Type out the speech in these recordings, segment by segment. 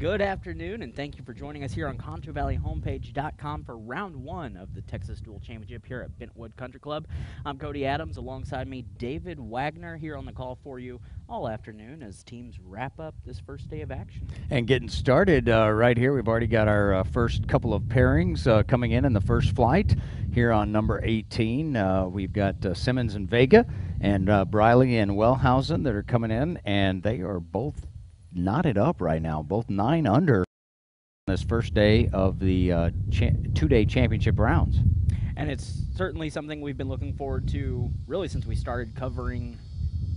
Good afternoon, and thank you for joining us here on ConchoValleyHomepage.com for round one of the Texas Duel Championship here at Bentwood Country Club. I'm Cody Adams. Alongside me, David Wagner, here on the call for you all afternoon as teams wrap up this first day of action. And getting started right here, we've already got our first couple of pairings coming in the first flight here on number 18. We've got Simmons and Vega and Briley and Wellhausen that are coming in, and they are both knotted up right now, both 9 under this first day of the two-day championship rounds. And it's certainly something we've been looking forward to really since we started covering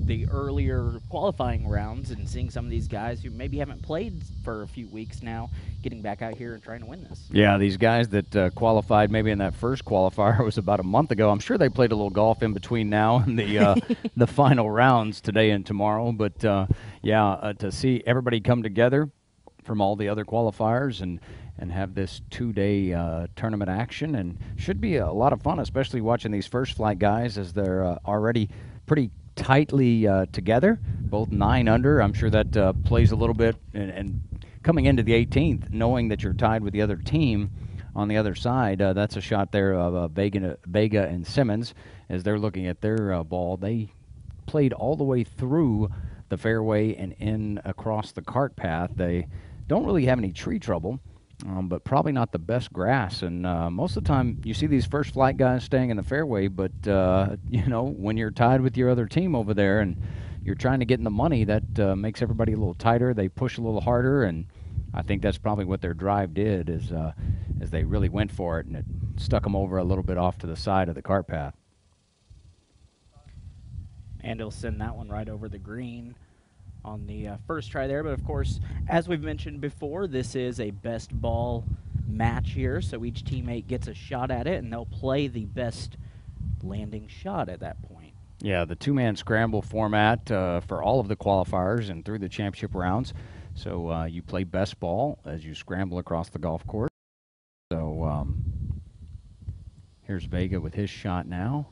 the earlier qualifying rounds and seeing some of these guys who maybe haven't played for a few weeks now getting back out here and trying to win this. Yeah, these guys that qualified maybe in that first qualifier was about a month ago. I'm sure they played a little golf in between now and the final rounds today and tomorrow. But, to see everybody come together from all the other qualifiers and have this two-day tournament action, and should be a lot of fun, especially watching these first flight guys as they're already pretty tightly together, both 9 under. I'm sure that plays a little bit, and coming into the 18th, knowing that you're tied with the other team on the other side, that's a shot there of Vega and Simmons as they're looking at their ball. They played all the way through the fairway and in across the cart path. They don't really have any tree trouble, but probably not the best grass. And most of the time you see these first flight guys staying in the fairway, but, when you're tied with your other team over there and you're trying to get in the money, that makes everybody a little tighter. They push a little harder, and I think that's probably what their drive did is as they really went for it, and it stuck them over a little bit off to the side of the cart path. And he'll send that one right over the green on the first try there. But, of course, as we've mentioned before, this is a best ball match here, so each teammate gets a shot at it, and they'll play the best landing shot at that point. Yeah, the two-man scramble format for all of the qualifiers and through the championship rounds. So you play best ball as you scramble across the golf course. So here's Vega with his shot now.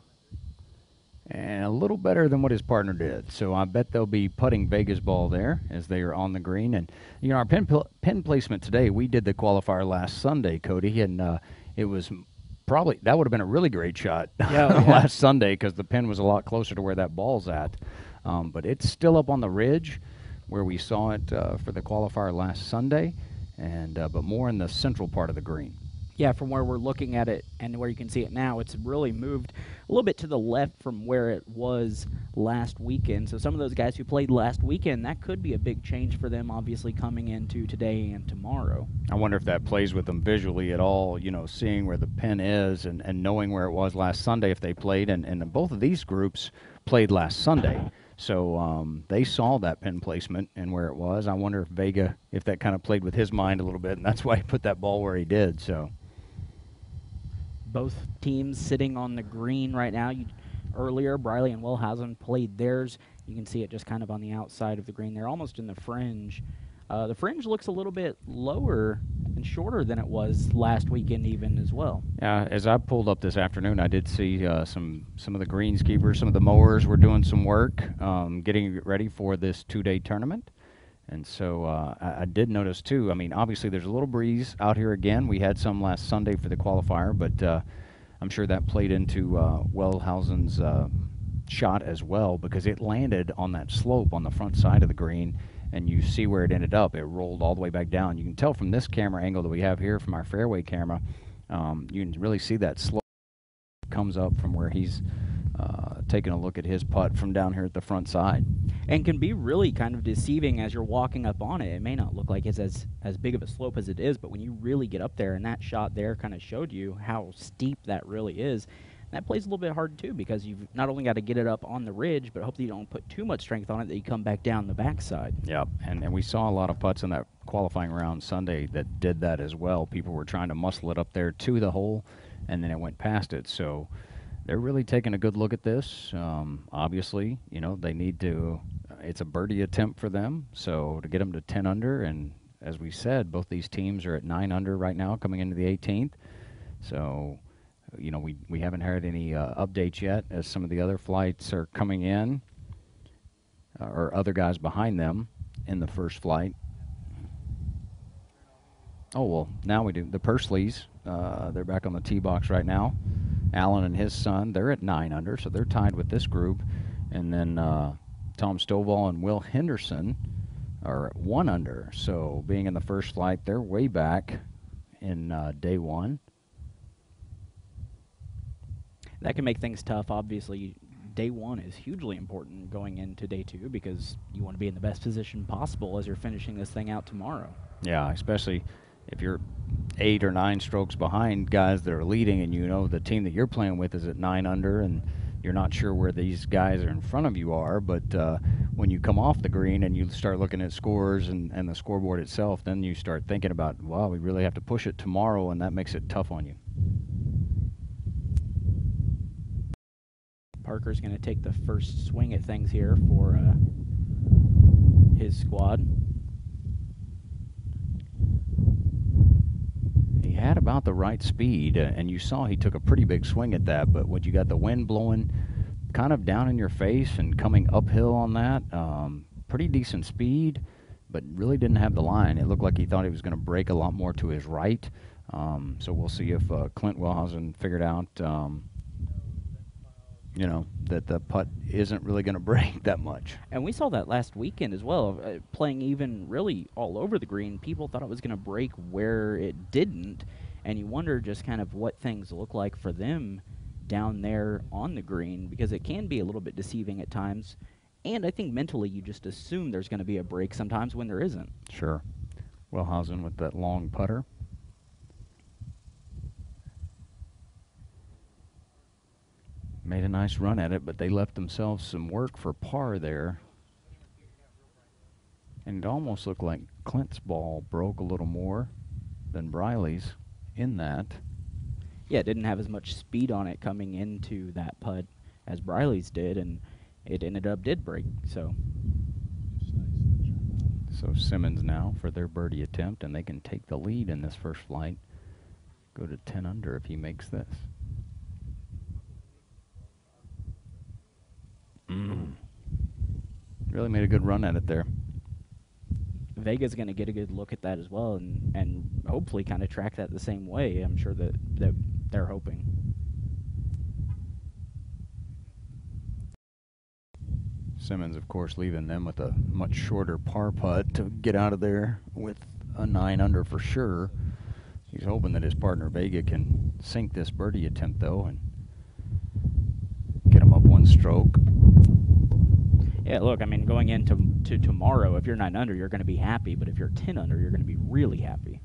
And a little better than what his partner did. So I bet they'll be putting Vega's ball there as they are on the green. And, our pin placement today, we did the qualifier last Sunday, Cody, and it was probably, that would have been a really great shot last Sunday because the pin was a lot closer to where that ball's at. But it's still up on the ridge where we saw it for the qualifier last Sunday, and but more in the central part of the green. Yeah, from where we're looking at it and where you can see it now, it's really moved a little bit to the left from where it was last weekend. So some of those guys who played last weekend, that could be a big change for them, obviously, coming into today and tomorrow. I wonder if that plays with them visually at all, seeing where the pin is and knowing where it was last Sunday if they played. And both of these groups played last Sunday. So they saw that pin placement and where it was. I wonder if Vega, if that kind of played with his mind a little bit, and that's why he put that ball where he did. So both teams sitting on the green right now. Earlier, Briley and Wellhausen played theirs. You can see it just kind of on the outside of the green. They're almost in the fringe. The fringe looks a little bit lower and shorter than it was last weekend even as well. Yeah, as I pulled up this afternoon, I did see some of the greenskeepers, some of the mowers were doing some work, getting ready for this two-day tournament. And so I did notice, too, obviously there's a little breeze out here again. We had some last Sunday for the qualifier, but I'm sure that played into Wellhausen's shot as well because it landed on that slope on the front side of the green, and you see where it ended up. It rolled all the way back down. You can tell from this camera angle that we have here from our fairway camera, you can really see that slope comes up from where he's taking a look at his putt from down here at the front side. And can be really kind of deceiving as you're walking up on it. It may not look like it's as big of a slope as it is, but when you really get up there, and that shot there kind of showed you how steep that really is, that plays a little bit hard too because you've not only got to get it up on the ridge, but hopefully you don't put too much strength on it that you come back down the backside. Yep, and we saw a lot of putts in that qualifying round Sunday that did that as well. People were trying to muscle it up there to the hole, and then it went past it. So they're really taking a good look at this. Obviously, they need to, it's a birdie attempt for them, so to get them to 10 under, and as we said, both these teams are at 9 under right now coming into the 18th. So, we haven't heard any updates yet as some of the other flights are coming in, or other guys behind them in the first flight. Oh, well, now we do. The Pursleys, they're back on the tee box right now. Alan and his son, they're at 9 under, so they're tied with this group. And then Tom Stovall and Will Henderson are at 1 under. So being in the first flight, they're way back in day one. That can make things tough. Obviously, day one is hugely important going into day two because you want to be in the best position possible as you're finishing this thing out tomorrow. Yeah, especially if you're 8 or 9 strokes behind guys that are leading, and you know the team that you're playing with is at 9 under, and you're not sure where these guys are in front of you are. But when you come off the green and you start looking at scores and the scoreboard itself, then you start thinking about, wow, we really have to push it tomorrow, and that makes it tough on you. Parker's going to take the first swing at things here for his squad. He had about the right speed, and you saw he took a pretty big swing at that, but when you got the wind blowing kind of down in your face and coming uphill on that, pretty decent speed, but really didn't have the line. It looked like he thought he was going to break a lot more to his right. So we'll see if Clint Wellhausen figured out, you know, that the putt isn't really going to break that much. And we saw that last weekend as well, playing even really all over the green. People thought it was going to break where it didn't, and you wonder just kind of what things look like for them down there on the green, because it can be a little bit deceiving at times. And I think mentally you just assume there's going to be a break sometimes when there isn't. Sure. Wellhausen with that long putter. Made a nice run at it, but they left themselves some work for par there. And it almost looked like Clint's ball broke a little more than Briley's in that. Yeah, it didn't have as much speed on it coming into that putt as Briley's did, and it did break, so. So Simmons now for their birdie attempt, and they can take the lead in this first flight. Go to 10 under if he makes this. Really made a good run at it there. Vega's going to get a good look at that as well, and hopefully kind of track that the same way. I'm sure that they're hoping. Simmons, of course, leaving them with a much shorter par putt to get out of there with a 9 under for sure. He's hoping that his partner Vega can sink this birdie attempt, though, and get him up 1 stroke. Yeah, look, I mean, going into tomorrow, if you're 9 under, you're going to be happy, but if you're 10 under, you're going to be really happy.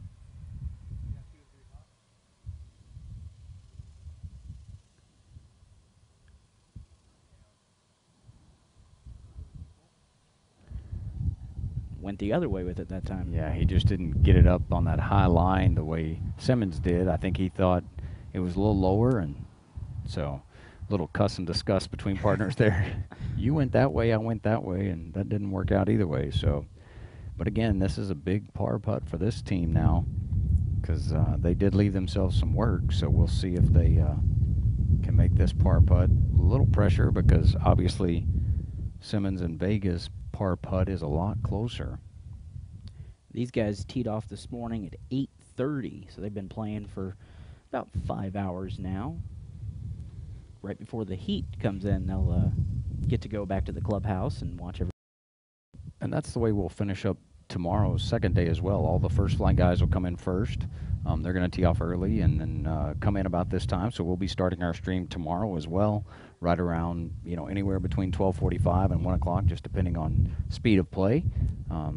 Went the other way with it that time. Yeah, he just didn't get it up on that high line the way Simmons did. I think he thought it was a little lower, and so a little cuss and discuss between partners there. You went that way, I went that way, and that didn't work out either way. So, but again, this is a big par putt for this team now, because they did leave themselves some work. So we'll see if they can make this par putt. A little pressure because obviously Simmons and Vega's par putt is a lot closer. These guys teed off this morning at 8:30, so they've been playing for about 5 hours now. Right before the heat comes in, they'll get to go back to the clubhouse and watch everything. And that's the way we'll finish up tomorrow's second day as well. All the first flight guys will come in first. They're going to tee off early and then come in about this time. So we'll be starting our stream tomorrow as well, right around, you know, anywhere between 12:45 and 1 o'clock, just depending on speed of play.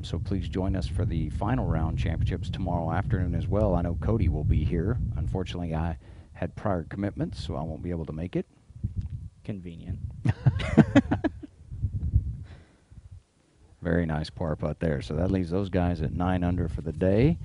So please join us for the final round championships tomorrow afternoon as well. I know Cody will be here. Unfortunately, I had prior commitments, so I won't be able to make it. Convenient. Very nice par putt there. So that leaves those guys at 9 under for the day.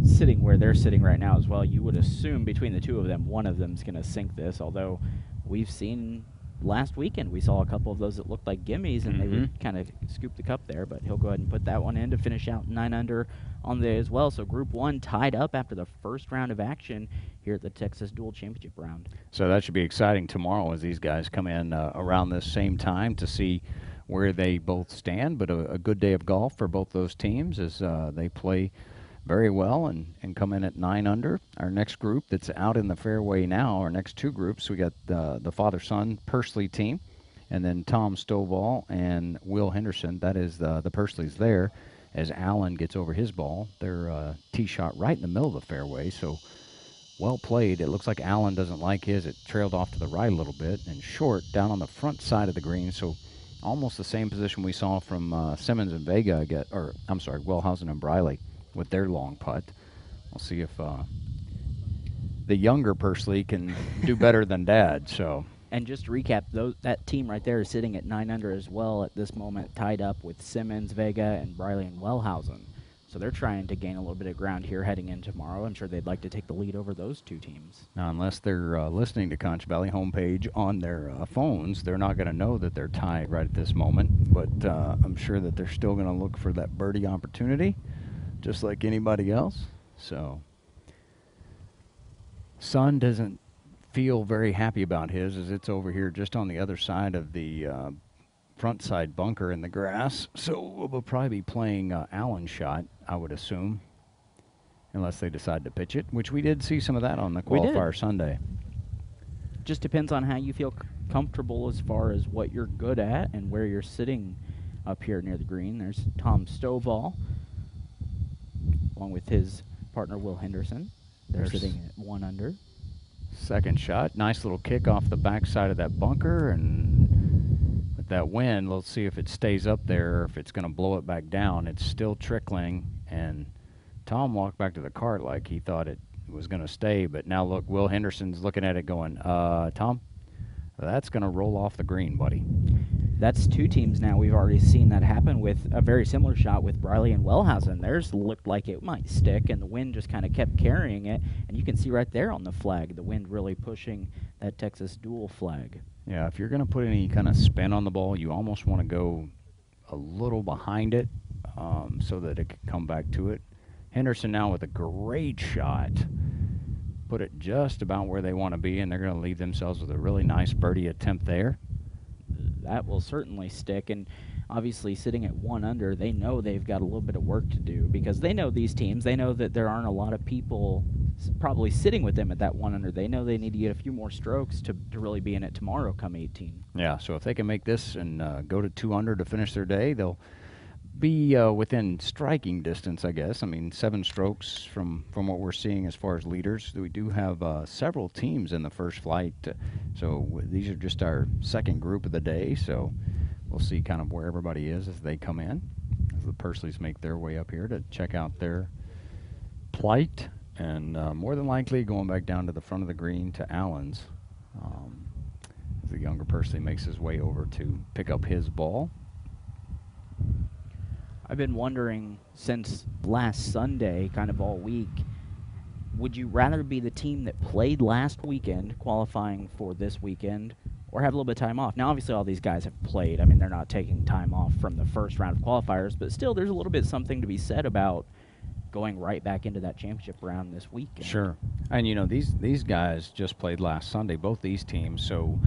Sitting where they're sitting right now as well, you would assume between the two of them, one of them's going to sink this, although we've seen last weekend, we saw a couple of those that looked like gimmies, and they would kind of scoop the cup there, but he'll go ahead and put that one in to finish out 9 under on the as well. So Group 1 tied up after the first round of action here at the Texas Duel Championship round. So that should be exciting tomorrow as these guys come in around this same time to see where they both stand, but a good day of golf for both those teams as they play very well and come in at 9 under. Our next group that's out in the fairway now, our next two groups, we got the father-son Pursley team, and then Tom Stovall and Will Henderson. That is the Pursleys there as Allen gets over his ball. Their tee shot right in the middle of the fairway, so well played. It looks like Allen doesn't like his. It trailed off to the right a little bit and short down on the front side of the green, so almost the same position we saw from Simmons and Vega, Wellhausen and Briley with their long putt. We'll see if the younger Pursley can do better than Dad. So. And just to recap, that team right there is sitting at 9 under as well at this moment, tied up with Simmons, Vega, and Briley and Wellhausen. So they're trying to gain a little bit of ground here heading in tomorrow. I'm sure they'd like to take the lead over those two teams. Now, unless they're listening to Conch Valley Homepage on their phones, they're not going to know that they're tied right at this moment. But I'm sure that they're still going to look for that birdie opportunity, just like anybody else. So, Son doesn't feel very happy about his, as it's over here just on the other side of the front side bunker in the grass. So we'll probably be playing Allen's shot, I would assume, unless they decide to pitch it, which we did see some of that on the qualifier Sunday. Just depends on how you feel comfortable as far as what you're good at and where you're sitting up here near the green. There's Tom Stovall, along with his partner Will Henderson. They're sitting at 1 under. Second shot, nice little kick off the backside of that bunker, and with that wind, let's see if it stays up there or if it's going to blow it back down. It's still trickling, and Tom walked back to the cart like he thought it was going to stay, but now look, Will Henderson's looking at it going, Tom, that's going to roll off the green, buddy. That's two teams now. We've already seen that happen with a very similar shot with Briley and Wellhausen. Theirs looked like it might stick, and the wind just kind of kept carrying it. And you can see right there on the flag, the wind really pushing that Texas Duel flag. Yeah, if you're going to put any kind of spin on the ball, you almost want to go a little behind it so that it can come back to it. Henderson now with a great shot. Put it just about where they want to be, and they're going to leave themselves with a really nice birdie attempt there. That will certainly stick, and obviously sitting at 1 under, they know they've got a little bit of work to do because they know these teams. They know that there aren't a lot of people probably sitting with them at that 1 under. They know they need to get a few more strokes to really be in it tomorrow come 18. Yeah, so if they can make this and go to 2 under to finish their day, they'll be within striking distance, I guess. I mean, 7 strokes from what we're seeing as far as leaders. We do have several teams in the first flight, so these are just our second group of the day, so we'll see kind of where everybody is as they come in, as the Pursleys make their way up here to check out their plight, and more than likely going back down to the front of the green to Allen's as the younger Pursley makes his way over to pick up his ball. I've been wondering since last Sunday, kind of all week, would you rather be the team that played last weekend, qualifying for this weekend, or have a little bit of time off? Now, obviously, all these guys have played. I mean, they're not taking time off from the first round of qualifiers, but still, there's a little bit something to be said about going right back into that championship round this weekend. Sure. And, you know, these guys just played last Sunday, both these teams, so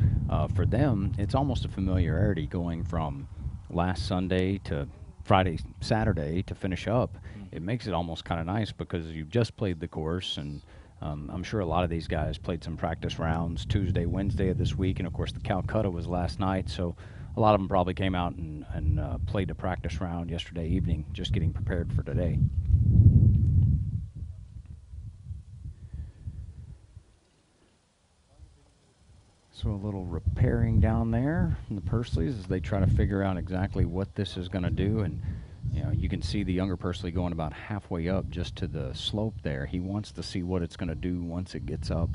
for them, it's almost a familiarity going from last Sunday to Friday, Saturday to finish up. It makes it almost kind of nice because you've just played the course, and I'm sure a lot of these guys played some practice rounds Tuesday, Wednesday of this week, and of course the Calcutta was last night, so a lot of them probably came out and played a practice round yesterday evening, just getting prepared for today. So a little repairing down there from the Pursleys as they try to figure out exactly what this is going to do. And, you know, you can see the younger Pursley going about halfway up just to the slope there. He wants to see what it's going to do once it gets up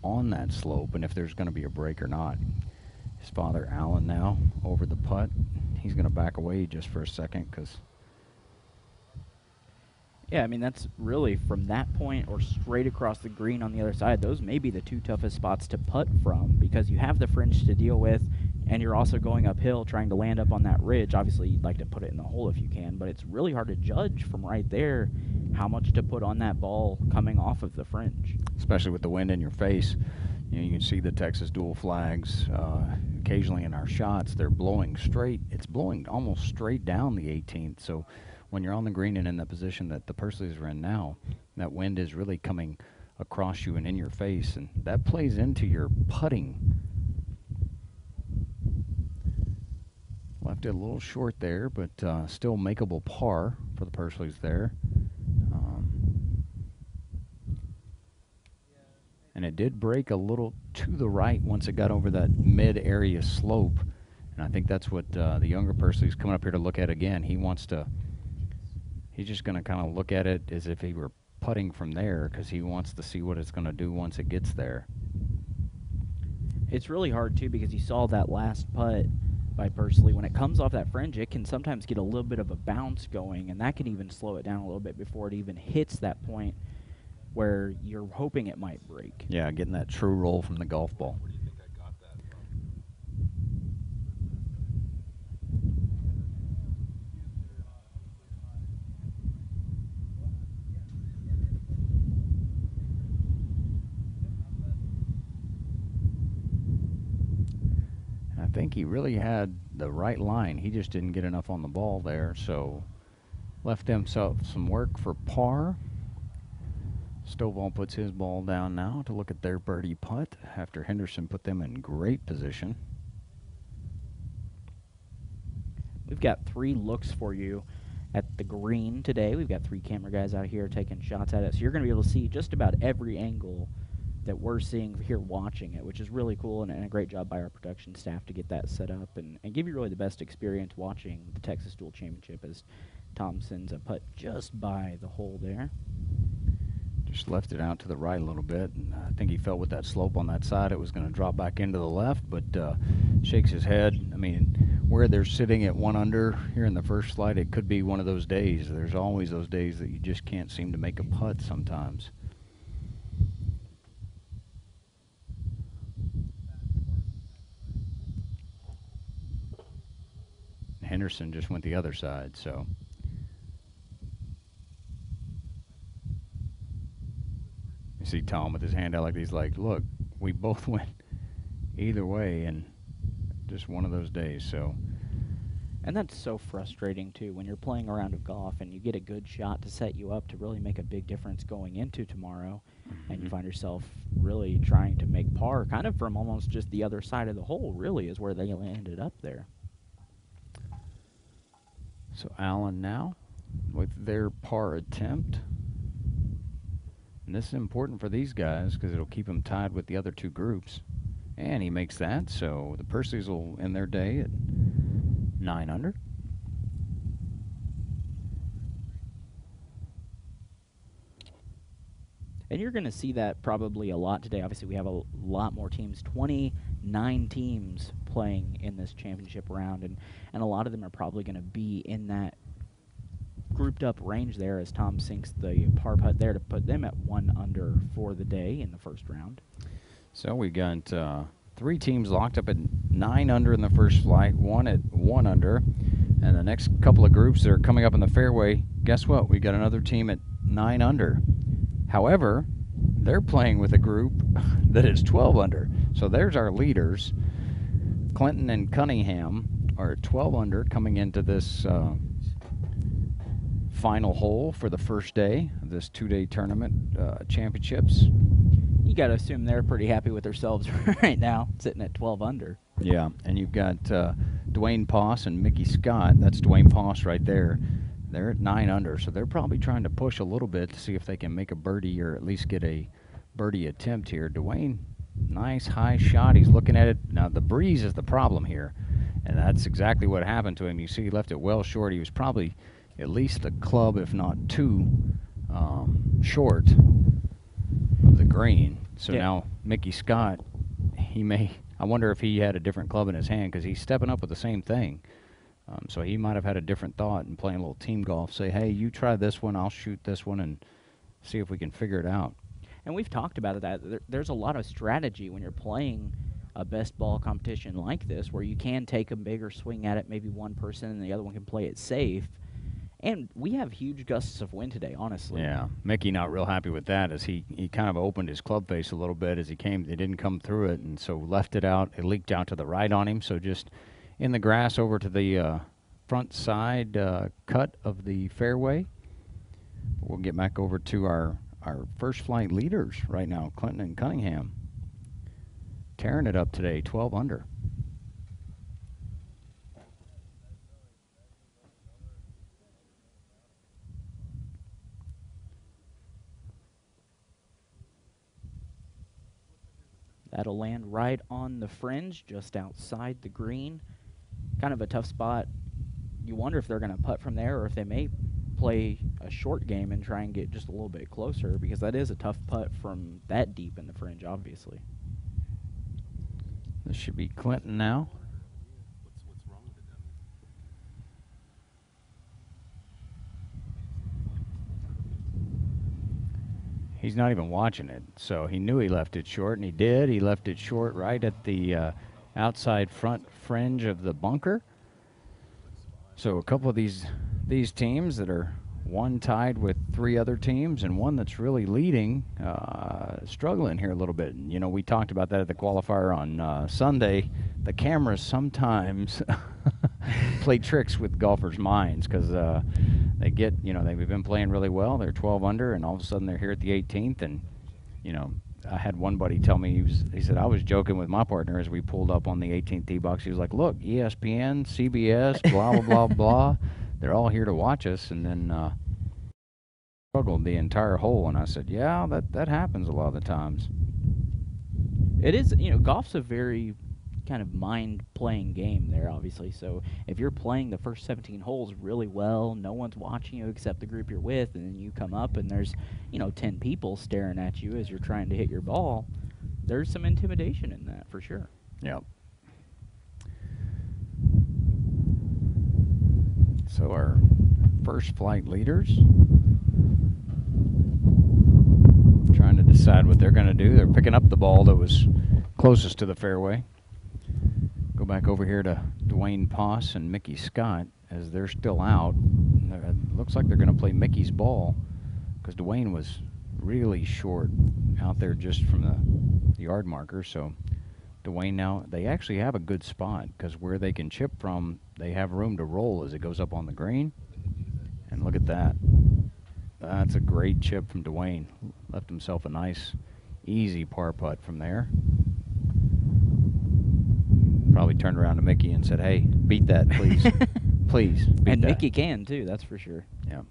on that slope and if there's going to be a break or not. His father, Allen, now over the putt. He's going to back away just for a second because... Yeah, I mean, that's really from that point or straight across the green on the other side. Those may be the two toughest spots to putt from because you have the fringe to deal with, and you're also going uphill trying to land up on that ridge. Obviously, you'd like to put it in the hole if you can, but it's really hard to judge from right there how much to put on that ball coming off of the fringe. Especially with the wind in your face. You know, you can see the Texas Duel flags, occasionally in our shots, they're blowing straight. It's blowing almost straight down the 18th. So when you're on the green and in the position that the Pursleys are in now, that wind is really coming across you and in your face, and that plays into your putting. Left it a little short there, but still makeable par for the Pursleys there. And it did break a little to the right once it got over that mid-area slope. And I think that's what the younger Pursleys coming up here to look at again. He's just going to kind of look at it as if he were putting from there, because he wants to see what it's going to do once it gets there. It's really hard, too, because you saw that last putt by Pursley. When it comes off that fringe, it can sometimes get a little bit of a bounce going, and that can even slow it down a little bit before it even hits that point where you're hoping it might break. Yeah, getting that true roll from the golf ball. Where do you think I got that from? I think he really had the right line. He just didn't get enough on the ball there, so left himself some work for par. Stovall puts his ball down now to look at their birdie putt after Henderson put them in great position. We've got 3 looks for you at the green today. We've got 3 camera guys out here taking shots at it, so you're going to be able to see just about every angle that we're seeing here watching it, which is really cool, and a great job by our production staff to get that set up and give you really the best experience watching the Texas Duel Championship as Tom sends a putt just by the hole there. Just left it out to the right a little bit, and I think he felt with that slope on that side it was going to drop back into the left, but shakes his head. I mean, where they're sitting at 1 under here in the first flight, it could be one of those days. There's always those days that you just can't seem to make a putt sometimes. Henderson just went the other side, so you see Tom with his hand out like he's like, look, we both went either way, and just one of those days. So, and that's so frustrating too when you're playing a round of golf and you get a good shot to set you up to really make a big difference going into tomorrow, and you find yourself really trying to make par kind of from almost just the other side of the hole, really, is where they ended up there. So Allen now with their par attempt. And this is important for these guys because it'll keep them tied with the other 2 groups. And he makes that, so the Pursleys will end their day at 9 under. And you're going to see that probably a lot today. Obviously, we have a lot more teams, 29 teams playing in this championship round, and a lot of them are probably going to be in that grouped up range there as Tom sinks the par putt there to put them at 1 under for the day in the first round. So we got 3 teams locked up at 9 under in the first flight, 1 at 1 under, and the next couple of groups that are coming up in the fairway, guess what? We got another team at 9 under. However, they're playing with a group that is 12 under. So there's our leaders. Clinton and Cunningham are at 12 under coming into this final hole for the first day of this 2-day tournament championships. You got to assume they're pretty happy with themselves right now, sitting at 12 under. Yeah, and you've got Dwayne Poss and Mickey Scott. That's Dwayne Poss right there. They're at 9 under, so they're probably trying to push a little bit to see if they can make a birdie or at least get a birdie attempt here. Dwayne, nice high shot. He's looking at it. Now, the breeze is the problem here, and that's exactly what happened to him. You see he left it well short. He was probably at least a club, if not 2, short of the green. So now Mickey Scott, I wonder if he had a different club in his hand because he's stepping up with the same thing. So he might have had a different thought and playing a little team golf. Say, hey, you try this one, I'll shoot this one, and see if we can figure it out. And we've talked about that. There's a lot of strategy when you're playing a best ball competition like this, where you can take a bigger swing at it, maybe one person, and the other one can play it safe. And we have huge gusts of wind today, honestly. Yeah, Mickey not real happy with that as he kind of opened his club face a little bit as he came. They didn't come through it, and so left it out. It leaked out to the right on him, so just in the grass over to the front side cut of the fairway. We'll get back over to our first flight leaders right now, Clinton and Cunningham. Tearing it up today, 12 under. That'll land right on the fringe, just outside the green. Kind of a tough spot. You wonder if they're going to putt from there or if they may play a short game and try and get just a little bit closer, because that is a tough putt from that deep in the fringe, obviously. This should be Clinton now. What's wrong with it then? He's not even watching it, so he knew he left it short, and he did. He left it short right at the outside front fringe of the bunker. So a couple of these teams that are one tied with 3 other teams and one that's really leading, struggling here a little bit. You know, we talked about that at the qualifier on Sunday. The cameras sometimes play tricks with golfers' minds because they get, you know, they've been playing really well. They're 12 under, and all of a sudden they're here at the 18th. And, you know, I had one buddy tell me, he said, I was joking with my partner as we pulled up on the 18th tee box. He was like, look, ESPN, CBS, blah, blah, blah, blah. They're all here to watch us. And then struggled the entire hole. And I said, yeah, that happens a lot of the times. It is, you know, golf's a very kind of mind-playing game there, obviously. So if you're playing the first 17 holes really well, no one's watching you except the group you're with, and then you come up and there's, you know, 10 people staring at you as you're trying to hit your ball, there's some intimidation in that for sure. Yep. So our first flight leaders trying to decide what they're going to do. They're picking up the ball that was closest to the fairway. Go back over here to Dwayne Poss and Mickey Scott as they're still out. It looks like they're going to play Mickey's ball because Dwayne was really short out there just from the yard marker. So Dwayne now, they actually have a good spot because where they can chip from, they have room to roll as it goes up on the green. And look at that. That's a great chip from Dwayne. Left himself a nice, easy par putt from there. Probably turned around to Mickey and said, hey, beat that, please. Please, beat And that. Mickey can, too, that's for sure. Yeah,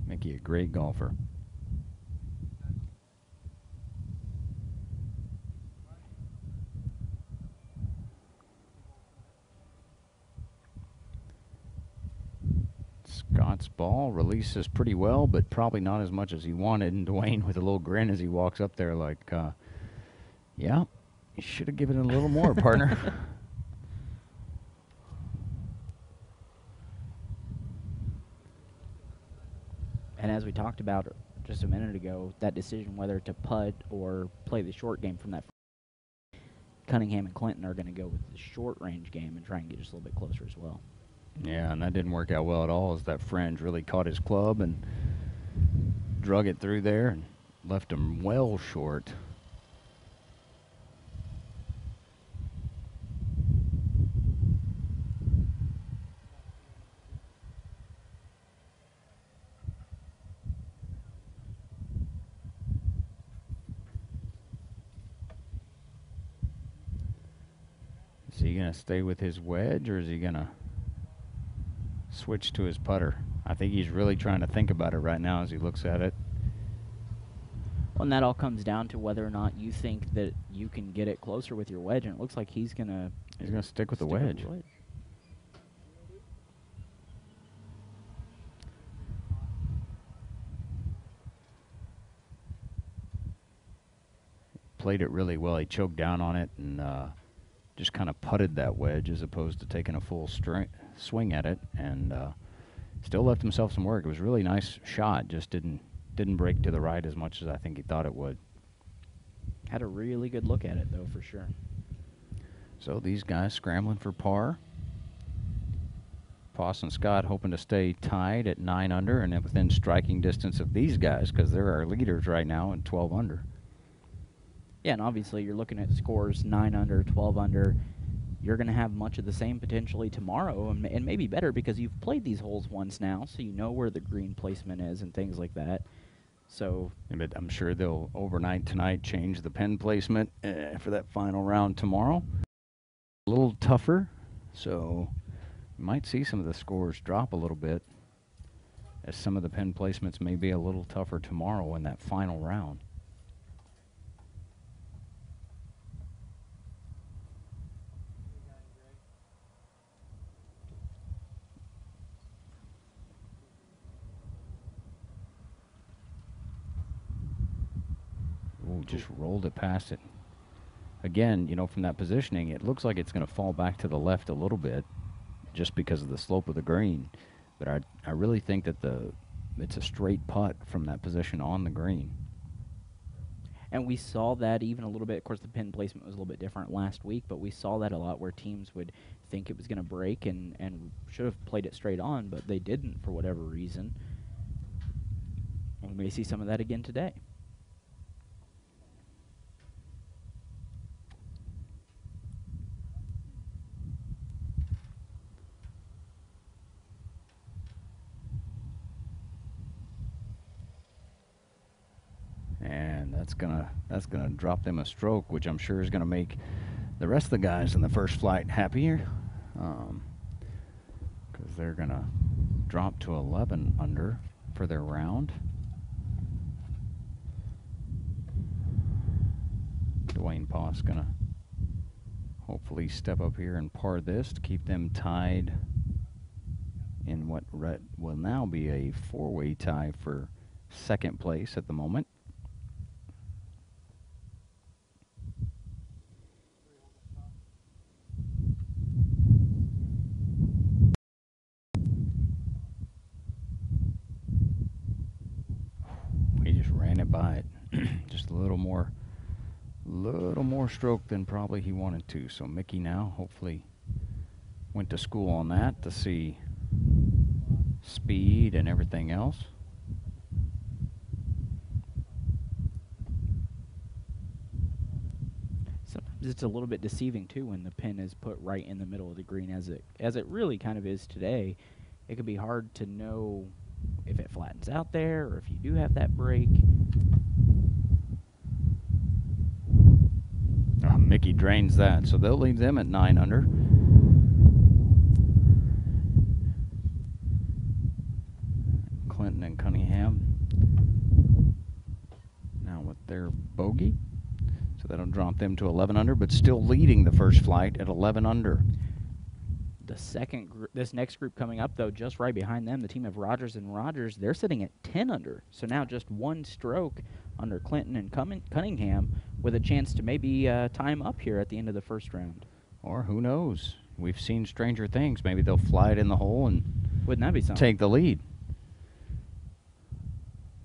Mickey, a great golfer. Scott's ball releases pretty well, but probably not as much as he wanted. And Dwayne with a little grin as he walks up there like, yeah, you should have given it a little more, partner. And as we talked about just a minute ago, that decision whether to putt or play the short game from that, Cunningham and Clinton are going to go with the short range game and try and get just a little bit closer as well. Yeah, and that didn't work out well at all as that fringe really caught his club and drug it through there and left him well short. Is he going to stay with his wedge or is he going to switch to his putter? I think he's really trying to think about it right now as he looks at it. Well, and that all comes down to whether or not you think that you can get it closer with your wedge, and it looks like he's going to stick with the wedge. Played it really well. He choked down on it and just kind of putted that wedge as opposed to taking a full swing at it, and still left himself some work. It was a really nice shot, just didn't break to the right as much as I think he thought it would. Had a really good look at it, though, for sure. So these guys scrambling for par. Poss and Scott hoping to stay tied at 9 under and within striking distance of these guys because they're our leaders right now at 12 under. Yeah, and obviously you're looking at scores 9 under, 12 under. You're going to have much of the same potentially tomorrow, and maybe better because you've played these holes once now, so you know where the green placement is and things like that. So, but I'm sure they'll overnight tonight change the pin placement for that final round tomorrow. A little tougher, so you might see some of the scores drop a little bit as some of the pin placements may be a little tougher tomorrow in that final round. Ooh, just rolled it past it. Again, you know, from that positioning, it looks like it's going to fall back to the left a little bit just because of the slope of the green. But I really think that it's a straight putt from that position on the green. And we saw that even a little bit. Of course, the pin placement was a little bit different last week, but we saw that a lot where teams would think it was going to break and should have played it straight on, but they didn't for whatever reason. And we may see some of that again today. And that's gonna drop them a stroke, which I'm sure is gonna make the rest of the guys in the first flight happier, because they're gonna drop to 11 under for their round. Dwayne Poss gonna hopefully step up here and par this to keep them tied in what will now be a four-way tie for second place at the moment. He just ran it by it. Just a little more stroke than probably he wanted to. So Mickey now hopefully went to school on that to see speed and everything else. Sometimes it's a little bit deceiving too when the pin is put right in the middle of the green, as it really kind of is today. It can be hard to know if it flattens out there or if you do have that break. Oh, Mickey drains that, so they'll leave them at 9 under. Clinton and Cunningham now with their bogey, so that'll drop them to 11 under, but still leading the first flight at 11 under. This next group coming up, though, just right behind them, the team of Rogers and Rogers, they're sitting at 10 under. So now just one stroke under Clinton and Cunningham with a chance to maybe time up here at the end of the first round. Or who knows? We've seen stranger things. Maybe they'll fly it in the hole and wouldn't that be something? Take the lead.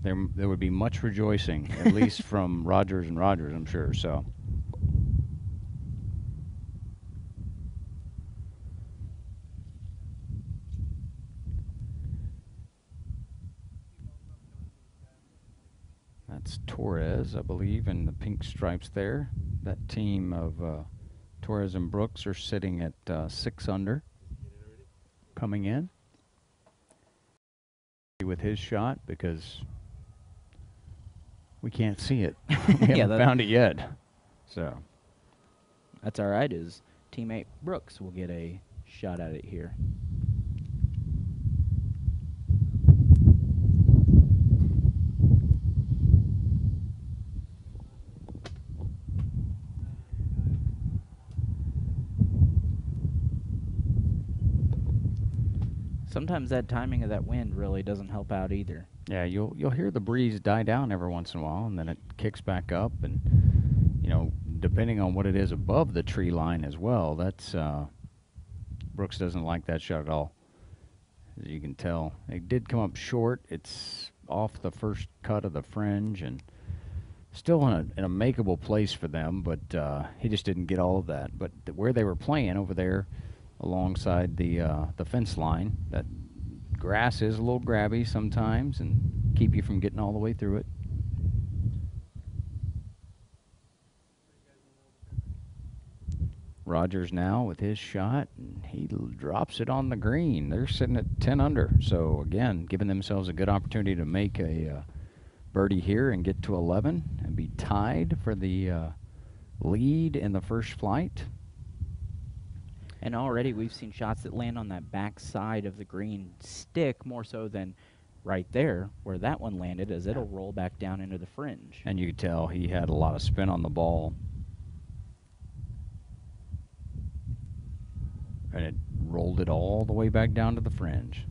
There would be much rejoicing, at least from Rogers and Rogers, I'm sure. So. That's Torres, I believe, in the pink stripes there. That team of Torres and Brooks are sitting at 6 under, coming in with his shot because we can't see it. We haven't found it yet. So that's all right. His teammate Brooks will get a shot at it here. Sometimes that timing of that wind really doesn't help out either. Yeah, you'll hear the breeze die down every once in a while, and then it kicks back up, and you know, depending on what it is above the tree line as well, that's Brooks doesn't like that shot at all. As you can tell, it did come up short. It's off the first cut of the fringe, and still in a makeable place for them, but he just didn't get all of that. But where they were playing over there, alongside the fence line. That grass is a little grabby sometimes and keep you from getting all the way through it. Rogers now with his shot, and he drops it on the green. They're sitting at 10 under. So, again, giving themselves a good opportunity to make a birdie here and get to 11 and be tied for the lead in the first flight. And already we've seen shots that land on that back side of the green stick more so than right there where that one landed, as it'll roll back down into the fringe. And you could tell he had a lot of spin on the ball. And it rolled it all the way back down to the fringe.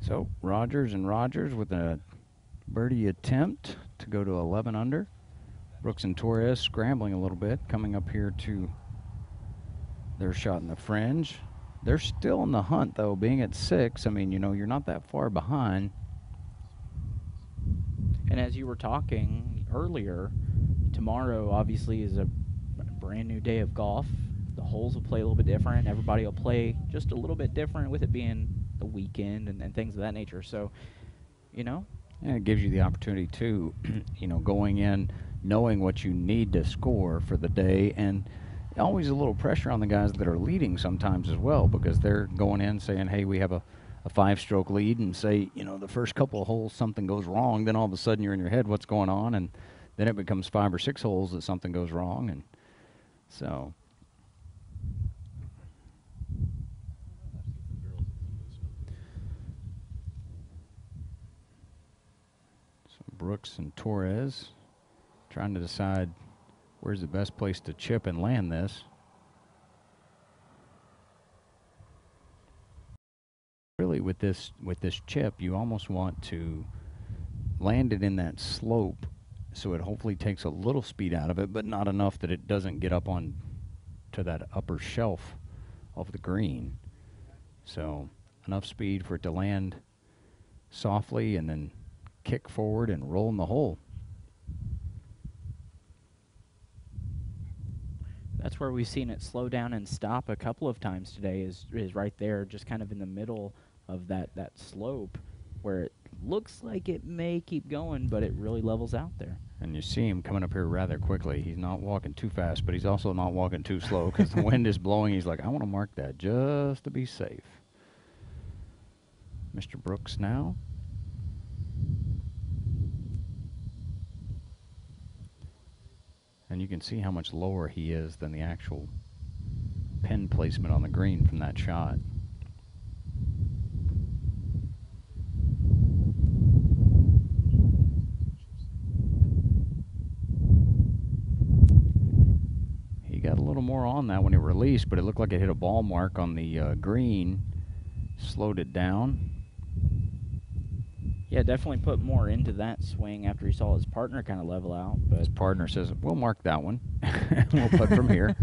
So Rogers with a birdie attempt to go to 11 under. Brooks and Torres scrambling a little bit, coming up here to their shot in the fringe. They're still in the hunt, though, being at 6. I mean, you know, you're not that far behind. And as you were talking earlier, tomorrow obviously is a brand new day of golf. The holes will play a little bit different. Everybody will play just a little bit different with it being the weekend and things of that nature. So, you know. And it gives you the opportunity, too, you know, going in, knowing what you need to score for the day, and always a little pressure on the guys that are leading sometimes as well, because they're going in saying, hey, we have a 5-stroke lead, and say, you know, the first couple of holes something goes wrong, then all of a sudden you're in your head, what's going on, and then it becomes 5 or 6 holes that something goes wrong, and so. Brooks and Torres trying to decide where's the best place to chip and land this. Really, with this chip, you almost want to land it in that slope so it hopefully takes a little speed out of it, but not enough that it doesn't get up on to that upper shelf of the green. So enough speed for it to land softly and then kick forward and roll in the hole. That's where we've seen it slow down and stop a couple of times today, is right there, just kind of in the middle of that slope, where it looks like it may keep going, but it really levels out there. And you see him coming up here rather quickly. He's not walking too fast, but he's also not walking too slow because the wind is blowing. He's like, I want to mark that just to be safe. Mr. Brooks now. And you can see how much lower he is than the actual pin placement on the green from that shot. He got a little more on that when it released, but it looked like it hit a ball mark on the green, slowed it down. Yeah, definitely put more into that swing after he saw his partner kind of level out. But his partner says, we'll mark that one. We'll put from here.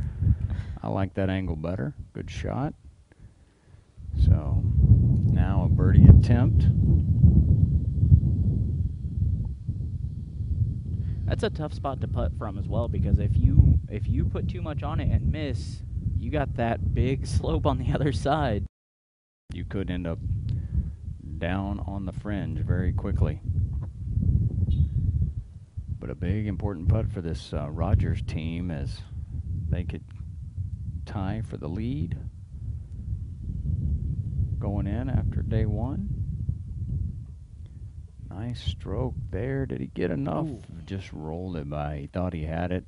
I like that angle better. Good shot. So now a birdie attempt. That's a tough spot to putt from as well, because if you put too much on it and miss, you got that big slope on the other side. You could end up down on the fringe very quickly. But a big important putt for this Rogers team, as they could tie for the lead going in after day 1. Nice stroke there. Did he get enough? Ooh. Just rolled it by. He thought he had it.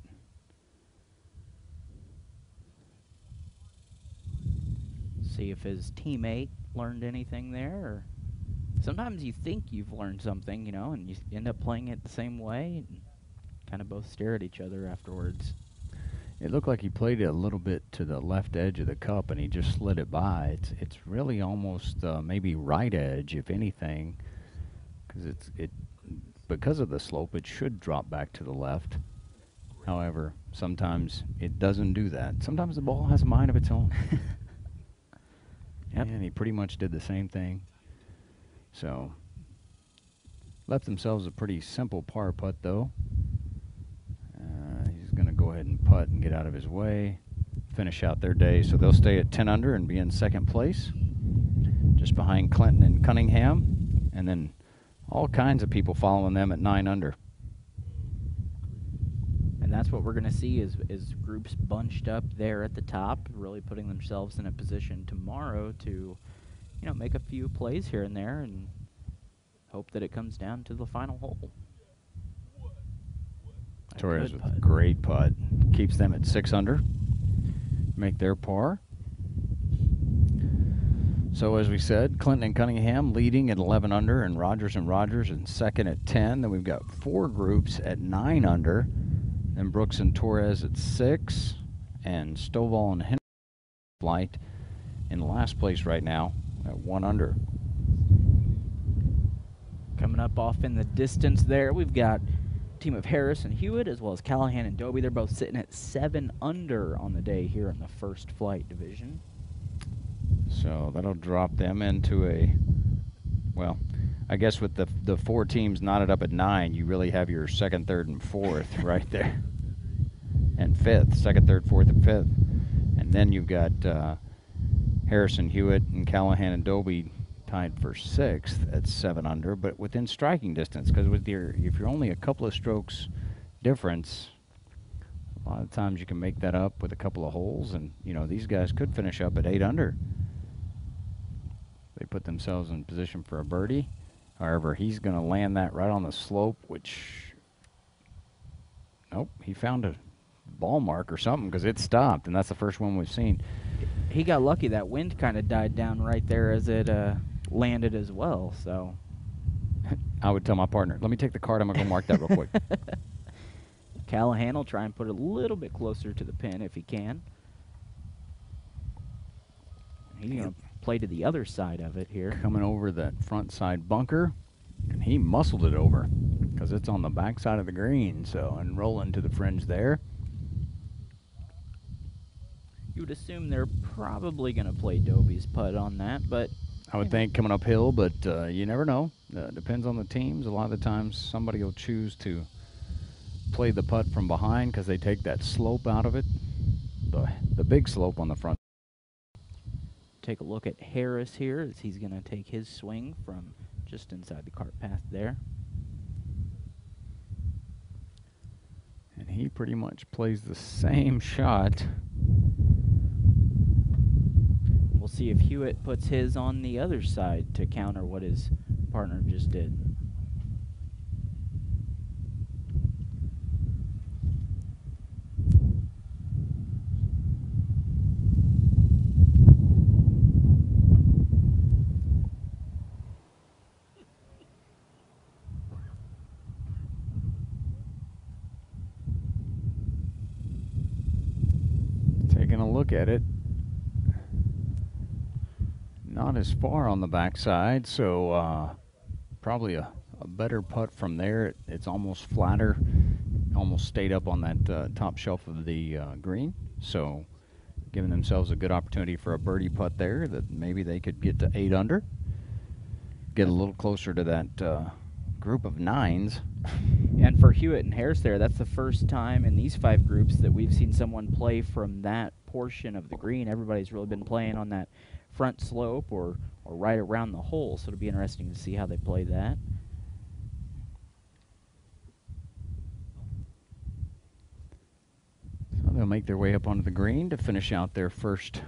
See if his teammate learned anything there. Or sometimes you think you've learned something, you know, and you end up playing it the same way and kind of both stare at each other afterwards. It looked like he played it a little bit to the left edge of the cup, and he just slid it by. It's really almost maybe right edge, if anything, because of the slope, it should drop back to the left. However, sometimes it doesn't do that. Sometimes the ball has a mind of its own. Yep. And he pretty much did the same thing. So, left themselves a pretty simple par putt, though. He's going to go ahead and putt and get out of his way. finish out their day. So they'll stay at 10 under and be in second place, just behind Clinton and Cunningham, and then all kinds of people following them at 9 under. And that's what we're going to see is groups bunched up there at the top, really putting themselves in a position tomorrow to, make a few plays here and there and hope that it comes down to the final hole. Torres with a great putt. Keeps them at 6 under. Make their par. So as we said, Clinton and Cunningham leading at 11 under, and Rogers in second at 10. Then we've got 4 groups at 9 under. Then Brooks and Torres at 6, and Stovall and Henry Flight in last place right now at 1 under. Coming up off in the distance there, we've got a team of Harris and Hewitt as well as Callahan and Dobie. They're both sitting at 7 under on the day here in the first flight division. So that'll drop them into a, well, I guess with the 4 teams knotted up at 9, you really have your second, third, and fourth right there. And fifth, second, third, fourth, and fifth. And then you've got Harrison, Hewitt, and Callahan and Dobie tied for 6th at 7 under, but within striking distance, because with if you're only a couple of strokes difference, a lot of times you can make that up with a couple of holes, and these guys could finish up at 8 under. They put themselves in position for a birdie. However, he's going to land that right on the slope, which, nope, he found a ball mark or something because it stopped, and that's the first one we've seen. He got lucky. That wind kind of died down right there as it landed as well, so. I would tell my partner, let me take the card, I'm going to go mark that real quick. Callahan will try and put it a little bit closer to the pin if he can. He's going to play to the other side of it here. Coming over that front side bunker, and he muscled it over because it's on the back side of the green, so, and rolling to the fringe there. You would assume they're probably going to play Dobie's putt on that, but I would think coming uphill, but you never know. Depends on the teams. A lot of the times somebody will choose to play the putt from behind because they take that slope out of it, the big slope on the front. Take a look at Harris here as he's going to take his swing from just inside the cart path there. And he pretty much plays the same shot. We'll see if Hewitt puts his on the other side to counter what his partner just did. Taking a look at it. Not as far on the backside, so probably a better putt from there. It's almost flatter, almost stayed up on that top shelf of the green, so giving themselves a good opportunity for a birdie putt there that maybe they could get to 8 under, get a little closer to that group of 9s. And for Hewitt and Harris there, that's the first time in these 5 groups that we've seen someone play from that portion of the green. Everybody's really been playing on that front slope or right around the hole, so it'll be interesting to see how they play that. So they'll make their way up onto the green to finish out their first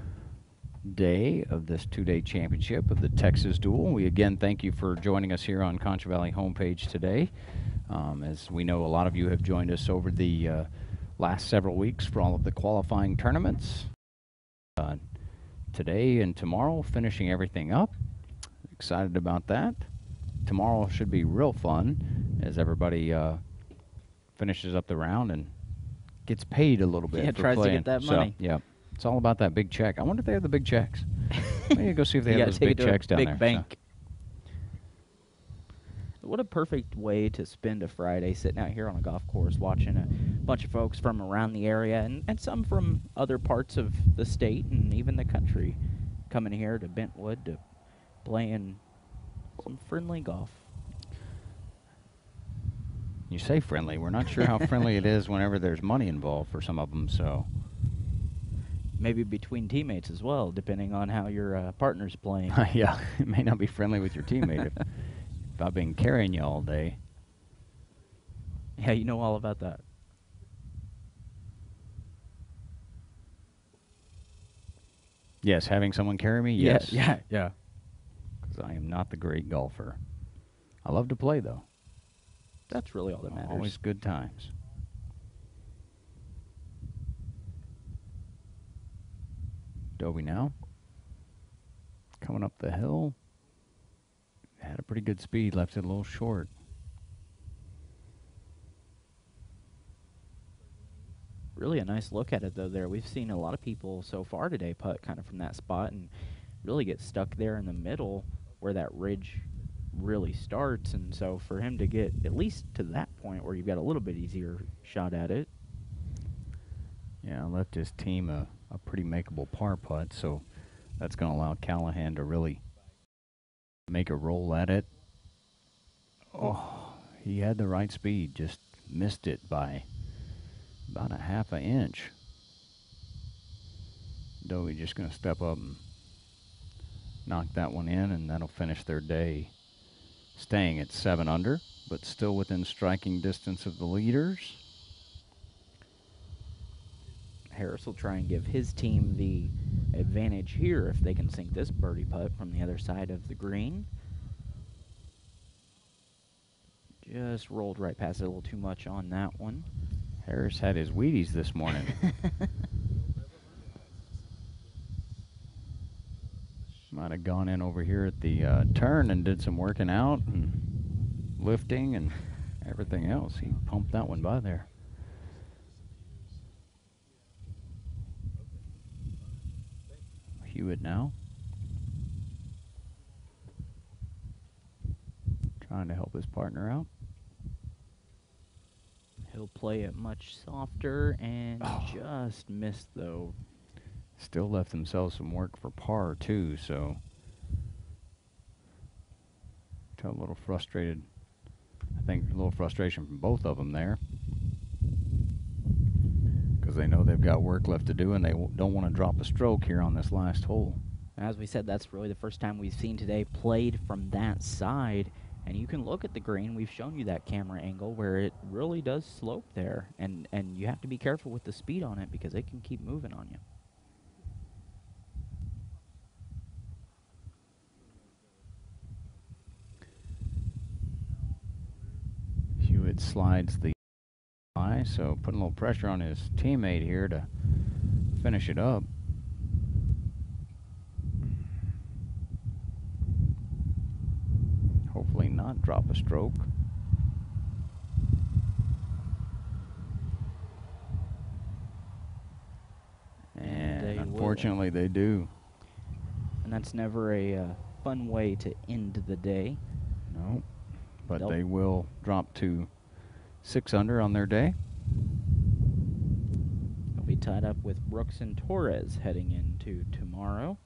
day of this 2-day championship of the Texas Duel. We again thank you for joining us here on Concho Valley Homepage today. As we know, a lot of you have joined us over the last several weeks for all of the qualifying tournaments. Today and tomorrow, finishing everything up. Excited about that. Tomorrow should be real fun as everybody finishes up the round and gets paid a little bit for tries playing. to get that money. So, yeah, it's all about that big check. I wonder if they have the big checks. Maybe go see if they have those big checks down there. Big bank. What a perfect way to spend a Friday, sitting out here on a golf course watching a bunch of folks from around the area and some from other parts of the state and even the country coming here to Bentwood to playing some friendly golf. You say friendly. We're not sure how friendly it is whenever there's money involved for some of them, so. Maybe between teammates as well, depending on how your partner's playing. Yeah, it may not be friendly with your teammate if I've been carrying you all day. Yeah, you know all about that. Yes, having someone carry me? Yes. Yeah. Because I am not the great golfer. I love to play, though. That's really all that matters. Always good times. Dobie now. Coming up the hill. Had a pretty good speed, left it a little short. Really a nice look at it, though, there. We've seen a lot of people so far today putt kind of from that spot and really get stuck there in the middle where that ridge really starts. And so for him to get at least to that point where you've got a little bit easier shot at it. Yeah, left his team a pretty makeable par putt, so that's going to allow Callahan to really make a roll at it. Oh, he had the right speed, just missed it by about a half an inch. Dobie just going to step up and knock that one in, and that'll finish their day staying at 7 under, but still within striking distance of the leaders. Harris will try and give his team the advantage here if they can sink this birdie putt from the other side of the green. Just rolled right past it a little too much on that one. Harris had his Wheaties this morning. Might have gone in over here at the turn and did some working out and lifting and everything else. He pumped that one by there. Hewitt now. Trying to help his partner out. He'll play it much softer and just missed, though. Still left themselves some work for par, too, so a little frustrated. I think a little frustration from both of them there, because they know they've got work left to do and they don't want to drop a stroke here on this last hole. As we said, that's really the first time we've seen today played from that side. And you can look at the green. We've shown you that camera angle where it really does slope there. And you have to be careful with the speed on it because it can keep moving on you. Hewitt slides the eye, so putting a little pressure on his teammate here to finish it up. Hopefully not drop a stroke. And unfortunately they do. And that's never a fun way to end the day. No, but they will drop to 6 under on their day. They'll be tied up with Brooks and Torres heading into tomorrow.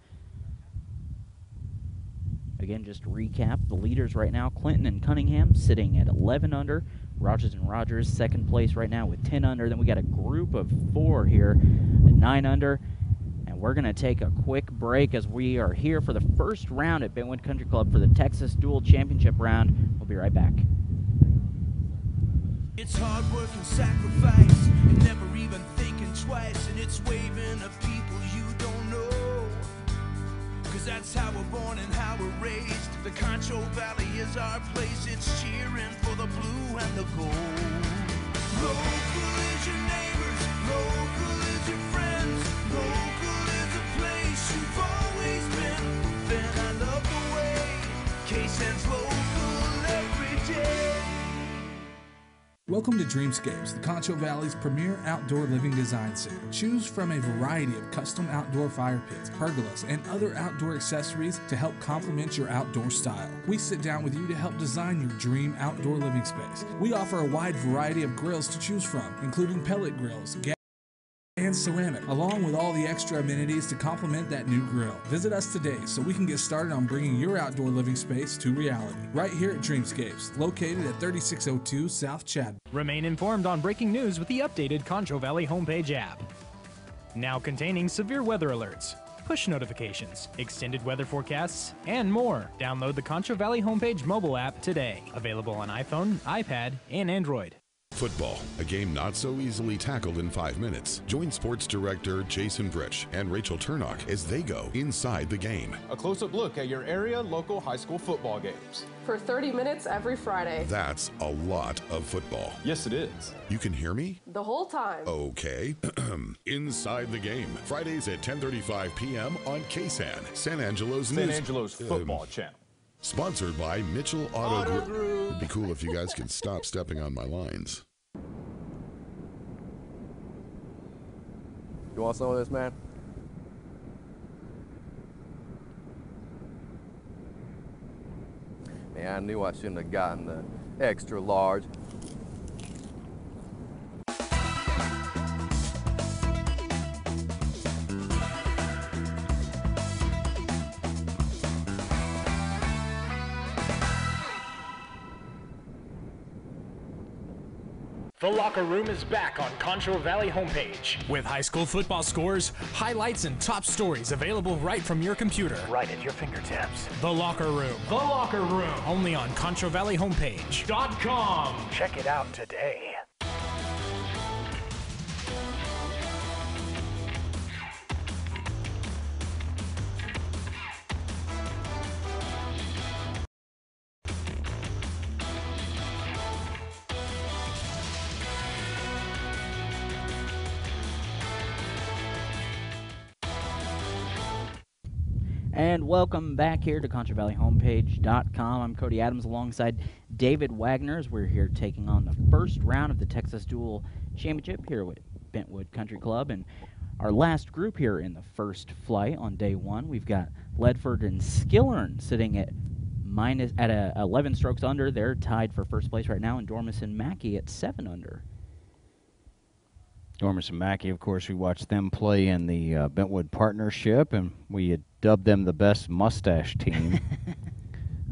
Again, just to recap, the leaders right now, Clinton and Cunningham sitting at 11 under. Rogers and Rogers second place right now with 10 under. Then we got a group of 4 here at 9 under. And we're going to take a quick break as we are here for the first round at Bentwood Country Club for the Texas Duel Championship round. We'll be right back. It's hard work and sacrifice, and never even thinking twice, and it's waving of people you don't know. Cause that's how we're born and how we're raised. The Concho Valley is our place. It's cheering for the blue and the gold. Local is your neighbors, local is your friends, local is a place you've always been. Then I love the way KSAN's local every day. Welcome to Dreamscapes, the Concho Valley's premier outdoor living design center. Choose from a variety of custom outdoor fire pits, pergolas, and other outdoor accessories to help complement your outdoor style. We sit down with you to help design your dream outdoor living space. We offer a wide variety of grills to choose from, including pellet grills, gas, and ceramic, along with all the extra amenities to complement that new grill. Visit us today so we can get started on bringing your outdoor living space to reality. Right here at Dreamscapes, located at 3602 South Chad. Remain informed on breaking news with the updated Concho Valley homepage app. now containing severe weather alerts, push notifications, extended weather forecasts, and more. Download the Concho Valley Homepage mobile app today. Available on iPhone, iPad, and Android. Football, a game not so easily tackled in 5 minutes. Join sports director Jason Brich and Rachel Turnock as they go inside the game. A close-up look at your area local high school football games. For 30 minutes every Friday. That's a lot of football. Yes, it is. You can hear me? The whole time. Okay. Inside the game. Fridays at 10:35 p.m. on KSAN, San Angelo's football channel. Sponsored by Mitchell Auto Group. It'd be cool if you guys could stop stepping on my lines. You want some of this, man? Man, I knew I shouldn't have gotten the extra large. The Locker Room is back on Concho Valley Homepage. With high school football scores, highlights, and top stories available right from your computer. Right at your fingertips. The Locker Room. The Locker Room. Only on ConchoValleyHomepage.com. Check it out today. And welcome back here to ConchoValleyHomepage.com. I'm Cody Adams alongside David Wagner as we're here taking on the first round of the Texas Duel Championship here with Bentwood Country Club. And our last group here in the first flight on day one, we've got Ledford and Skillern sitting at 11 strokes under. They're tied for first place right now, and Dormis and Mackey at 7 under. Dormis and Mackey, of course, we watched them play in the Bentwood partnership, and we had dubbed them the best mustache team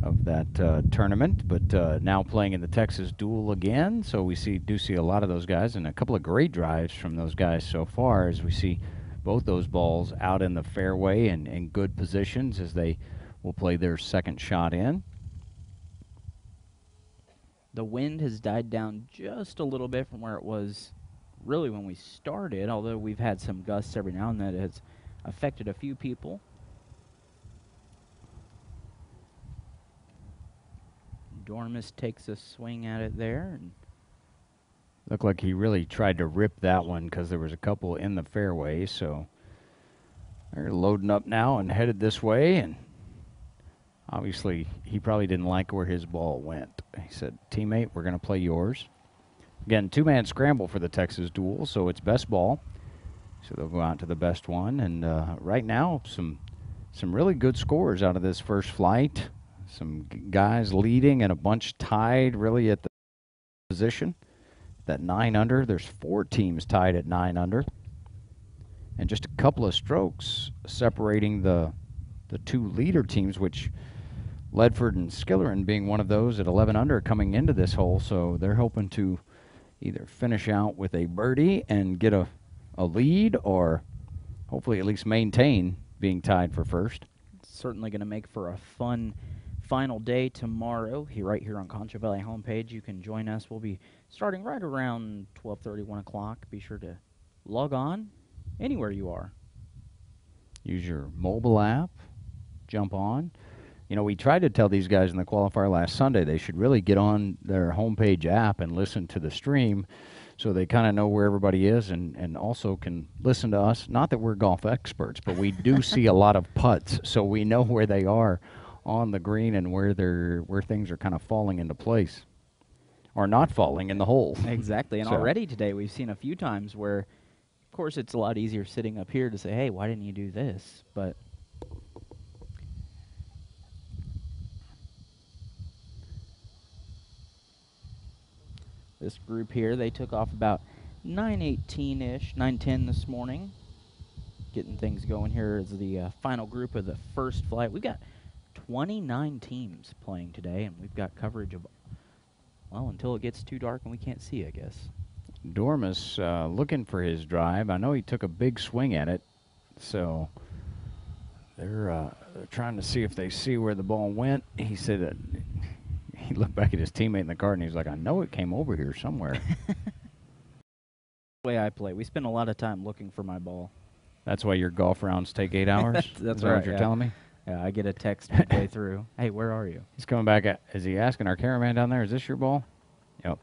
of that tournament, but now playing in the Texas Duel again, so we do see a lot of those guys, and a couple of great drives from those guys so far as we see both those balls out in the fairway and in good positions as they will play their second shot in. The wind has died down just a little bit from where it was really when we started, although we've had some gusts every now and then. It has affected a few people. Dormis takes a swing at it there. And looked like he really tried to rip that one because there was a couple in the fairway, so they're loading up now and headed this way, and obviously he probably didn't like where his ball went. He said, teammate, we're going to play yours. Again, two-man scramble for the Texas Duel, so it's best ball. So they'll go out to the best one. And right now, some really good scores out of this first flight. Some guys leading and a bunch tied really at the position. That 9 under, there's 4 teams tied at 9 under. And just a couple of strokes separating the 2 leader teams, which Ledford and Skillern being one of those at 11 under coming into this hole. So they're hoping to either finish out with a birdie and get a lead, or hopefully at least maintain being tied for first. It's certainly going to make for a fun final day tomorrow right here on Concho Valley Homepage. You can join us. We'll be starting right around 12:30, 1 o'clock. Be sure to log on anywhere you are. Use your mobile app. Jump on. You know, we tried to tell these guys in the qualifier last Sunday they should really get on their homepage app and listen to the stream so they kind of know where everybody is and also can listen to us. Not that we're golf experts, but we do see a lot of putts, so we know where they are on the green and where things are kind of falling into place or not falling in the hole. Exactly, and already today we've seen a few times where, of course, it's a lot easier sitting up here to say, hey, why didn't you do this? But this group here, they took off about 9:18-ish, 9:10 this morning. Getting things going here is the final group of the first flight. We've got 29 teams playing today, and we've got coverage of, well, until it gets too dark and we can't see, I guess. Dormus looking for his drive. I know he took a big swing at it, so they're trying to see if they see where the ball went. He said that he looked back at his teammate in the cart, and he was like, I know it came over here somewhere. The way I play, we spend a lot of time looking for my ball. That's why your golf rounds take 8 hours? That's Is that right, what you're telling me? Yeah, I get a text midway through. Hey, where are you? He's coming back. Is he asking our cameraman down there, is this your ball? Yep.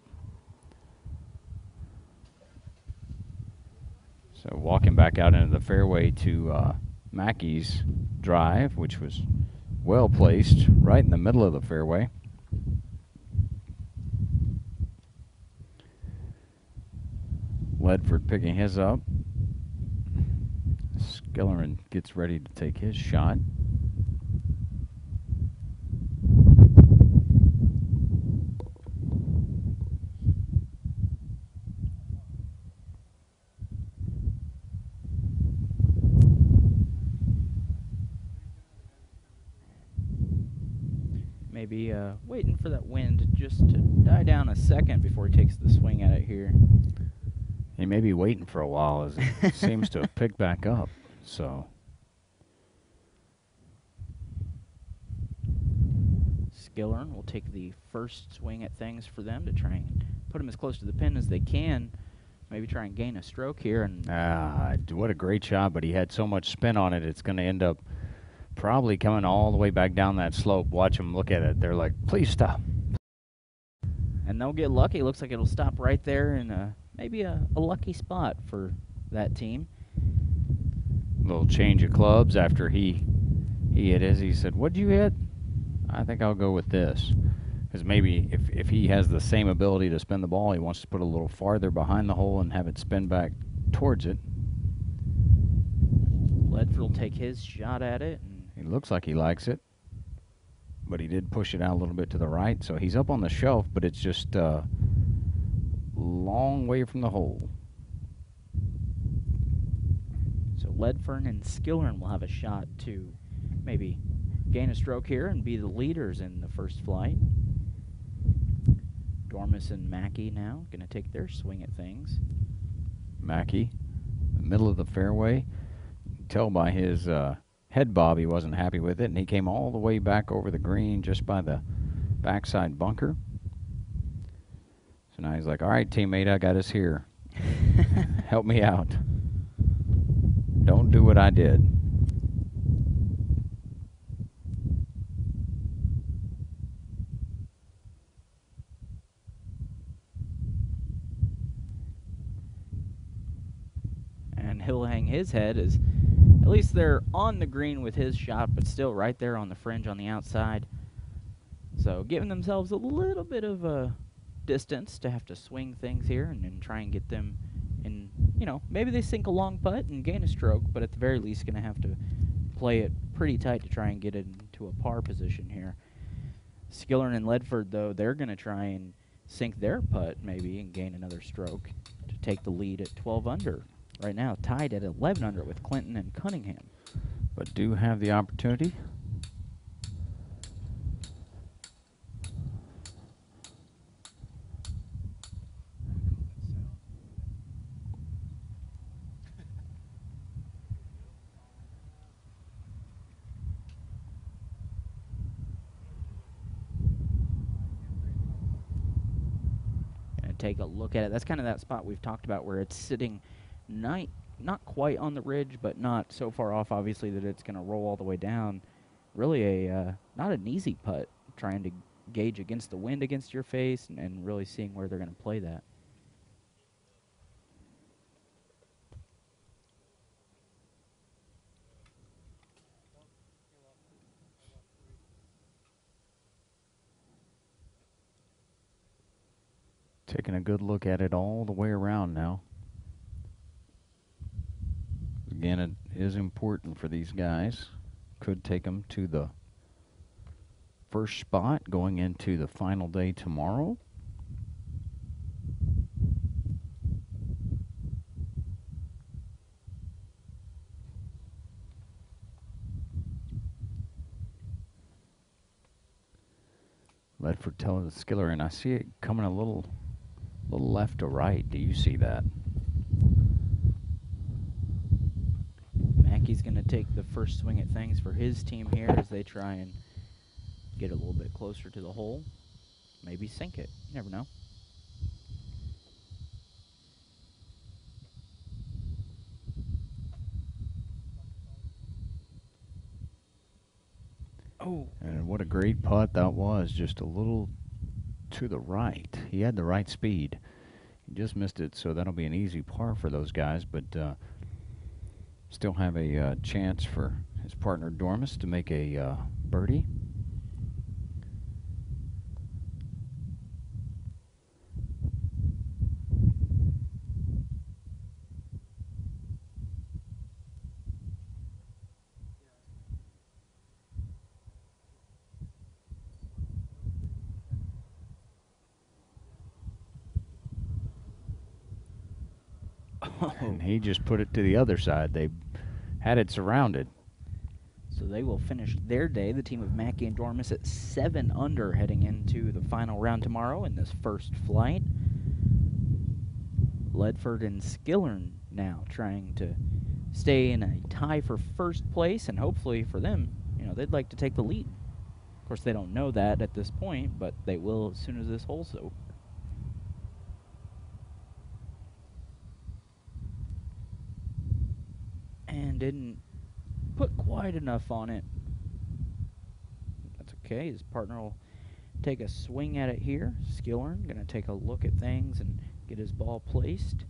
So walking back out into the fairway to Mackey's drive, which was well placed right in the middle of the fairway. Ledford picking his up. Skillerin gets ready to take his shot. Maybe waiting for that wind just to die down a second before he takes the swing at it here. He may be waiting for a while as it seems to have picked back up. So Skillerin will take the first swing at things for them to try and put him as close to the pin as they can. Maybe try and gain a stroke here. And what a great shot, but he had so much spin on it, it's going to end up probably coming all the way back down that slope. Watch them look at it. They're like, please stop. And they'll get lucky. Looks like it'll stop right there in maybe a lucky spot for that team. Little change of clubs after he hit his. He said, what'd you hit? I think I'll go with this. Because maybe if he has the same ability to spin the ball, he wants to put a little farther behind the hole and have it spin back towards it. Ledford will take his shot at it. He looks like he likes it, but he did push it out a little bit to the right, so he's up on the shelf, but it's just a long way from the hole. So Ledford and Skillerin will have a shot to maybe gain a stroke here and be the leaders in the first flight. Dormus and Mackey now going to take their swing at things. Mackey, the middle of the fairway. You can tell by his head bob he wasn't happy with it, and he came all the way back over the green just by the backside bunker. So now he's like, all right, teammate, I got us here. Help me out. Don't do what I did. And he'll hang his head as at least they're on the green with his shot, but still right there on the fringe on the outside. So giving themselves a little bit of a distance to have to swing things here and then try and get them in, you know, maybe they sink a long putt and gain a stroke, but at the very least going to have to play it pretty tight to try and get it into a par position here. Skillerin and Ledford, though, they're going to try and sink their putt maybe and gain another stroke to take the lead at 12 under. Right now, tied at 11 under with Clinton and Cunningham. But do have the opportunity. Gonna take a look at it. That's kind of that spot we've talked about where it's sitting not quite on the ridge, but not so far off, obviously, that it's going to roll all the way down. Really not an easy putt, trying to gauge against the wind against your face and really seeing where they're going to play that. Taking a good look at it all the way around now. Again, it is important for these guys. Could take them to the first spot going into the final day tomorrow. Ledford telling the Skillerin, I see it coming a little A little left to right. Do you see that? Mackey's going to take the first swing at things for his team here as they try and get a little bit closer to the hole. Maybe sink it. You never know. Oh. And what a great putt that was. Just a little to the right. He had the right speed. He just missed it, so that'll be an easy par for those guys, but still have a chance for his partner Dormus to make a birdie. And he just put it to the other side. They had it surrounded. So they will finish their day, the team of Mackey and Dormus, at 7 under heading into the final round tomorrow in this first flight. Ledford and Skillern now trying to stay in a tie for first place, and hopefully for them, you know, they'd like to take the lead. Of course, they don't know that at this point, but they will as soon as this hole's over. And didn't put quite enough on it. That's okay. His partner will take a swing at it here. Skillern going to take a look at things and get his ball placed.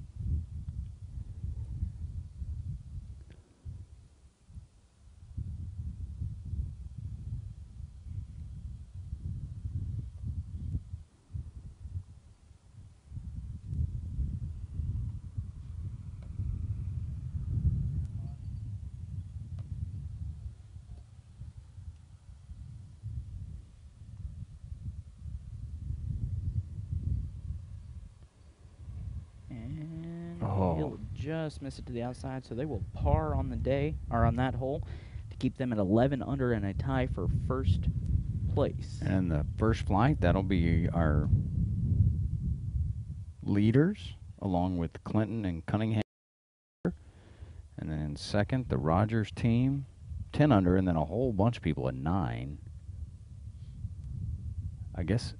He'll just miss it to the outside, so they will par on the day, or on that hole, to keep them at 11 under and a tie for first place. And the first flight, that'll be our leaders, along with Clinton and Cunningham. And then second, the Rogers team, 10 under, and then a whole bunch of people at 9. I guess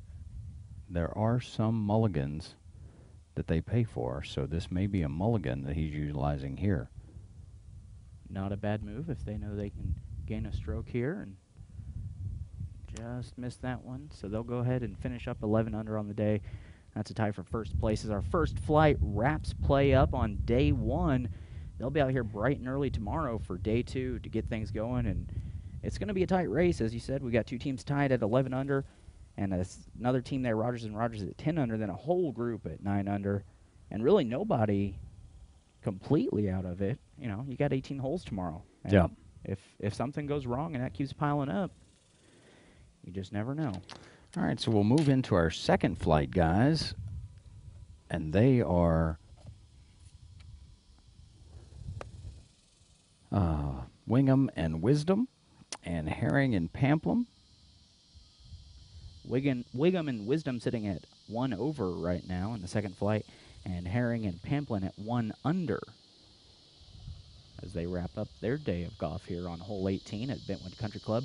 there are some mulligans that they pay for, so this may be a mulligan that he's utilizing here. Not a bad move if they know they can gain a stroke here, and just missed that one. So they'll go ahead and finish up 11 under on the day. That's a tie for first place as our first flight wraps play up on day 1. They'll be out here bright and early tomorrow for day 2 to get things going, and it's going to be a tight race. As you said, we got 2 teams tied at 11 under, and another team there, Rogers and Rogers, at 10 under, then a whole group at 9 under, and really nobody completely out of it. You know, you got 18 holes tomorrow. And yeah. If something goes wrong and that keeps piling up, you just never know. All right, so we'll move into our second flight, guys, and they are Wingham and Wisdom, and Herring and Pamplin. Wigham and Wisdom sitting at 1 over right now in the second flight, and Herring and Pamplin at 1 under as they wrap up their day of golf here on hole 18 at Bentwood Country Club.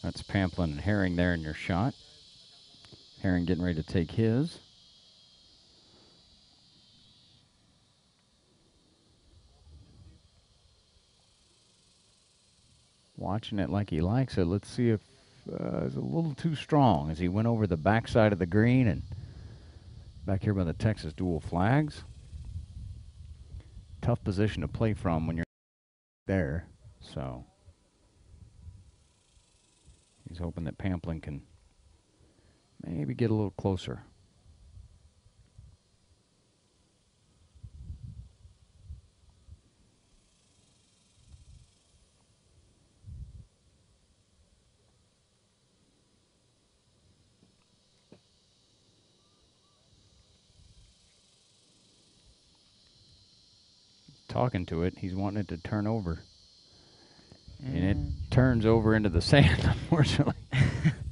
That's Pamplin and Herring there in your shot. Herring getting ready to take his. Watching it like he likes it. Let's see if it's a little too strong as he went over the backside of the green and back here by the Texas Duel flags. Tough position to play from when you're there, so he's hoping that Pamplin can maybe get a little closer. Talking to it, he's wanting it to turn over. And it turns over into the sand, unfortunately.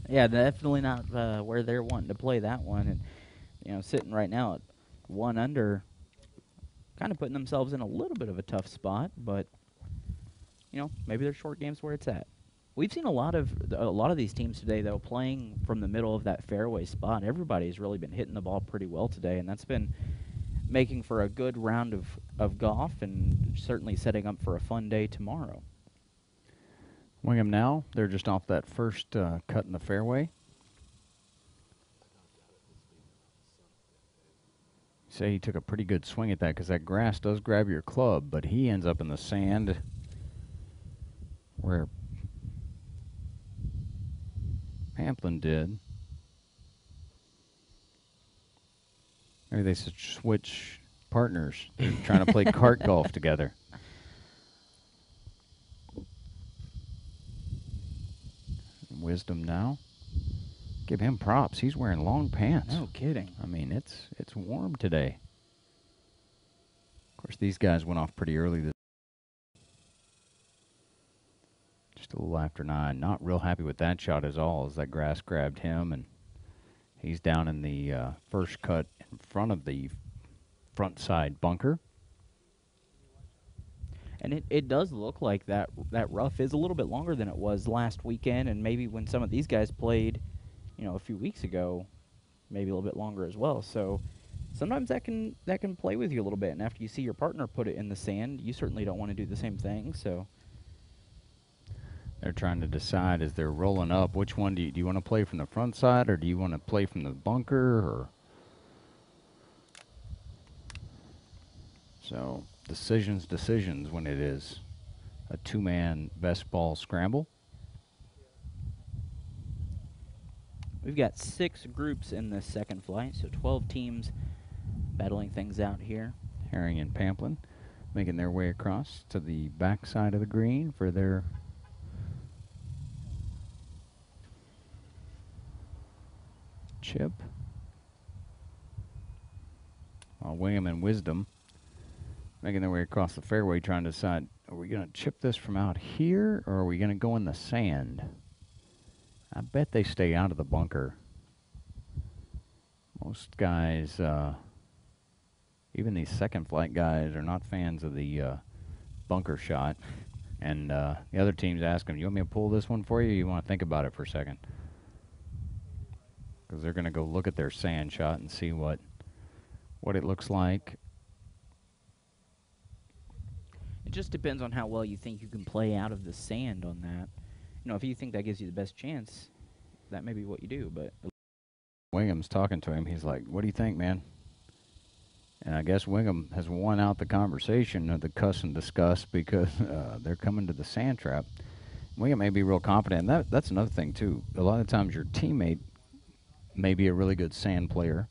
Yeah, definitely not where they're wanting to play that one. And you know, sitting right now at 1 under, kind of putting themselves in a little bit of a tough spot, but you know, maybe they're short games where it's at. We've seen a lot of these teams today, though, playing from the middle of that fairway spot. Everybody's really been hitting the ball pretty well today, and that's been making for a good round of golf and certainly setting up for a fun day tomorrow. Wingham now, they're just off that first cut in the fairway. Say he took a pretty good swing at that because that grass does grab your club, but he ends up in the sand where Pamplin did. Maybe they should switch partners. They're trying to play cart golf together. Wisdom now. Give him props. He's wearing long pants. No kidding. I mean, it's warm today. Of course, these guys went off pretty early. Just a little after 9. Not real happy with that shot at all, as that grass grabbed him, and he's down in the first cut in front of the front side bunker. And it does look like that rough is a little bit longer than it was last weekend, and maybe when some of these guys played, you know, a few weeks ago, maybe a little bit longer as well. So sometimes that can play with you a little bit, and after you see your partner put it in the sand, you certainly don't want to do the same thing. So they're trying to decide as they're rolling up, which one do you want to play from the front side, or do you want to play from the bunker, or so decisions when it is a 2-man best ball scramble. we've got 6 groups in this second flight, so 12 teams battling things out here. Herring and Pamplin making their way across to the back side of the green for their chip. While Wingham and Wisdom making their way across the fairway trying to decide, are we going to chip this from out here or are we going to go in the sand? I bet they stay out of the bunker. Most guys, even these second flight guys, are not fans of the bunker shot. And the other teams ask them, you want me to pull this one for you, or you want to think about it for a second? Because they're going to go look at their sand shot and see what it looks like. It just depends on how well you think you can play out of the sand on that. You know, if you think that gives you the best chance, that may be what you do. But Wingham's talking to him. He's like, what do you think, man? And I guess Wingham has won out the conversation of the cuss and discuss because they're coming to the sand trap. Wingham may be real confident. And that's another thing, too. A lot of times your teammate may be a really good sand player.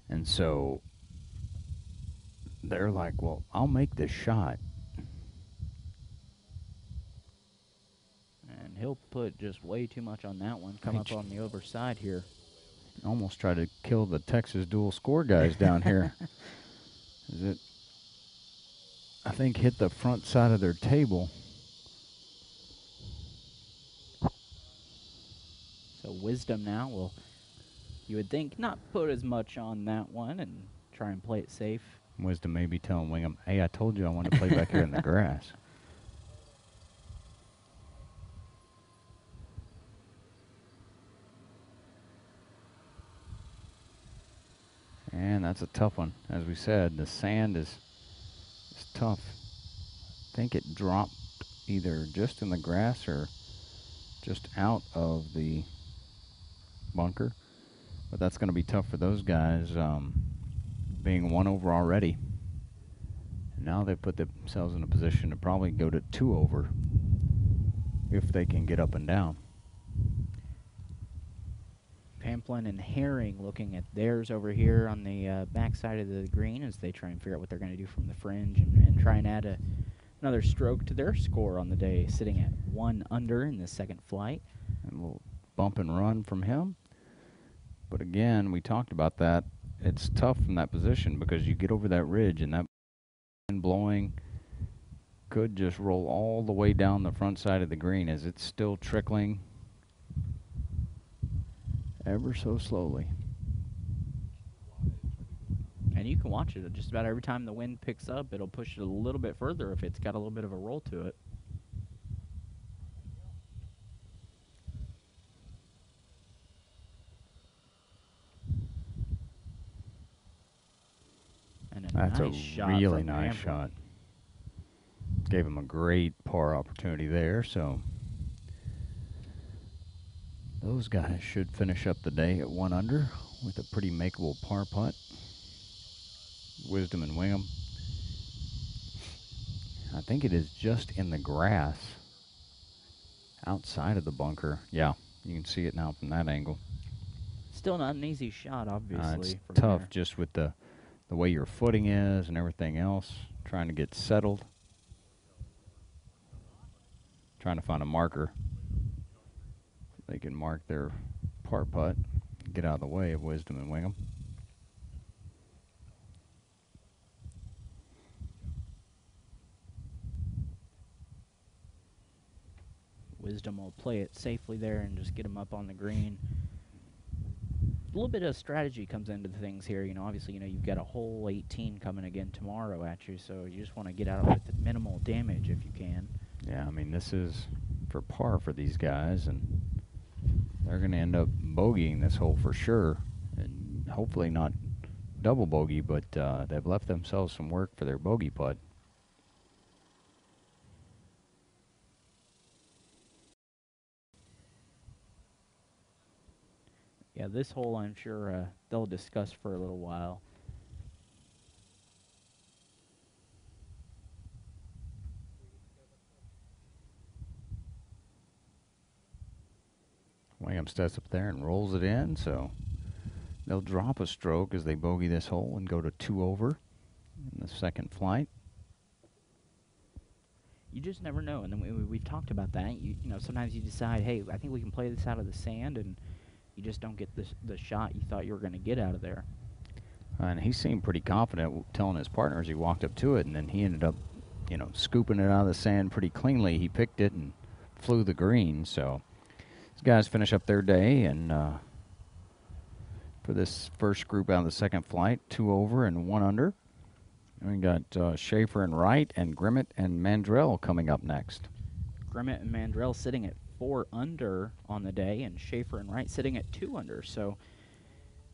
And so they're like, well, I'll make this shot. and he'll put just way too much on that one. Come up on the overside here. Almost try to kill the Texas Duel score guys down here. Is it? I think hit the front side of their table. So Wisdom now will, you would think, not put as much on that one and try and play it safe. Wisdom may be telling Wingham, hey, I told you I want to play back here in the grass. And that's a tough one. As we said, the sand is tough. I think it dropped either just in the grass or just out of the bunker. But that's going to be tough for those guys, being 1 over already. And now they've put themselves in a position to probably go to 2 over if they can get up and down. Pamplin and Herring looking at theirs over here on the back side of the green as they try and figure out what they're going to do from the fringe and try and add another stroke to their score on the day, sitting at 1 under in the second flight. And a little bump and run from him. But again, we talked about that. It's tough from that position because you get over that ridge and that wind blowing could just roll all the way down the front side of the green as it's still trickling ever so slowly. And you can watch it just about every time the wind picks up. It'll push it a little bit further if it's got a little bit of a roll to it. And That's nice a shot really from nice Amber. shot. Gave him a great par opportunity there, so those guys should finish up the day at 1 under with a pretty makeable par putt. Wisdom and Wingham. I think it is just in the grass outside of the bunker. Yeah, you can see it now from that angle. Still not an easy shot, obviously. It's from tough there. just with the way your footing is and everything else, trying to get settled. Trying to find a marker. They can mark their par putt, get out of the way of Wisdom and Wingham. Wisdom will play it safely there and just get him up on the green. A little bit of strategy comes into things here. You know, obviously, you know, you've got a hole 18 coming again tomorrow at you, so you just want to get out with minimal damage if you can. Yeah, I mean, this is for par for these guys, and they're going to end up bogeying this hole for sure, and hopefully not double bogey, but they've left themselves some work for their bogey putt. Yeah, this hole I'm sure they'll discuss for a little while. Wingham steps up there and rolls it in, so they'll drop a stroke as they bogey this hole and go to 2 over in the second flight. You just never know, and then we've talked about that. You know, sometimes you decide, hey, I think we can play this out of the sand, and you just don't get the shot you thought you were going to get out of there. And he seemed pretty confident telling his partner as he walked up to it, and then he ended up, you know, scooping it out of the sand pretty cleanly. He picked it and flew the green, so these guys finish up their day, and for this first group out of the second flight, 2 over and 1 under. And we got Schaefer and Wright and Grimmett and Mandrell coming up next. Grimmett and Mandrell sitting at 4 under on the day, and Schaefer and Wright sitting at 2 under. So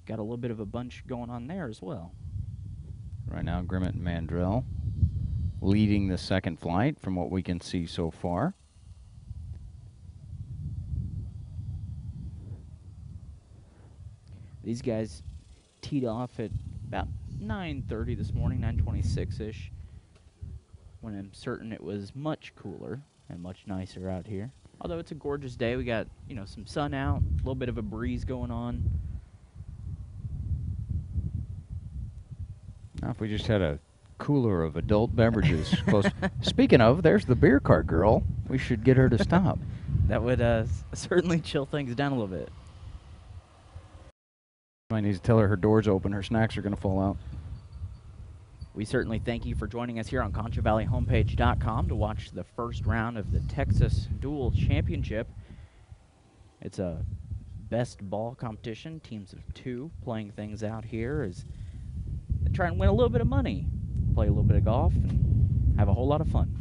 got a little bit of a bunch going on there as well. Right now, Grimmett and Mandrell leading the second flight from what we can see so far. These guys teed off at about 9:30 this morning, 9:26-ish, when I'm certain it was much cooler and much nicer out here. Although it's a gorgeous day, we got, you know, some sun out, a little bit of a breeze going on. Now, if we just had a cooler of adult beverages close. Speaking of, there's the beer cart girl. We should get her to stop. That would certainly chill things down a little bit. I need to tell her door's open. Her snacks are going to fall out. We certainly thank you for joining us here on ConchoValleyHomepage.com to watch the first round of the Texas Duel Championship. It's a best ball competition. Teams of 2 playing things out here as they try and win a little bit of money, play a little bit of golf, and have a whole lot of fun.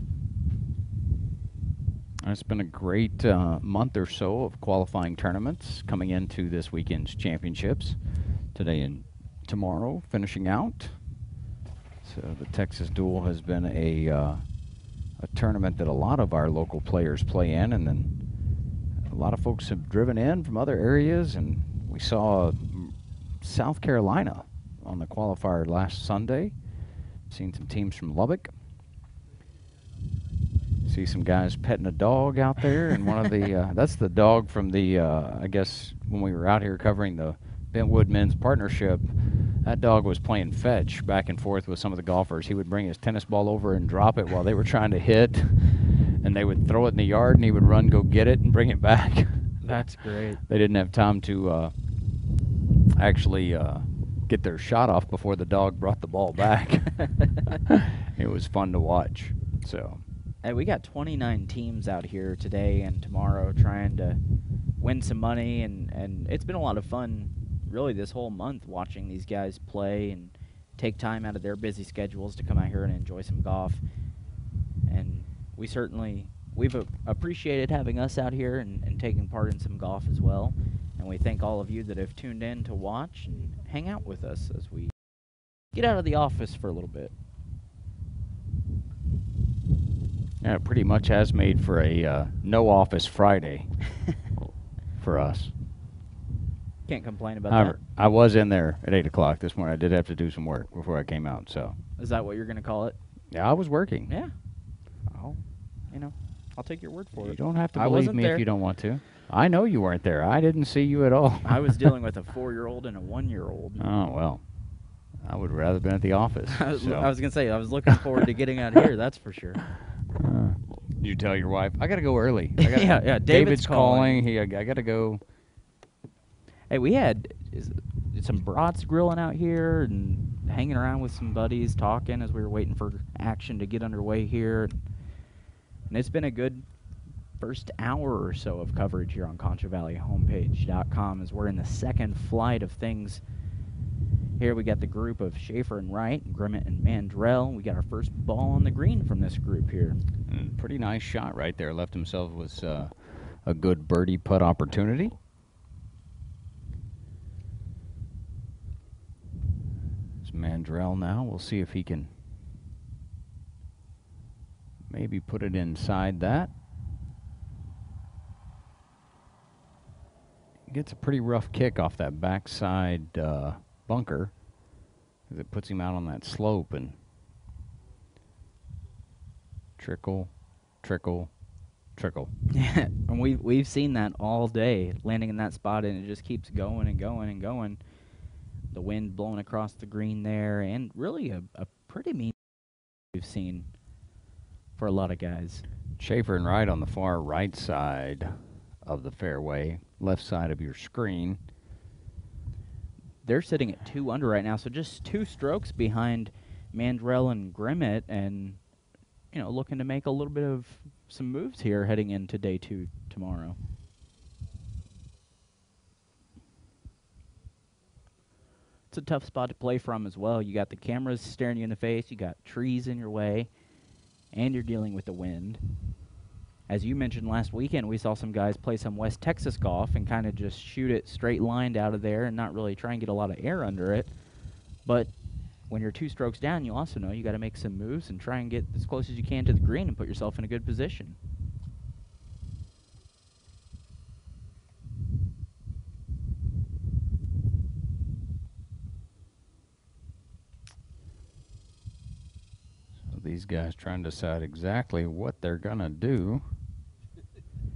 It's been a great month or so of qualifying tournaments coming into this weekend's championships. Today and tomorrow finishing out. So the Texas Duel has been a tournament that a lot of our local players play in, and then a lot of folks have driven in from other areas, and we saw South Carolina on the qualifier last Sunday. Seen some teams from Lubbock. See some guys petting a dog out there, and one of the that's the dog from the I guess when we were out here covering the Bentwood men's partnership. That dog was playing fetch back and forth with some of the golfers. He would bring his tennis ball over and drop it while they were trying to hit, and they would throw it in the yard, and he would run, go get it, and bring it back. That's great. They didn't have time to actually get their shot off before the dog brought the ball back. It was fun to watch. So. Hey, we got 29 teams out here today and tomorrow trying to win some money, and it's been a lot of fun really this whole month watching these guys play and take time out of their busy schedules to come out here and enjoy some golf. And we've appreciated having us out here and taking part in some golf as well. And we thank all of you that have tuned in to watch and hang out with us as we get out of the office for a little bit. Yeah, it pretty much has made for a no office Friday for us. Can't complain about that. I was in there at 8 o'clock this morning. I did have to do some work before I came out. So Is that what you're going to call it? yeah, I was working. Yeah. I'll take your word for it. You don't have to I believe wasn't me there. if you don't want to. I know you weren't there. I didn't see you at all. I was dealing with a 4-year-old and a 1-year-old. Oh, well. I would rather been at the office. I was so. going to say, I was looking forward to getting out here, that's for sure. Did you tell your wife? I got to go early. Yeah, David's calling. I got to go. Hey, we had some brats grilling out here and hanging around with some buddies, talking as we were waiting for action to get underway here. And it's been a good first hour or so of coverage here on ConchoValleyHomepage.com as we're in the second flight of things. Here we got the group of Schaefer and Wright, Grimmett and Mandrell. We got our first ball on the green from this group here. Pretty nice shot right there. Left himself with a good birdie putt opportunity. It's Mandrell now. We'll see if he can maybe put it inside that. He gets a pretty rough kick off that backside bunker because it puts him out on that slope and trickle, trickle, trickle. Yeah, and we've seen that all day, landing in that spot, and it just keeps going and going and going. The wind blowing across the green there, and really a pretty mean we've seen for a lot of guys. Schaefer and Wright on the far right side of the fairway, left side of your screen. They're sitting at 2 under right now, so just 2 strokes behind Mandrell and Grimmett, and looking to make a little bit of some moves here heading into day 2 tomorrow. It's a tough spot to play from as well. You got the cameras staring you in the face, you got trees in your way, and you're dealing with the wind. As you mentioned last weekend, we saw some guys play some West Texas golf and kind of just shoot it straight lined out of there and not really try and get a lot of air under it. But when you're 2 strokes down, you also know you got to make some moves and try and get as close as you can to the green and put yourself in a good position. So these guys trying to decide exactly what they're going to do.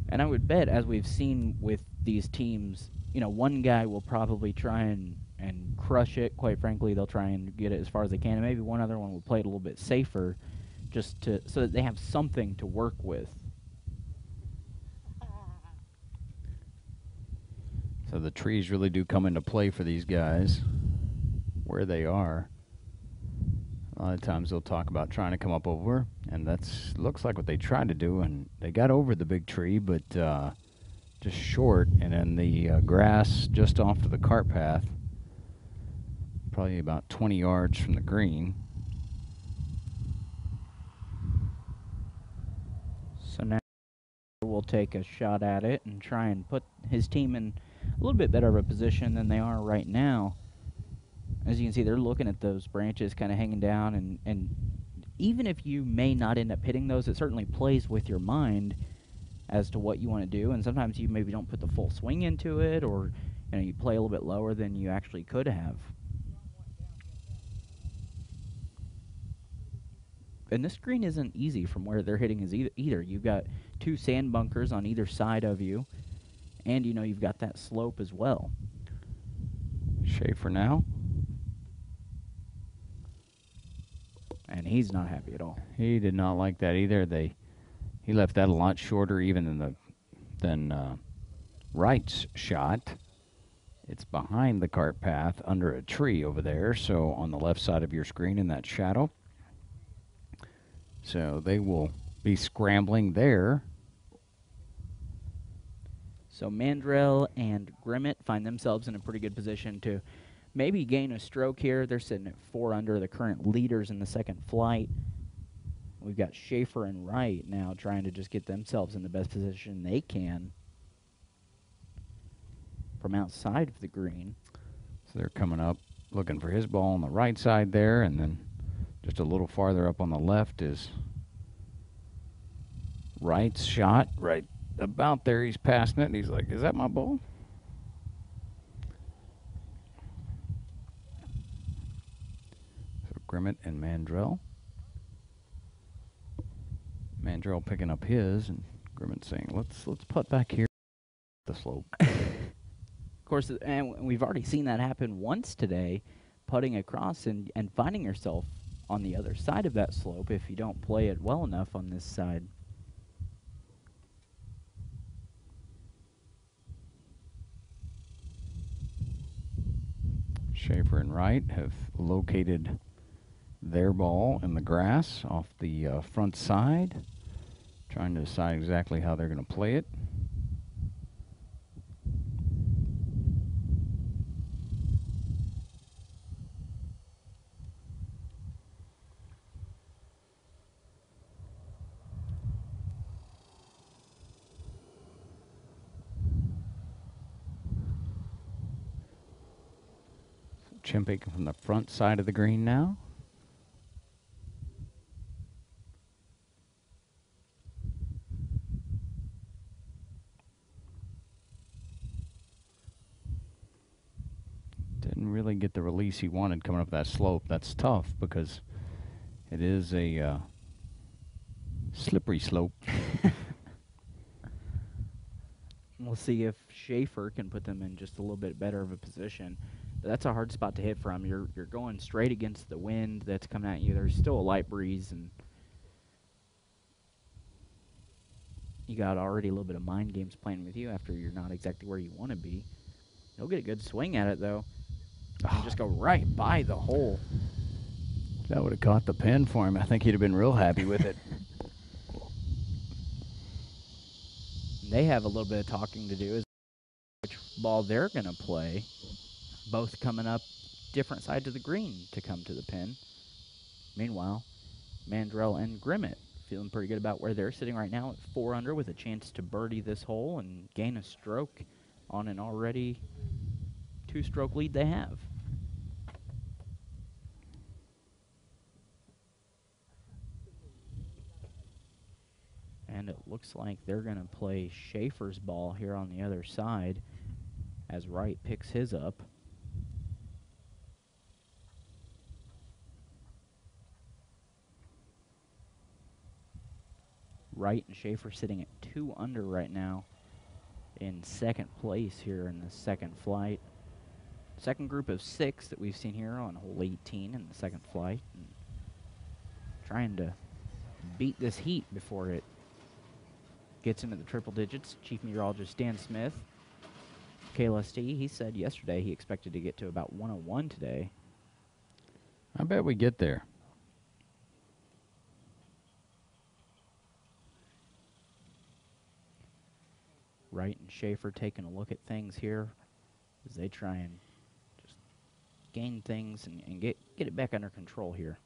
And I would bet, as we've seen with these teams, one guy will probably try and crush it. Quite frankly, they'll try and get it as far as they can. And maybe one other one will play it a little bit safer so that they have something to work with. So the trees really do come into play for these guys where they are. A lot of times they'll talk about trying to come up over, and that's looks like what they tried to do, and they got over the big tree, but just short, and then the grass just off to the cart path, probably about 20 yards from the green. So now we'll take a shot at it and try and put his team in a little bit better of a position than they are right now. As you can see, they're looking at those branches kind of hanging down, and even if you may not end up hitting those, it certainly plays with your mind as to what you want to do, and sometimes you maybe don't put the full swing into it, or you play a little bit lower than you actually could have. And this green isn't easy from where they're hitting is either. You've got 2 sand bunkers on either side of you, and you've got that slope as well. Schaefer now. And he's not happy at all. He did not like that either. He left that a lot shorter even than Wright's shot. It's behind the cart path under a tree over there, so on the left side of your screen in that shadow. So they will be scrambling there. So Mandrell and Grimmett find themselves in a pretty good position to maybe gain a stroke here. They're sitting at 4 under, the current leaders in the second flight. We've got Schaefer and Wright now trying to just get themselves in the best position they can from outside of the green. So they're coming up, looking for his ball on the right side there, and then just a little farther up on the left is Wright's shot. Right about there, he's passing it, and he's like, is that my ball? So Grimmett and Mandrell. Mandrell picking up his, and Grimmett saying, let's putt back here. The slope. Of course, and we've already seen that happen once today, putting across and finding yourself on the other side of that slope if you don't play it well enough on this side. Schaefer and Wright have located their ball in the grass off the front side, trying to decide exactly how they're going to play it. Chimping from the front side of the green now. Didn't really get the release he wanted coming up that slope. That's tough because it is a slippery slope. We'll see if Schaefer can put them in just a little bit better of a position. But that's a hard spot to hit from. You're going straight against the wind that's coming at you. There's still a light breeze, and you got already a little bit of mind games playing with you after you're not exactly where you want to be. He'll get a good swing at it, though. And just go right by the hole. That would have caught the pin for him. I think he'd have been real happy with it. They have a little bit of talking to do as which ball they're going to play. Both coming up different sides of the green to come to the pin. Meanwhile, Mandrell and Grimmett feeling pretty good about where they're sitting right now at 4 under with a chance to birdie this hole and gain a stroke on an already 2-stroke lead they have. And it looks like they're going to play Schaefer's ball here on the other side as Wright picks his up. Wright and Schaefer sitting at 2 under right now in second place here in the second flight. Second group of 6 that we've seen here on hole 18 in the second flight. And trying to beat this heat before it gets into the triple digits. Chief Meteorologist Dan Smith, KLST, he said yesterday he expected to get to about 101 today. I bet we get there. Wright and Schaefer taking a look at things here as they try and just gain things and get it back under control here.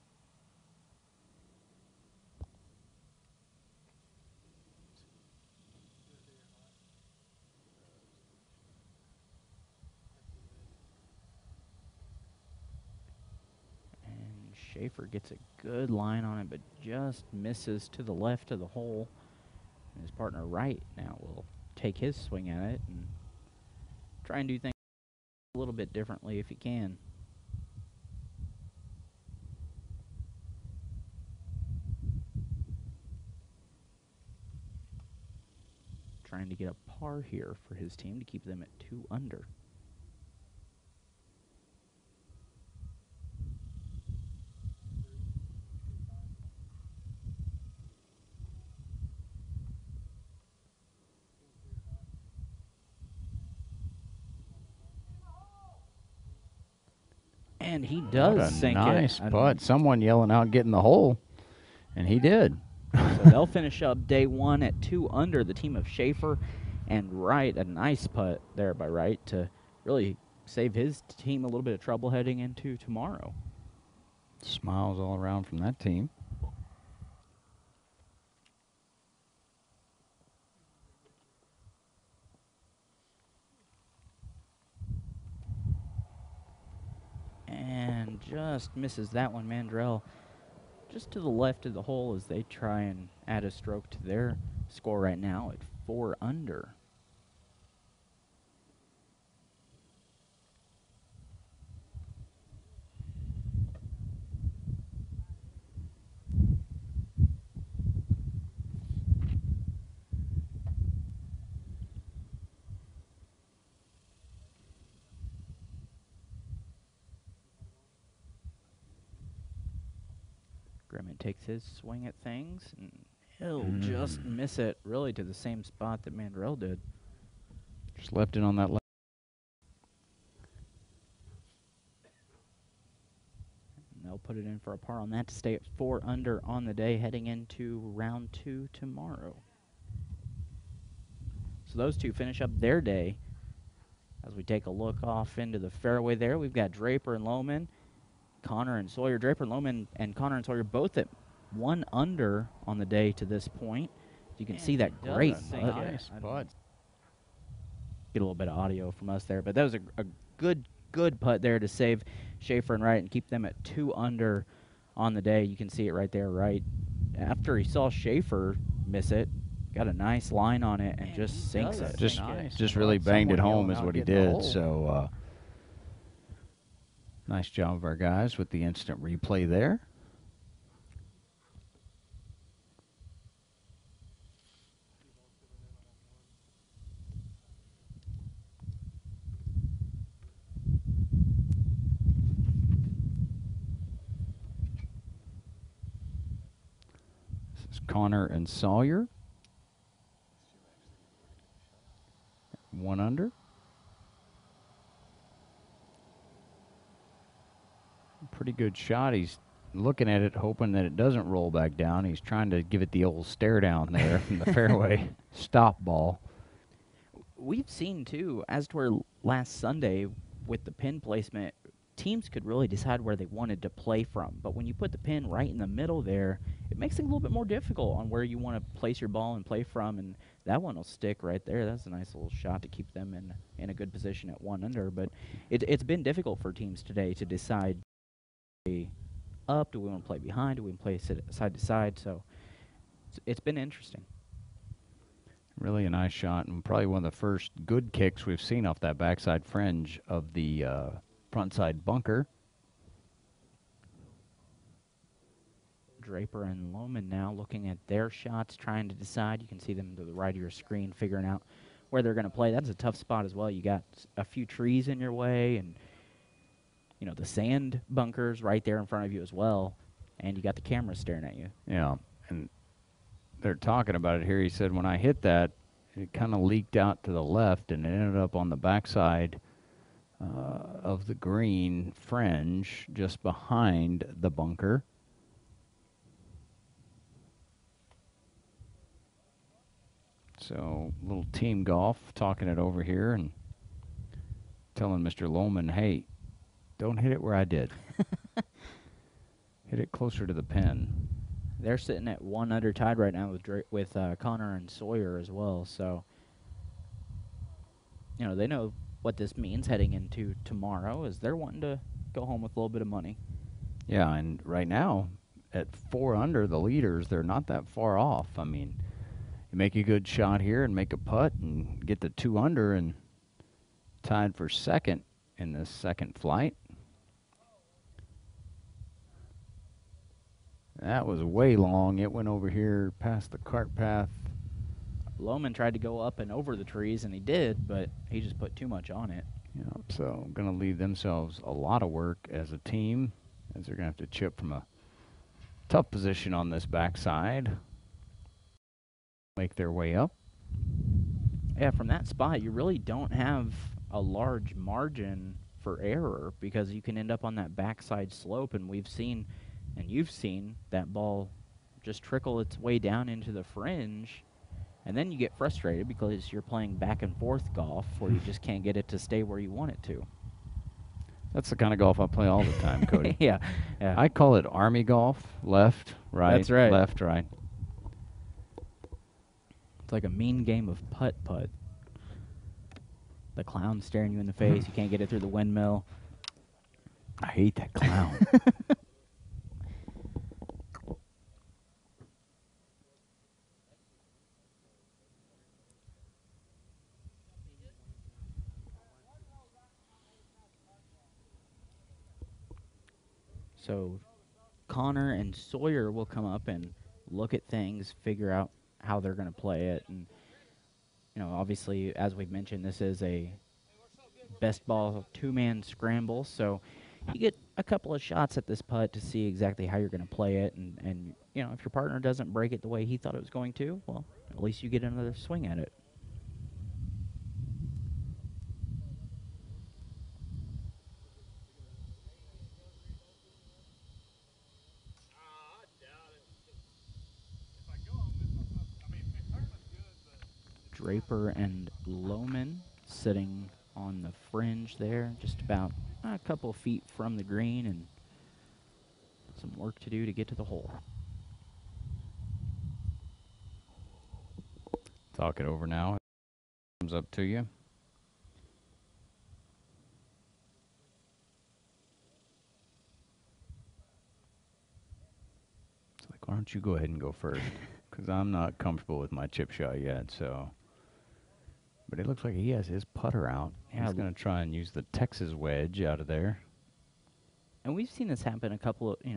And Schaefer gets a good line on it, but just misses to the left of the hole. And his partner Wright now will take his swing at it and try and do things a little bit differently if he can. Trying to get a par here for his team to keep them at 2 under. And he does sink nice it. putt. Someone yelling out, getting the hole, and he did. So they'll finish up day 1 at 2 under. The team of Schaefer and Wright. A nice putt there by Wright to really save his team a little bit of trouble heading into tomorrow. Smiles all around from that team. And just misses that one. Mandrell just to the left of the hole as they try and add a stroke to their score right now at 4 under. Grimmett takes his swing at things, and he'll just miss it really to the same spot that Mandrell did. Just left it on that left. And they'll put it in for a par on that to stay at 4 under on the day heading into round 2 tomorrow. So those two finish up their day. As we take a look off into the fairway there, we've got Draper and Lohman, Connor and Sawyer. Draper and Lohman and Connor and Sawyer both at 1 under on the day to this point. You can see that great Nice putt. Get a little bit of audio from us there, but that was a good putt there to save Schaefer and Wright and keep them at 2 under on the day. You can see it right there, right after he saw Schaefer miss it, got a nice line on it and just sinks it. Just really banged it home is what he did. So nice job of our guys with the instant replay there. This is Connor and Sawyer. 1 under. Pretty good shot. He's looking at it, hoping that it doesn't roll back down. He's trying to give it the old stare down there from the fairway stop ball. We've seen, too, as to where last Sunday with the pin placement, teams could really decide where they wanted to play from. But when you put the pin right in the middle there, it makes it a little bit more difficult on where you want to place your ball and play from. And that one will stick right there. That's a nice little shot to keep them in a good position at 1 under. But it's been difficult for teams today to decide up, do we want to play behind, do we want to play side to side. So it's been interesting. Really a nice shot, and probably one of the first good kicks we've seen off that backside fringe of the frontside bunker. Draper and Lohman now looking at their shots, trying to decide. You can see them to the right of your screen, figuring out where they're going to play. That's a tough spot as well. You got a few trees in your way, and you know the sand bunkers right there in front of you as well, and you got the camera staring at you. Yeah, and they're talking about it here. He said when I hit that, it kind of leaked out to the left, and it ended up on the backside of the green fringe just behind the bunker. So a little team golf, talking it over here and telling Mr. Lohman, hey, don't hit it where I did. Hit it closer to the pin. They're sitting at 1 under tied right now with Connor and Sawyer as well. So, you know, they know what this means heading into tomorrow, as they're wanting to go home with a little bit of money. Yeah, and right now, at 4 under, the leaders, they're not that far off. I mean, you make a good shot here and make a putt and get the 2 under and tied for second in this second flight. That was way long. It went over here past the cart path. Lohman tried to go up and over the trees, and he did, but he just put too much on it. Yeah, so going to leave themselves a lot of work as a team, as they're going to have to chip from a tough position on this backside. Make their way up. Yeah, from that spot, you really don't have a large margin for error because you can end up on that backside slope, and we've seen, and you've seen, that ball just trickle its way down into the fringe, and then you get frustrated because you're playing back and forth golf where you just can't get it to stay where you want it to. That's the kind of golf I play all the time, Cody. Yeah. I call it Army golf. Left, right, That's right. left, right. It's like a mean game of putt-putt. The clown staring you in the face. You can't get it through the windmill. I hate that clown. So Connor and Sawyer will come up and look at things, figure out how they're going to play it. And, you know, obviously, as we've mentioned, this is a best ball two-man scramble. So you get a couple of shots at this putt to see exactly how you're going to play it. And, you know, if your partner doesn't break it the way he thought it was going to, well, at least you get another swing at it. Draper and Lohman sitting on the fringe there, just about a couple feet from the green, and some work to do to get to the hole. Talk it over now. Comes up to you. It's like, why don't you go ahead and go first? Because I'm not comfortable with my chip shot yet, so. But it looks like he has his putter out. Yeah, He's going to try and use the Texas wedge out of there. And we've seen this happen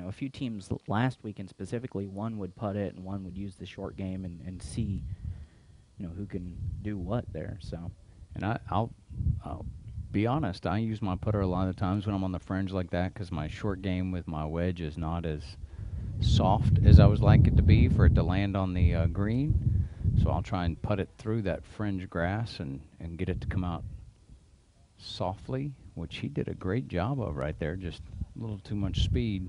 a few teams last weekend specifically. One would putt it and one would use the short game and see, who can do what there. So, and I'll be honest, I use my putter a lot of times when I'm on the fringe like that because my short game with my wedge is not as soft as I would like it to be for it to land on the green. So I'll try and putt it through that fringe grass and get it to come out softly, which he did a great job of right there, just a little too much speed.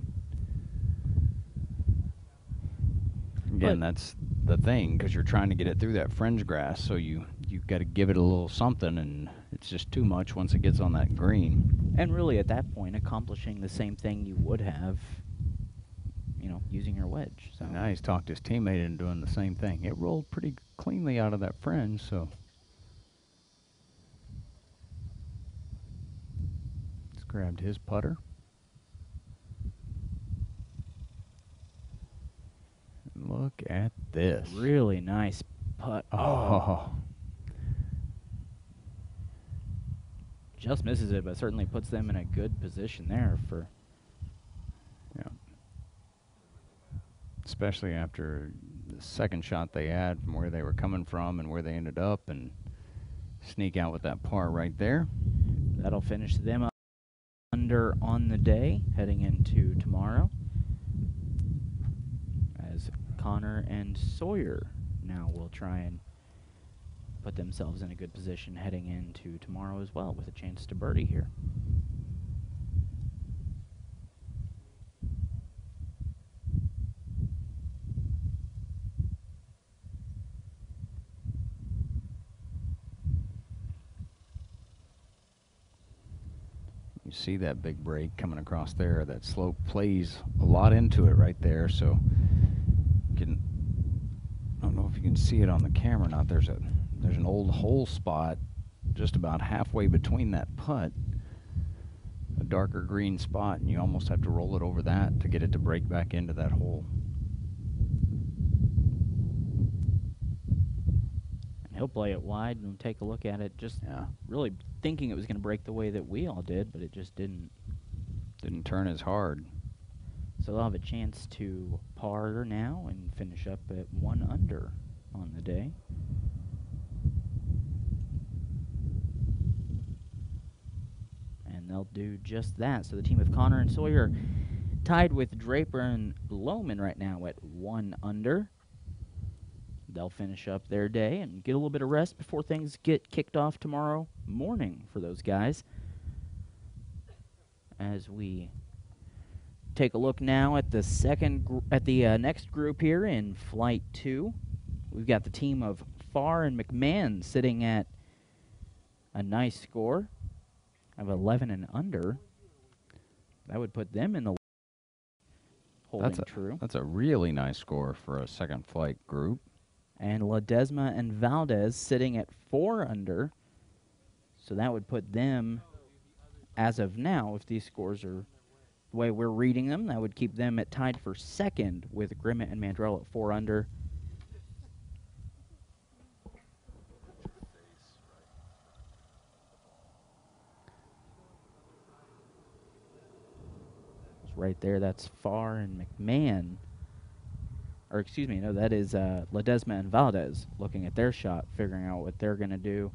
Again, that's the thing, because you're trying to get it through that fringe grass, so you've got to give it a little something, and it's just too much once it gets on that green. And really at that point, accomplishing the same thing you would have using your wedge. So now he's talked his teammate into doing the same thing. It rolled pretty cleanly out of that fringe, so. He's grabbed his putter. Look at this. Really nice putt. Oh. Just misses it, but certainly puts them in a good position there for. Yeah. Especially after the second shot they had from where they were coming from and where they ended up, and sneak out with that par right there. That'll finish them up under on the day, heading into tomorrow. As Connor and Sawyer now will try and put themselves in a good position heading into tomorrow as well, with a chance to birdie here. You see that big break coming across there. That slope plays a lot into it right there. So I don't know if you can see it on the camera or not. There's an old hole spot just about halfway between that putt, a darker green spot, and you almost have to roll it over that to get it to break back into that hole. He'll play it wide and take a look at it, just really thinking it was going to break the way that we all did, but it just didn't. Didn't turn as hard. So they'll have a chance to par now and finish up at 1 under on the day. And they'll do just that. So the team of Connor and Sawyer tied with Draper and Lohman right now at 1 under. They'll finish up their day and get a little bit of rest before things get kicked off tomorrow morning for those guys. As we take a look now at the next group here in Flight 2, we've got the team of Farr and McMahon sitting at a nice score of 11 and under. That would put them in the holding true. That's a really nice score for a second flight group. And Ledesma and Valdez sitting at 4 under. So that would put them, as of now, if these scores are the way we're reading them, that would keep them at tied for second with Grimmett and Mandrell at 4 under. It's right there. That's Farr and McMahon. Or excuse me, no, that is Ledesma and Valdez looking at their shot, figuring out what they're going to do.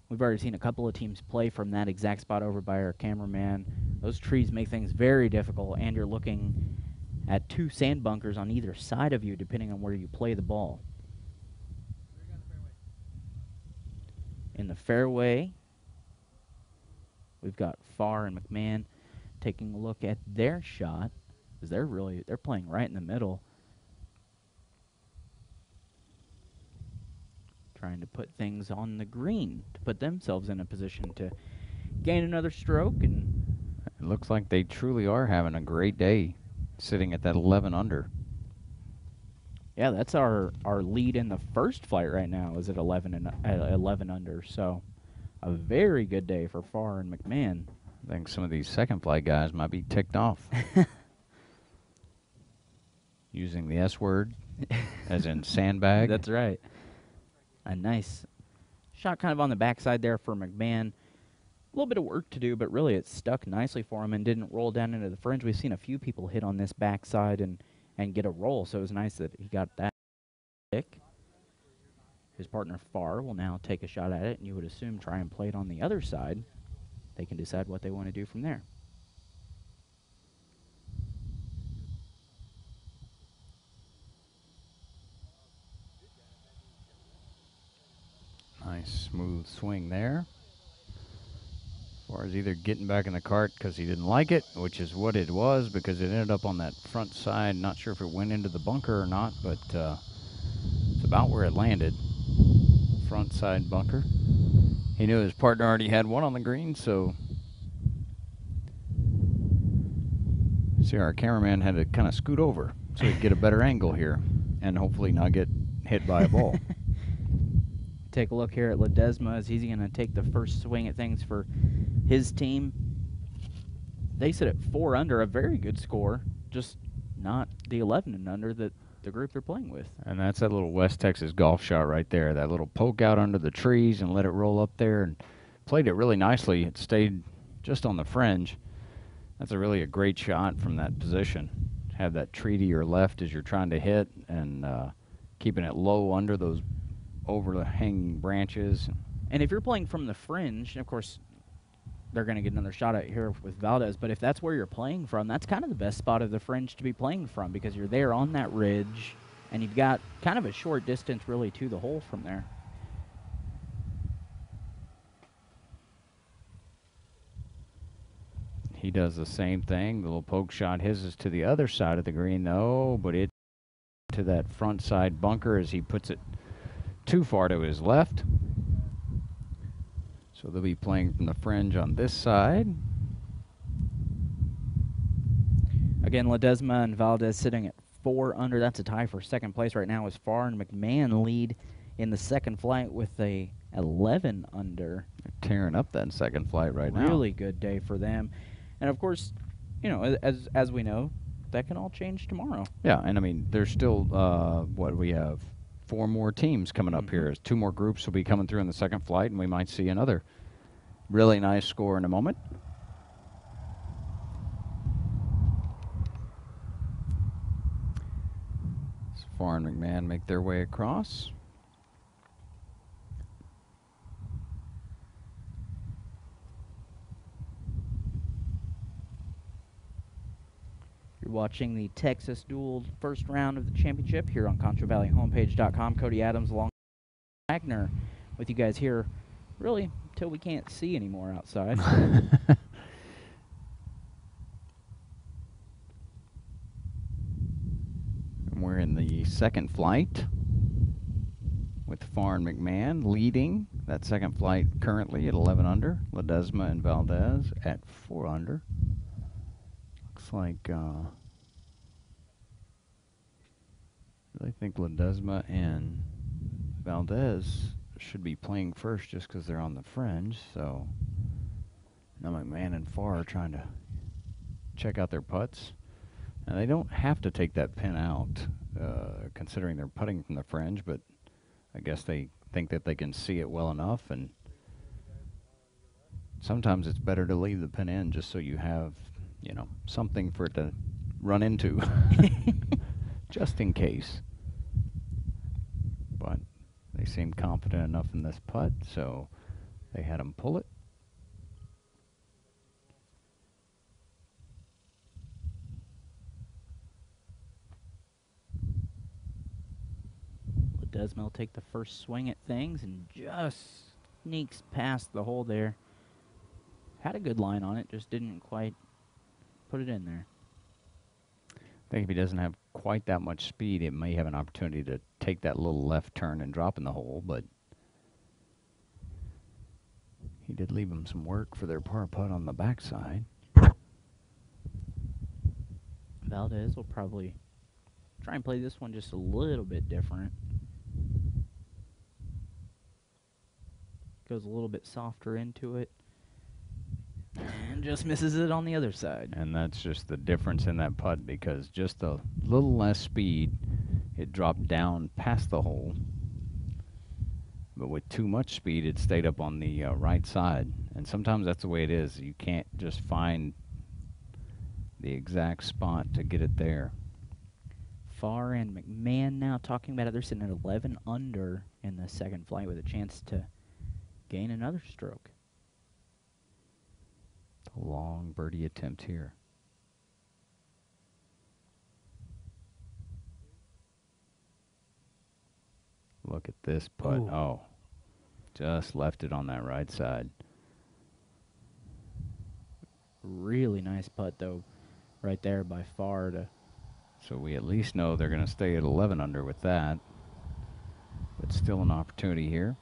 We've already seen a couple of teams play from that exact spot over by our cameraman. Those trees make things very difficult, and you're looking at 2 sand bunkers on either side of you, depending on where you play the ball. In the fairway, we've got Farr and McMahon taking a look at their shot, because they're playing right in the middle. Trying to put things on the green to put themselves in a position to gain another stroke. And it looks like they truly are having a great day, sitting at that 11 under. Yeah, that's our lead in the first flight right now is at 11 under. So a very good day for Farr and McMahon. I think some of these second flight guys might be ticked off. Using the S word, as in sandbag. That's right. A nice shot kind of on the backside there for McMahon. A little bit of work to do, but really it stuck nicely for him and didn't roll down into the fringe. We've seen a few people hit on this backside and get a roll, so it was nice that he got that pick. His partner Farr will now take a shot at it, and you would assume try and play it on the other side. They can decide what they want to do from there. Nice smooth swing there. As far as either getting back in the cart because he didn't like it, which is what it was, because it ended up on that front side. Not sure if it went into the bunker or not, but it's about where it landed. Front side bunker. He knew his partner already had one on the green, so see, our cameraman had to kind of scoot over so he'd get a better angle here and hopefully not get hit by a ball. Take a look here at Ledesma. Is he going to take the first swing at things for his team? They sit at 4 under, a very good score, just not the 11 and under that the group they're playing with. And that's that little West Texas golf shot right there. That little poke out under the trees and let it roll up there, and played it really nicely. It stayed just on the fringe. That's really a great shot from that position. Have that tree to your left as you're trying to hit, and keeping it low under those overhanging branches. And if you're playing from the fringe, and of course they're going to get another shot at here with Valdez, but if that's where you're playing from, that's kind of the best spot of the fringe to be playing from, because you're there on that ridge and you've got kind of a short distance really to the hole from there. He does the same thing. The little poke shot. His is to the other side of the green though, but it to that front side bunker as he puts it too far to his left. So they'll be playing from the fringe on this side. Again, Ledesma and Valdez sitting at 4 under. That's a tie for second place right now as Farr and McMahon lead in the second flight with a 11 under. They're tearing up that second flight right now. Really good day for them. And of course, you know, as we know, that can all change tomorrow. Yeah, and I mean, there's still, what we have, 4 more teams coming up here. 2 more groups will be coming through in the second flight, and we might see another really nice score in a moment. So Farr and McMahon make their way across. You're watching the Texas Duel first round of the championship here on ConchoValleyHomepage.com. Cody Adams along with Wagner with you guys here really until we can't see anymore outside. And we're in the second flight with Farr and McMahon leading that second flight currently at 11 under. Ledesma and Valdez at 4 under. Looks like I think Ledesma and Valdez should be playing first just because they're on the fringe. So now McMahon and Farr are trying to check out their putts. And they don't have to take that pin out, considering they're putting from the fringe, but I guess they think that they can see it well enough, and sometimes it's better to leave the pin in just so you have, you know, something for it to run into, just in case. But they seemed confident enough in this putt, so they had him pull it. Ledesma will take the first swing at things and just sneaks past the hole there. Had a good line on it, just didn't quite put it in there. I think if he doesn't have quite that much speed, it may have an opportunity to take that little left turn and drop in the hole, but he did leave him some work for their par putt on the backside. Valdez will probably try and play this one just a little bit different. Goes a little bit softer into it. And just misses it on the other side. And that's just the difference in that putt, because just a little less speed, it dropped down past the hole. But with too much speed, it stayed up on the right side. And sometimes that's the way it is. You can't just find the exact spot to get it there. Farr and McMahon now talking about it. They're sitting at 11 under in the second flight with a chance to gain another stroke. A long birdie attempt here. Look at this putt. Ooh. Oh, just left it on that right side. Really nice putt, though, right there by Farr. So we at least know they're going to stay at 11 under with that. But still an opportunity here.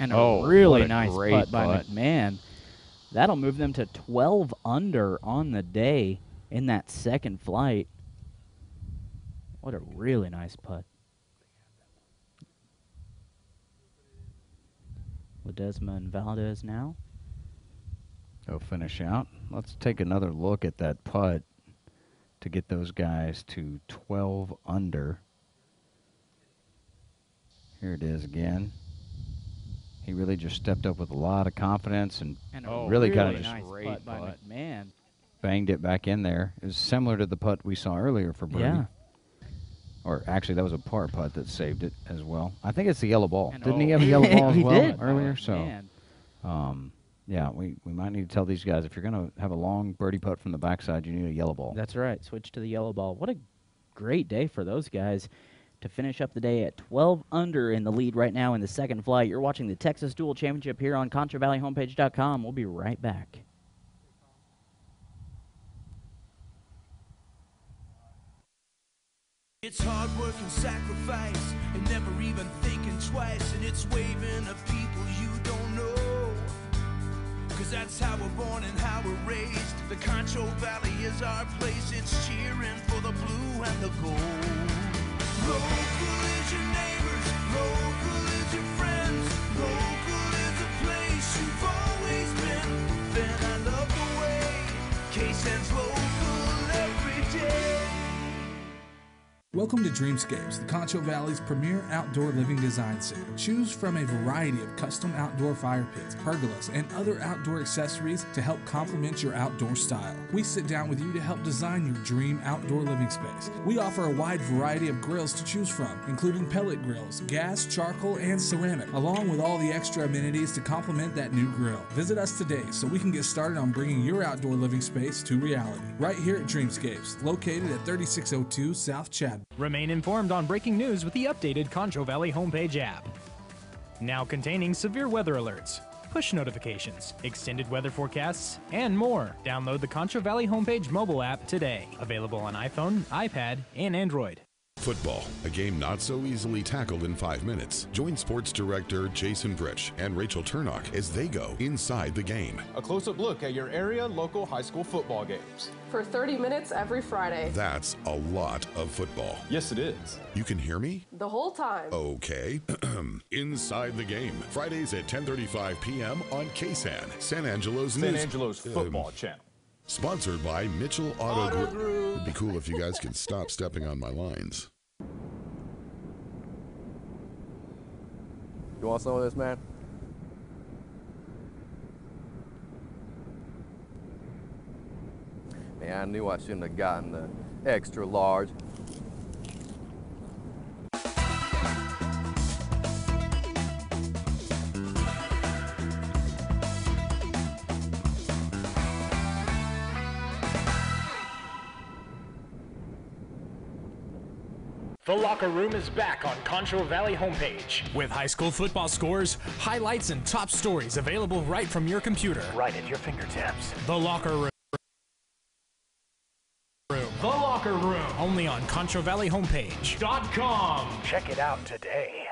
And Oh, a really what a nice great putt by putt. McMahon. That'll move them to 12 under on the day in that second flight. What a really nice putt. Ledesma and Valdez now. They'll finish out. Let's take another look at that putt to get those guys to 12 under. Here it is again. He really just stepped up with a lot of confidence and really kind of just nice putt by McMahon. banged it back in there. It was similar to the putt we saw earlier for Birdie. Yeah. Or actually, that was a par putt that saved it as well. I think it's the yellow ball. And Didn't he have a yellow ball as he well did. earlier? Man. So, yeah, we might need to tell these guys, if you're going to have a long birdie putt from the backside, you need a yellow ball. That's right. Switch to the yellow ball. What a great day for those guys to finish up the day at 12 under in the lead right now in the second flight. You're watching the Texas Duel Championship here on ConchoValleyHomepage.com. We'll be right back. It's hard work and sacrifice, and never even thinking twice, and it's waving at people you don't know. Cause that's how we're born and how we're raised. The Concho Valley is our place, it's cheering for the blue and the gold. Local is your neighbors, local is your friends, local is a place you've always been. Then I love the way KSAN's local every day. Welcome to Dreamscapes, the Concho Valley's premier outdoor living design center. Choose from a variety of custom outdoor fire pits, pergolas, and other outdoor accessories to help complement your outdoor style. We sit down with you to help design your dream outdoor living space. We offer a wide variety of grills to choose from, including pellet grills, gas, charcoal, and ceramic, along with all the extra amenities to complement that new grill. Visit us today so we can get started on bringing your outdoor living space to reality. Right here at Dreamscapes, located at 3602 South Chadwick. Remain informed on breaking news with the updated Concho Valley homepage app. Now containing severe weather alerts, push notifications, extended weather forecasts, and more. Download the Concho Valley Homepage mobile app today. Available on iPhone, iPad, and Android. Football, a game not so easily tackled in 5 minutes. Join sports director Jason Brich and Rachel Turnock as they go inside the game. A close-up look at your area local high school football games. For 30 minutes every Friday. That's a lot of football. Yes, it is. You can hear me? The whole time. Okay. Inside the game. Fridays at 10:35 p.m. on KSAN, San Angelo's football channel. Sponsored by Mitchell Auto Group. It'd be cool if you guys could stop stepping on my lines. You want some of this, man? Man, I knew I shouldn't have gotten the extra large. The Locker Room is back on Concho Valley Homepage with high school football scores, highlights, and top stories available right from your computer. Right at your fingertips. The Locker Room. The Locker Room. Only on ConchoValleyHomepage.com. Check it out today.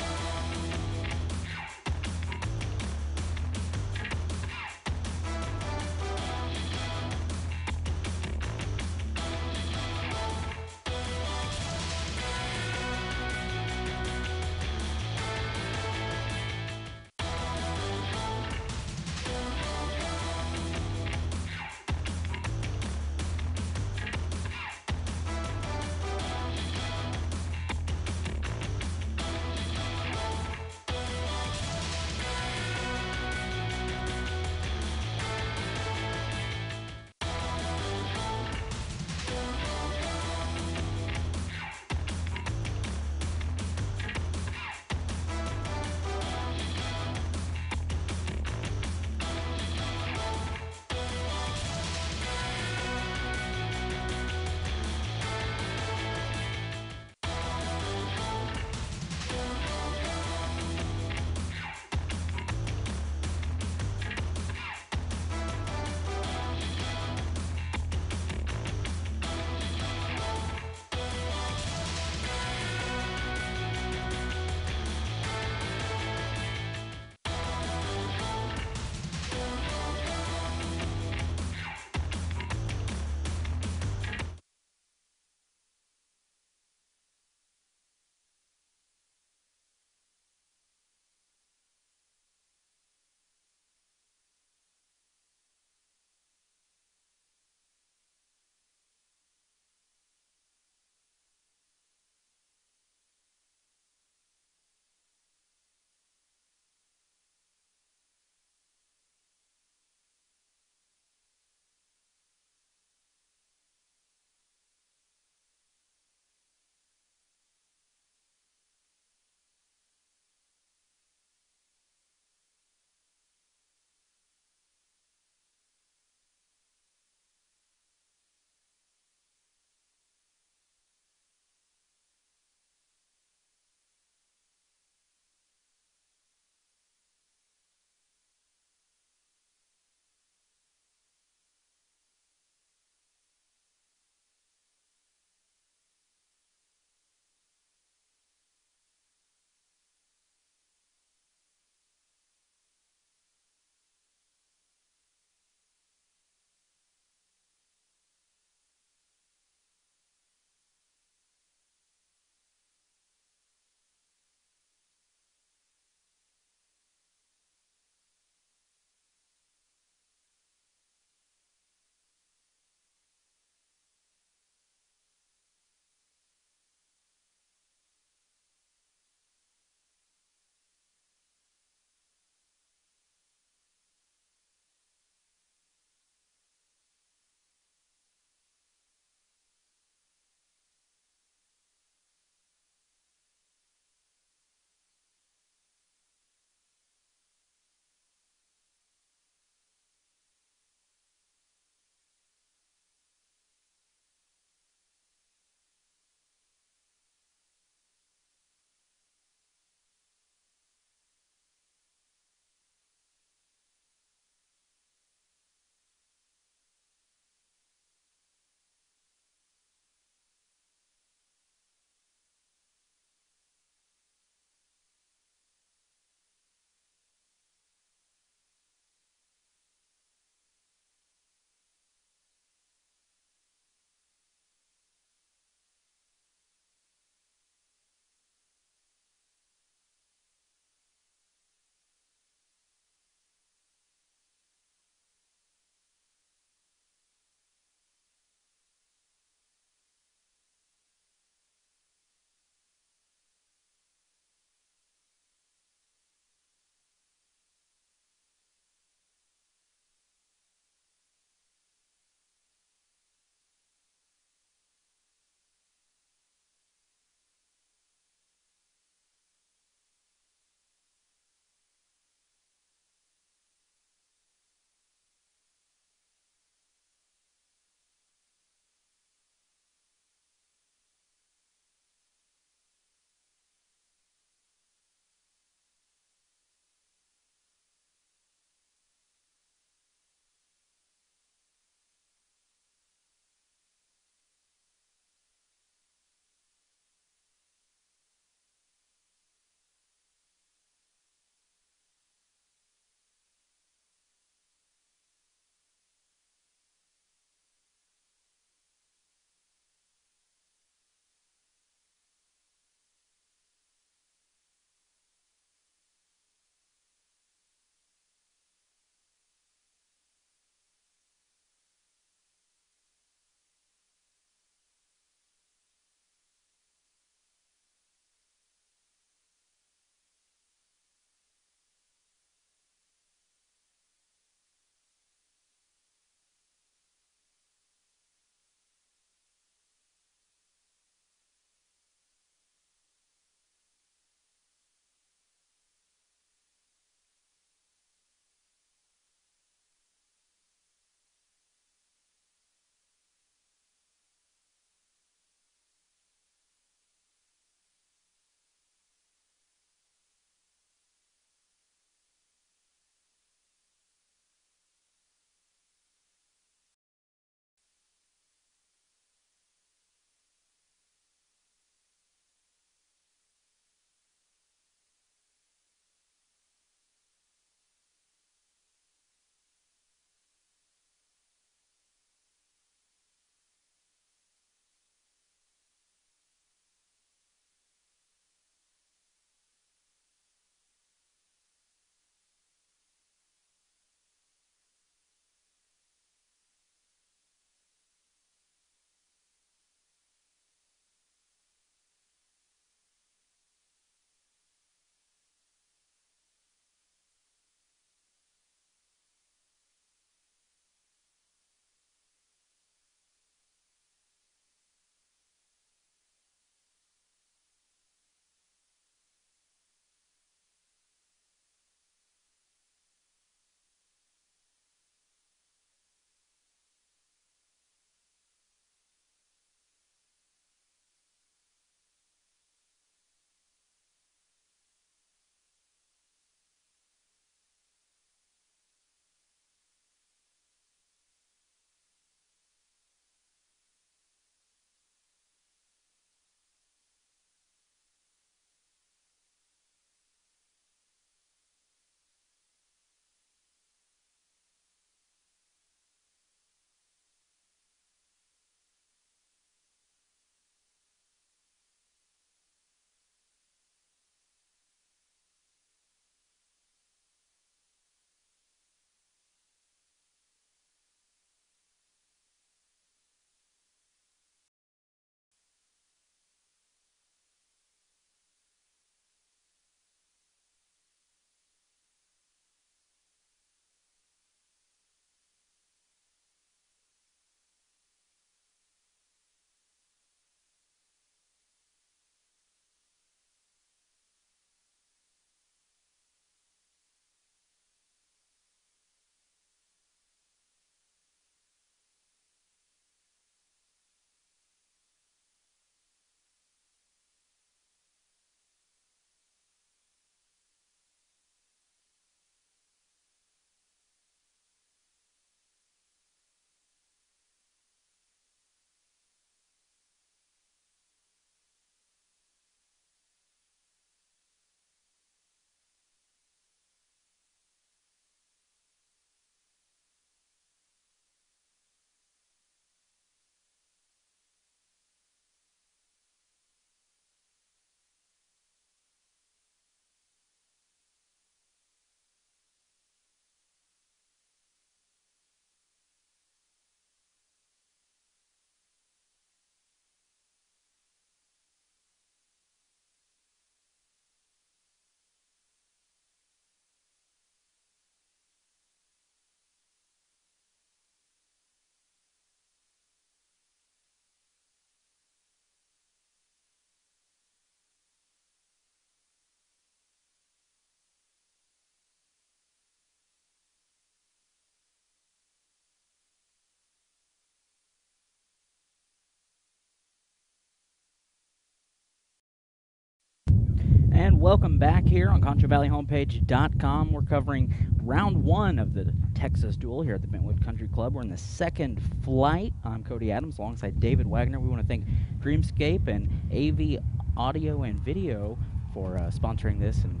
And welcome back here on ConchoValleyHomepage.com. We're covering round one of the Texas Duel here at the Bentwood Country Club. We're in the second flight. I'm Cody Adams alongside David Wagner. We want to thank Dreamscape and AV Audio and Video for sponsoring this and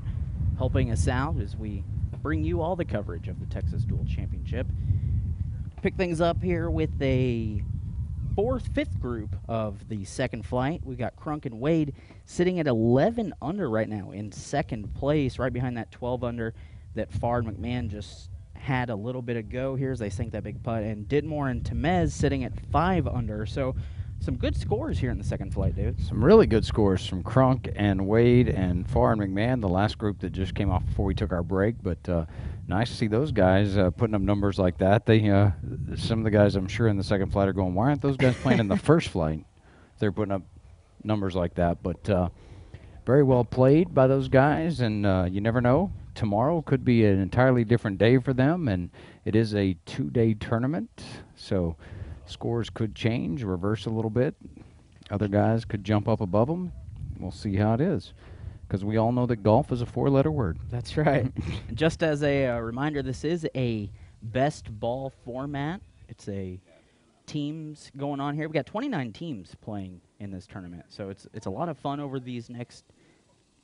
helping us out as we bring you all the coverage of the Texas Duel Championship. Pick things up here with a fifth group of the second flight. We got Crunk and Wade sitting at 11 under right now in second place, right behind that 12 under that Fard McMahon just had a little bit of go here as they sink that big putt, and Didmore and Temez sitting at 5 under. So some good scores here in the second flight, David. Some really good scores from Crunk and Wade and Farr and McMahon, the last group that just came off before we took our break. But nice to see those guys putting up numbers like that. They, some of the guys I'm sure in the second flight are going, why aren't those guys playing in the first flight? They're putting up numbers like that. But very well played by those guys, and you never know. Tomorrow could be an entirely different day for them, and it is a 2-day tournament. So scores could change, reverse a little bit. Other guys could jump up above them. We'll see how it is, because we all know that golf is a 4-letter word. That's right. Just as a reminder, this is a best ball format. It's a teams going on here. We got 29 teams playing in this tournament, so it's a lot of fun over these next,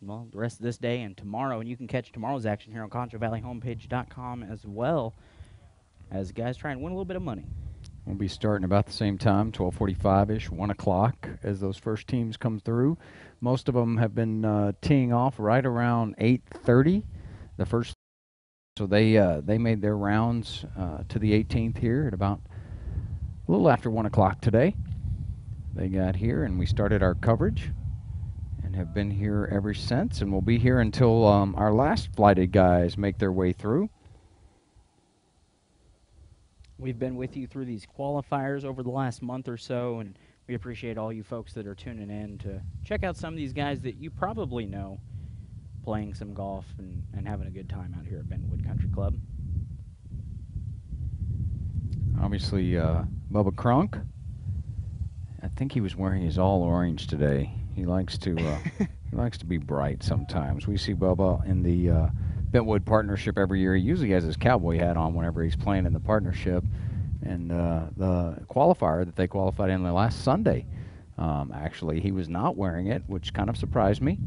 well, the rest of this day and tomorrow. And you can catch tomorrow's action here on ConchoValleyHomepage.com as well, as guys try and win a little bit of money. We'll be starting about the same time, 12:45-ish, 1 o'clock, as those first teams come through. Most of them have been teeing off right around 8:30. The first, so they made their rounds to the 18th here at about a little after 1 o'clock today. They got here, and we started our coverage, and have been here ever since, and we'll be here until our last flighted guys make their way through. We've been with you through these qualifiers over the last month or so, and we appreciate all you folks that are tuning in to check out some of these guys that you probably know playing some golf and having a good time out here at Bentwood Country Club. Obviously, Bubba Crunk, I think he was wearing his all orange today. He likes to he likes to be bright sometimes. We see Bubba in the Bentwood partnership every year. He usually has his cowboy hat on whenever he's playing in the partnership. And the qualifier that they qualified in the last Sunday, actually, he was not wearing it, which kind of surprised me.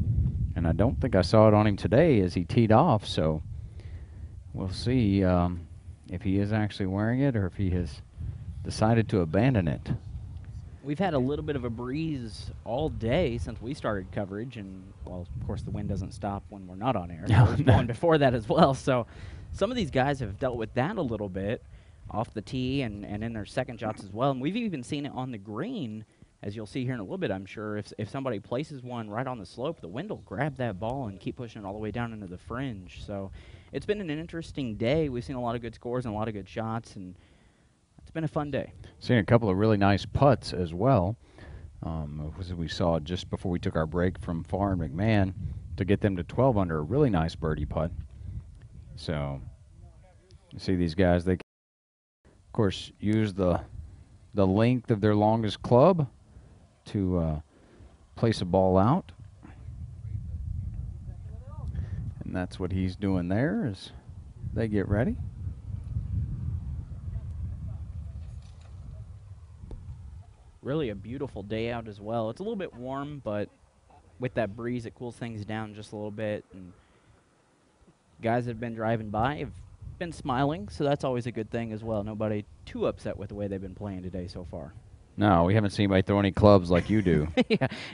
And I don't think I saw it on him today as he teed off. So we'll see if he is actually wearing it or if he has decided to abandon it. We've had a little bit of a breeze all day since we started coverage, and, well, of course, the wind doesn't stop when we're not on air. It was blowing before that as well. So some of these guys have dealt with that a little bit off the tee and in their second shots as well. And we've even seen it on the green, as you'll see here in a little bit, I'm sure. If somebody places one right on the slope, the wind will grab that ball and keep pushing it all the way down into the fringe. So it's been an interesting day. We've seen a lot of good scores and a lot of good shots, and it's been a fun day. Seen a couple of really nice putts as well. As we saw just before we took our break from Farr and McMahon to get them to 12 under, a really nice birdie putt. So you see these guys, they, of course, use the length of their longest club to place a ball out. And that's what he's doing there as they get ready. Really a beautiful day out as well. It's a little bit warm, but with that breeze, it cools things down just a little bit. And guys that have been driving by have been smiling, so that's always a good thing as well. Nobody too upset with the way they've been playing today so far. No, we haven't seen anybody throw any clubs like you do.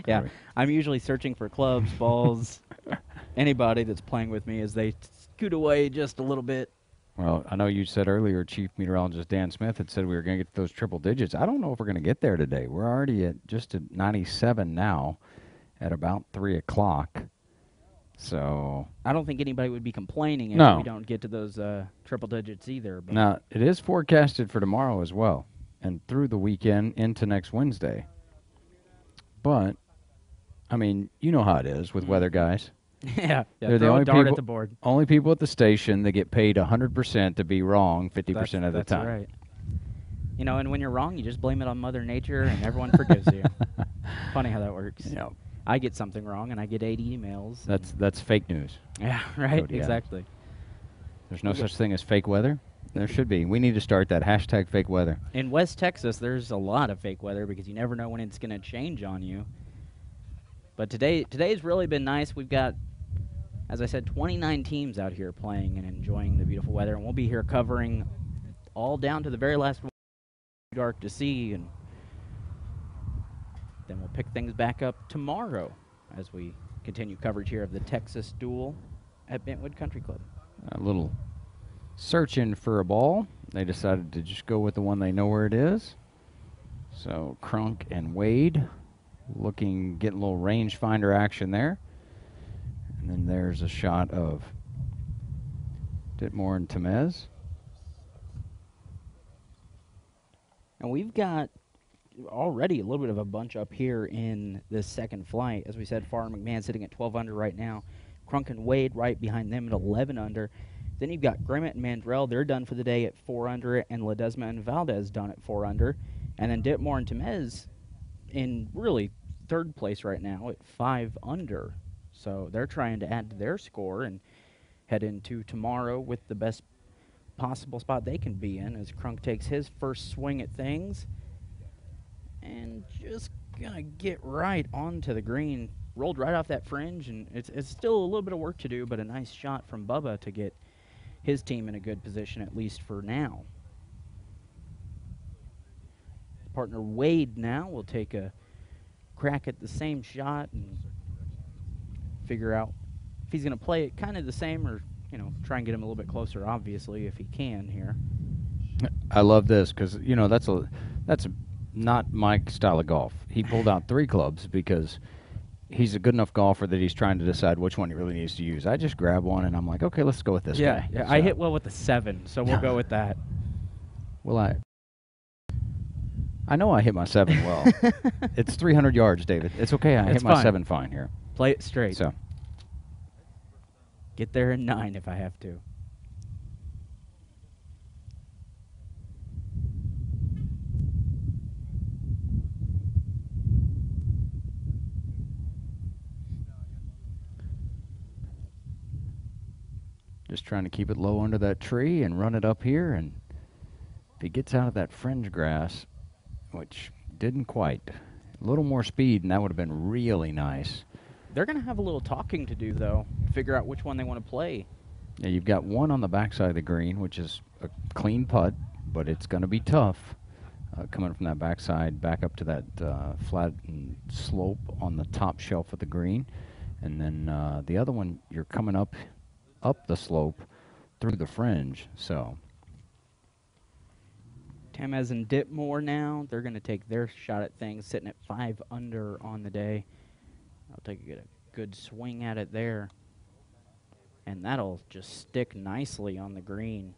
Yeah. I'm usually searching for clubs, balls, anybody that's playing with me as they scoot away just a little bit. Well, I know you said earlier, Chief Meteorologist Dan Smith had said we were going to get to those triple digits. I don't know if we're going to get there today. We're already at 97 now at about 3 o'clock. So I don't think anybody would be complaining if we don't get to those triple digits either. But now, it is forecasted for tomorrow as well and through the weekend into next Wednesday. But, I mean, you know how it is with weather guys. Yeah, they're the only people at the board. Only people at the station that get paid 100% to be wrong 50% of the time. That's right. You know, and when you're wrong, you just blame it on Mother Nature, and everyone forgives you. Funny how that works. Yeah. I get something wrong and I get 8 emails. That's fake news. Yeah, right. Cody, yeah. Exactly. There's no such thing as fake weather. There should be. We need to start that hashtag fake weather. In West Texas, there's a lot of fake weather because you never know when it's going to change on you. But today's really been nice. We've got, as I said, 29 teams out here playing and enjoying the beautiful weather, and we'll be here covering all down to the very last one. Dark to see, and then we'll pick things back up tomorrow as we continue coverage here of the Texas Duel at Bentwood Country Club. A little searching for a ball. They decided to just go with the one they know where it is. So Crunk and Wade getting a little rangefinder action there. And then there's a shot of Ditmore and Temez. And we've got already a little bit of a bunch up here in this second flight. As we said, Farr and McMahon sitting at 12 under right now. Crunk and Wade right behind them at 11 under. Then you've got Grimmett and Mandrell. They're done for the day at 4 under, and Ledesma and Valdez done at 4 under. And then Ditmore and Temez in really third place right now at 5 under. So they're trying to add to their score and head into tomorrow with the best possible spot they can be in as Crunk takes his first swing at things. And just going to get right onto the green. Rolled right off that fringe, and it's still a little bit of work to do, but a nice shot from Bubba to get his team in a good position, at least for now. His partner Wade now will take a crack at the same shot and figure out if he's going to play it kind of the same or, you know, try and get him a little bit closer, obviously, if he can here. I love this because, you know, that's not my style of golf. He pulled out 3 clubs because he's a good enough golfer that he's trying to decide which one he really needs to use. I just grab one, and I'm like, okay, let's go with this guy. Yeah, so I hit well with the 7, so we'll go with that. Well, I know I hit my 7 well. It's 300 yards, David. It's okay. I hit my 7 fine here. Play it straight. So get there in 9 if I have to. Just trying to keep it low under that tree and run it up here. And if he gets out of that fringe grass, which didn't quite, a little more speed, and that would have been really nice. They're going to have a little talking to do, though, to figure out which one they want to play. Yeah, you've got one on the backside of the green, which is a clean putt, but it's going to be tough coming from that backside back up to that flat slope on the top shelf of the green. And then the other one, you're coming up the slope through the fringe. So Temez and Ditmore now, they're going to take their shot at things, sitting at 5 under on the day. I'll take a good swing at it there. And that'll just stick nicely on the green.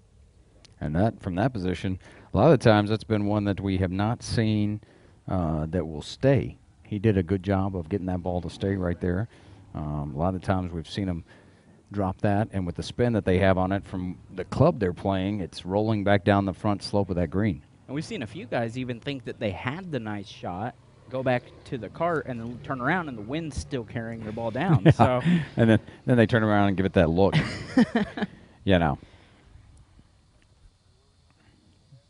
And that, from that position, a lot of the times that's been one that we have not seen that will stay. He did a good job of getting that ball to stay right there. A lot of the times we've seen him drop that, and with the spin that they have on it from the club they're playing, it's rolling back down the front slope of that green. And we've seen a few guys even think that they had the nice shot, go back to the cart, and then turn around, and the wind's still carrying their ball down. Yeah. So, and then they turn around and give it that look. You know.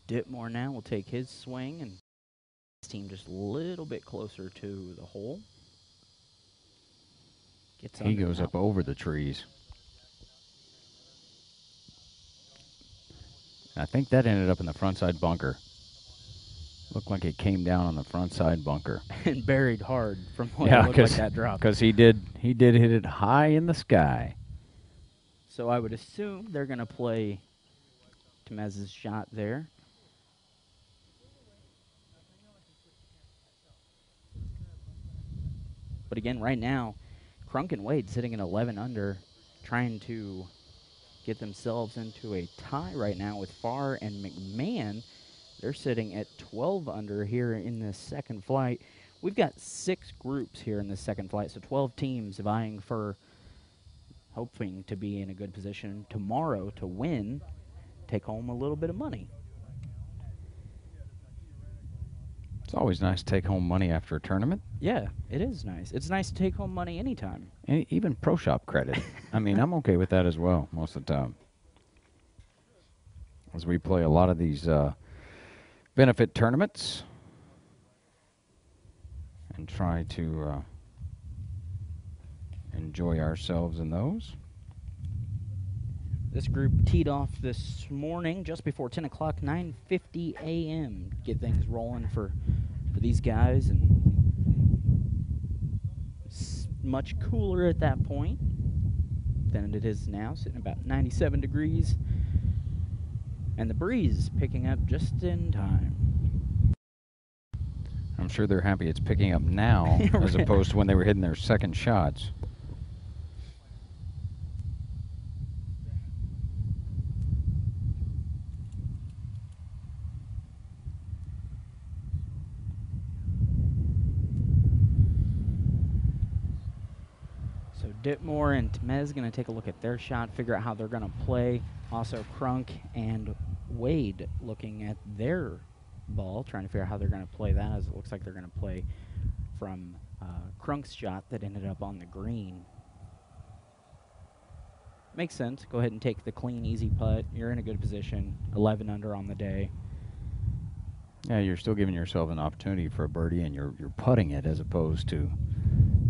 Ditmore now will take his swing, and his team just a little bit closer to the hole. He goes up over the trees. I think that ended up in the front side bunker. Looked like it came down on the front side bunker. And buried hard from what it looked like that drop. Because he did hit it high in the sky. So I would assume they're going to play Temez's shot there. But again, right now, Crunk and Wade sitting at 11 under, trying to get themselves into a tie right now with Farr and McMahon. They're sitting at 12 under here in this second flight. We've got 6 groups here in this second flight, so 12 teams vying for, hoping to be in a good position tomorrow to win, take home a little bit of money. It's always nice to take home money after a tournament. Yeah, it is nice. It's nice to take home money anytime. And even pro shop credit. I mean, I'm okay with that as well most of the time. As we play a lot of these benefit tournaments and try to enjoy ourselves in those. This group teed off this morning just before 10 o'clock, 9:50 a.m. Get things rolling for these guys, and it's much cooler at that point than it is now, sitting about 97 degrees, and the breeze picking up just in time. I'm sure they're happy it's picking up now as opposed to when they were hitting their second shots. So Ditmore and Temez going to take a look at their shot, figure out how they're going to play. Also Crunk and Wade looking at their ball, trying to figure out how they're going to play that, as it looks like they're going to play from Crunk's shot that ended up on the green. Makes sense. Go ahead and take the clean, easy putt. You're in a good position. 11 under on the day. Yeah, you're still giving yourself an opportunity for a birdie, and you're putting it as opposed to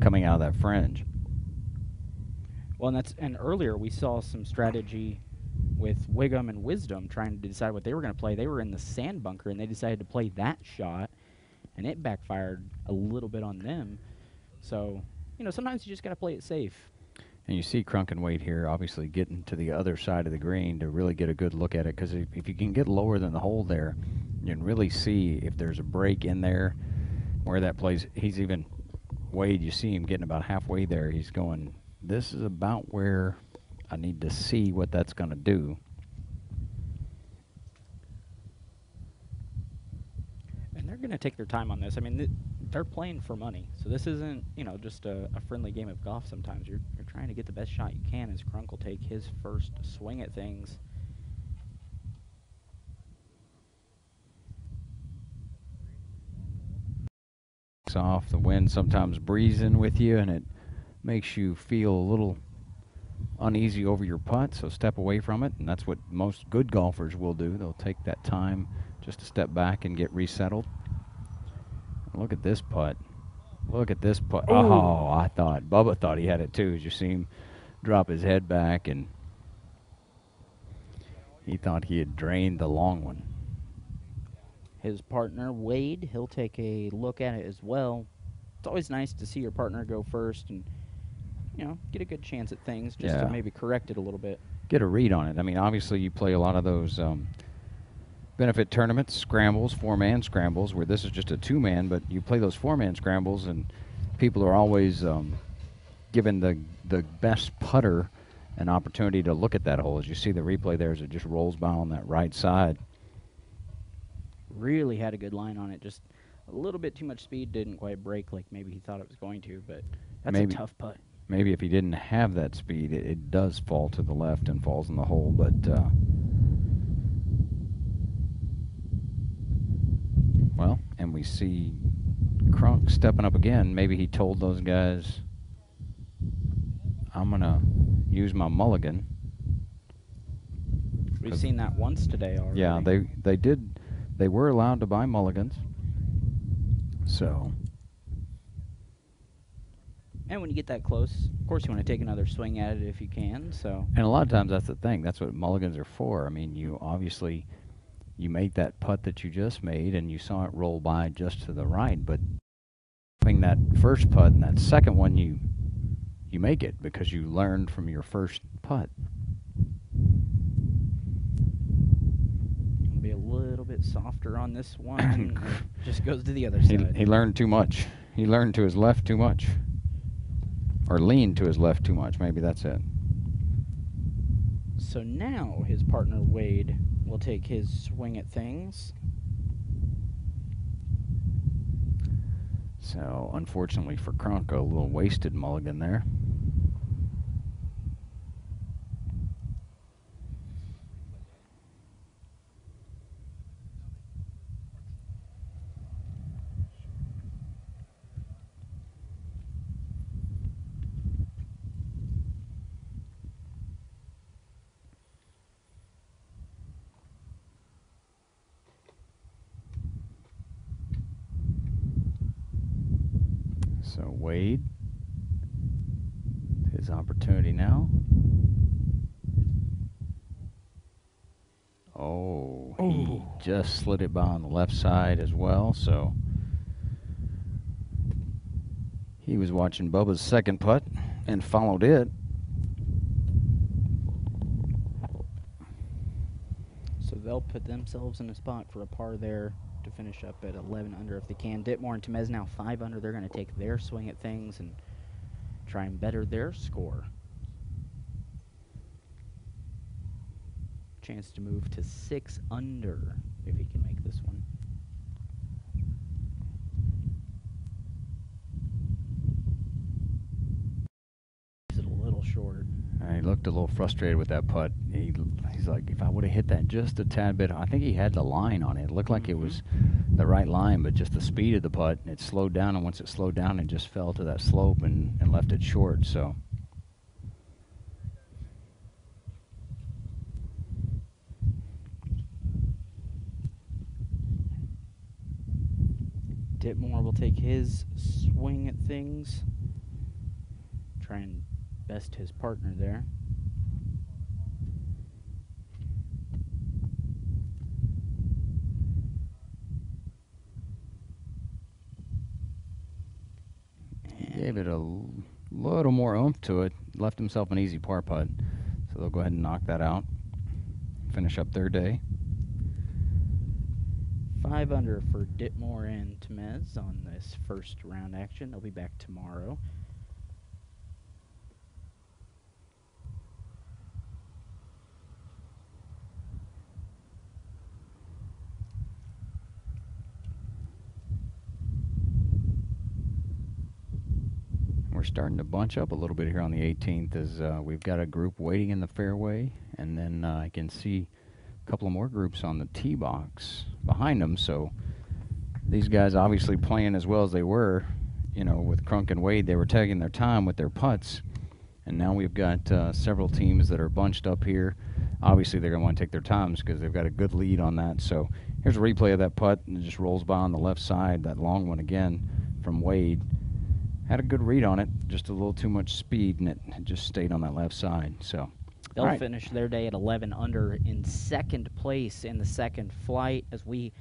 coming out of that fringe. Well, and earlier we saw some strategy with Wiggum and Wisdom trying to decide what they were going to play. They were in the sand bunker, and they decided to play that shot, and it backfired a little bit on them. So, sometimes you just got to play it safe. And you see Crunk and Wade here obviously getting to the other side of the green to really get a good look at it, because if you can get lower than the hole there, you can really see if there's a break in there where that plays. Wade, you see him getting about halfway there. He's going, this is about where I need to see what that's going to do. And they're going to take their time on this. I mean, they're playing for money. So this isn't, just a friendly game of golf sometimes. You're trying to get the best shot you can as Crunk will take his first swing at things. Off, the wind sometimes breezing with you, and it makes you feel a little uneasy over your putt, so step away from it, and that's what most good golfers will do. They'll take that time just to step back and get resettled. Look at this putt. Look at this putt. Oh, Bubba thought he had it too, as you see him drop his head back, and he thought he had drained the long one. His partner, Wade, he'll take a look at it as well. It's always nice to see your partner go first and, get a good chance at things just to maybe correct it a little bit. Get a read on it. I mean, obviously you play a lot of those benefit tournaments, scrambles, four-man scrambles, where this is just a two-man, but you play those four-man scrambles, and people are always giving the best putter an opportunity to look at that hole. As you see the replay there as it just rolls by on that right side. Really had a good line on it, just a little bit too much speed, didn't quite break like maybe he thought it was going to, but that's a tough putt. Maybe if he didn't have that speed, it does fall to the left and falls in the hole, but well, and we see Crunk stepping up again. Maybe he told those guys, I'm going to use my mulligan. We've seen that once today already. Yeah, they did. They were allowed to buy mulligans. So. And when you get that close, of course you want to take another swing at it if you can. So. And a lot of times that's the thing. That's what mulligans are for. I mean, you obviously, you made that putt that you just made, and you saw it roll by just to the right. But having that first putt and that second one, you make it because you learned from your first putt. Be a little bit softer on this one. Just goes to the other side. He learned too much. He learned to his left too much. Or leaned to his left too much. Maybe that's it. So now his partner Wade will take his swing at things. So unfortunately for Crunk, a little wasted mulligan there. So Wade, his opportunity now. Oh, he just slid it by on the left side as well, so he was watching Bubba's second putt and followed it. So they'll put themselves in a spot for a par there to finish up at 11 under if they can. Ditmore and Temez now 5 under. They're going to take their swing at things and try and better their score. Chance to move to 6 under if he can make this one. He's a little short. He looked a little frustrated with that putt. He's like, if I would have hit that just a tad bit, I think he had the line on it. It looked like it was the right line, but just the speed of the putt, it slowed down, and once it slowed down, it just fell to that slope and left it short, so. Ditmore will take his swing at things. Try and best his partner there. He gave it a little more oomph to it. Left himself an easy par putt. So they'll go ahead and knock that out. Finish up their day. 5 under for Ditmore and Temez on this first round action. They'll be back tomorrow. We're starting to bunch up a little bit here on the 18th as we've got a group waiting in the fairway, and then I can see a couple of more groups on the tee box behind them. So these guys obviously playing as well as they were, you know, with Crunk and Wade. They were taking their time with their putts, and now we've got several teams that are bunched up here. Obviously they're going to want to take their times because they've got a good lead on that. So here's a replay of that putt, and it just rolls by on the left side, that long one again from Wade. Had a good read on it, just a little too much speed, and it just stayed on that left side. So they'll finish their day at 11 under in second place in the second flight. As we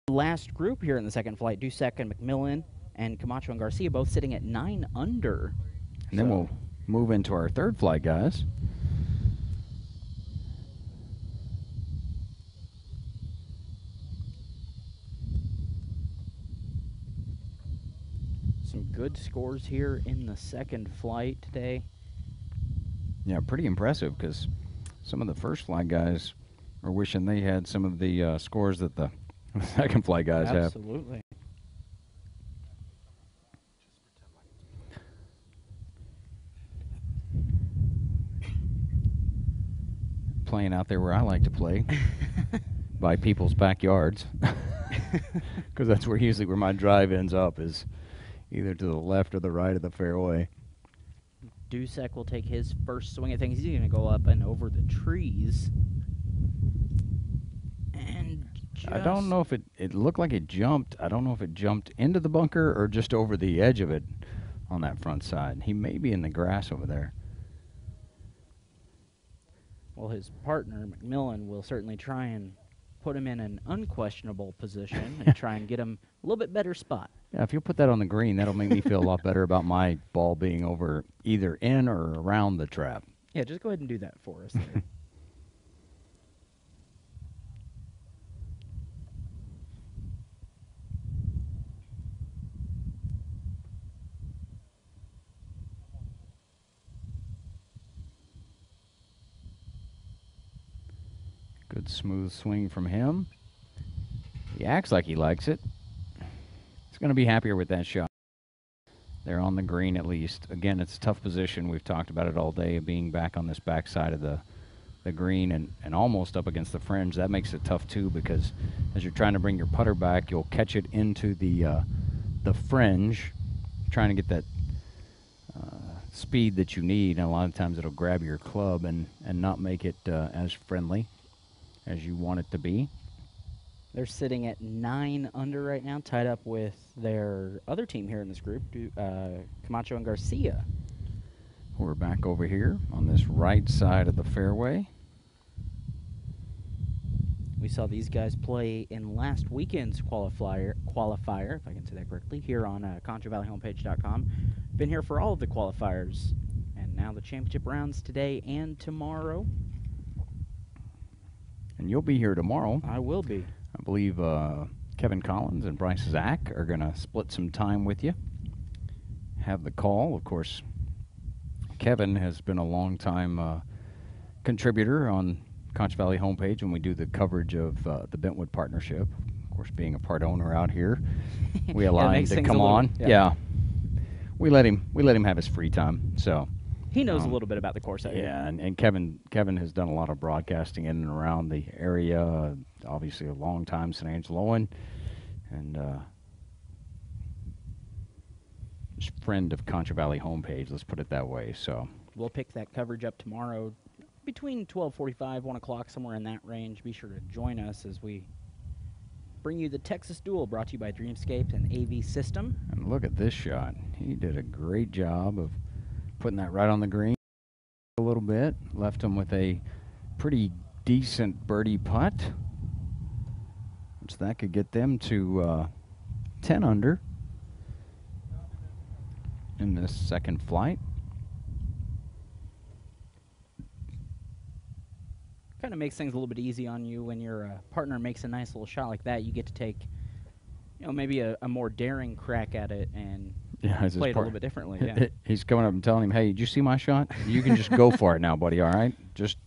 last group here in the second flight, Dusek and McMillan and Camacho and Garcia both sitting at 9 under. And then we'll move into our third flight, guys. Some good scores here in the second flight today. Yeah, pretty impressive because some of the first flight guys are wishing they had some of the scores that the second flight guys have. Absolutely. Playing out there where I like to play, by people's backyards, because that's where usually where my drive ends up, is either to the left or the right of the fairway. Dusek will take his first swing at things. He's going to go up and over the trees. And I don't know if it looked like it jumped. I don't know if it jumped into the bunker or just over the edge of it on that front side. He may be in the grass over there. Well, his partner, McMillan, will certainly try and put him in an unquestionable position and try and get him a little bit better spot. Yeah, if you put that on the green, that'll make me feel a lot better about my ball being over either in or around the trap. Yeah, just go ahead and do that for us there. Good smooth swing from him. He acts like he likes it. He's going to be happier with that shot. They're on the green at least. Again, it's a tough position. We've talked about it all day, being back on this backside of the green and almost up against the fringe. That makes it tough too, because as you're trying to bring your putter back, you'll catch it into the fringe, trying to get that speed that you need, and a lot of times it'll grab your club and not make it as friendly as you want it to be. They're sitting at 9 under right now, tied up with their other team here in this group, Camacho and Garcia. We're back over here on this right side of the fairway. We saw these guys play in last weekend's qualifier, if I can say that correctly, here on ConchoValleyHomepage.com. Been here for all of the qualifiers, and now the championship rounds today and tomorrow. And you'll be here tomorrow. I will be. I believe Kevin Collins and Bryce Zach are going to split some time with you. Have the call. Of course, Kevin has been a long-time contributor on Conch Valley Homepage when we do the coverage of the Bentwood partnership. Of course, being a part owner out here, we allow him to come on. Yeah. We let him have his free time. So he knows a little bit about the course. Yeah, and Kevin has done a lot of broadcasting in and around the area. Obviously, a long time San Angeloan, and friend of Concho Valley Homepage. Let's put it that way. So we'll pick that coverage up tomorrow between 12:45, 1 o'clock, somewhere in that range. Be sure to join us as we bring you the Texas Duel, brought to you by Dreamscape and AV System. And look at this shot. He did a great job of putting that right on the green a little bit. Left him with a pretty decent birdie putt. So that could get them to 10 under in this second flight. Kind of makes things a little bit easy on you when your partner makes a nice little shot like that. You get to take, maybe a more daring crack at it and play it a little bit differently. Yeah. He's coming up and telling him, "Hey, did you see my shot? You can just go for it now, buddy. All right, just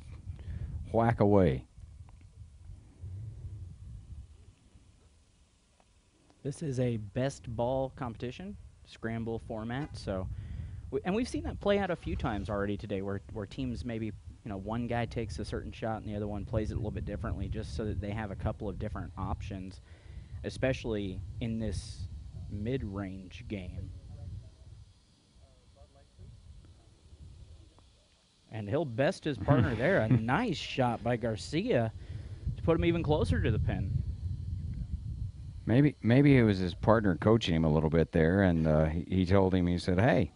whack away." This is a best ball competition, scramble format. So, and we've seen that play out a few times already today, where teams maybe, one guy takes a certain shot and the other one plays it a little bit differently, just so that they have a couple of different options, especially in this mid-range game. And he'll best his partner there. A nice shot by Garcia to put him even closer to the pin. Maybe it was his partner coaching him a little bit there, and he told him, he said, "Hey."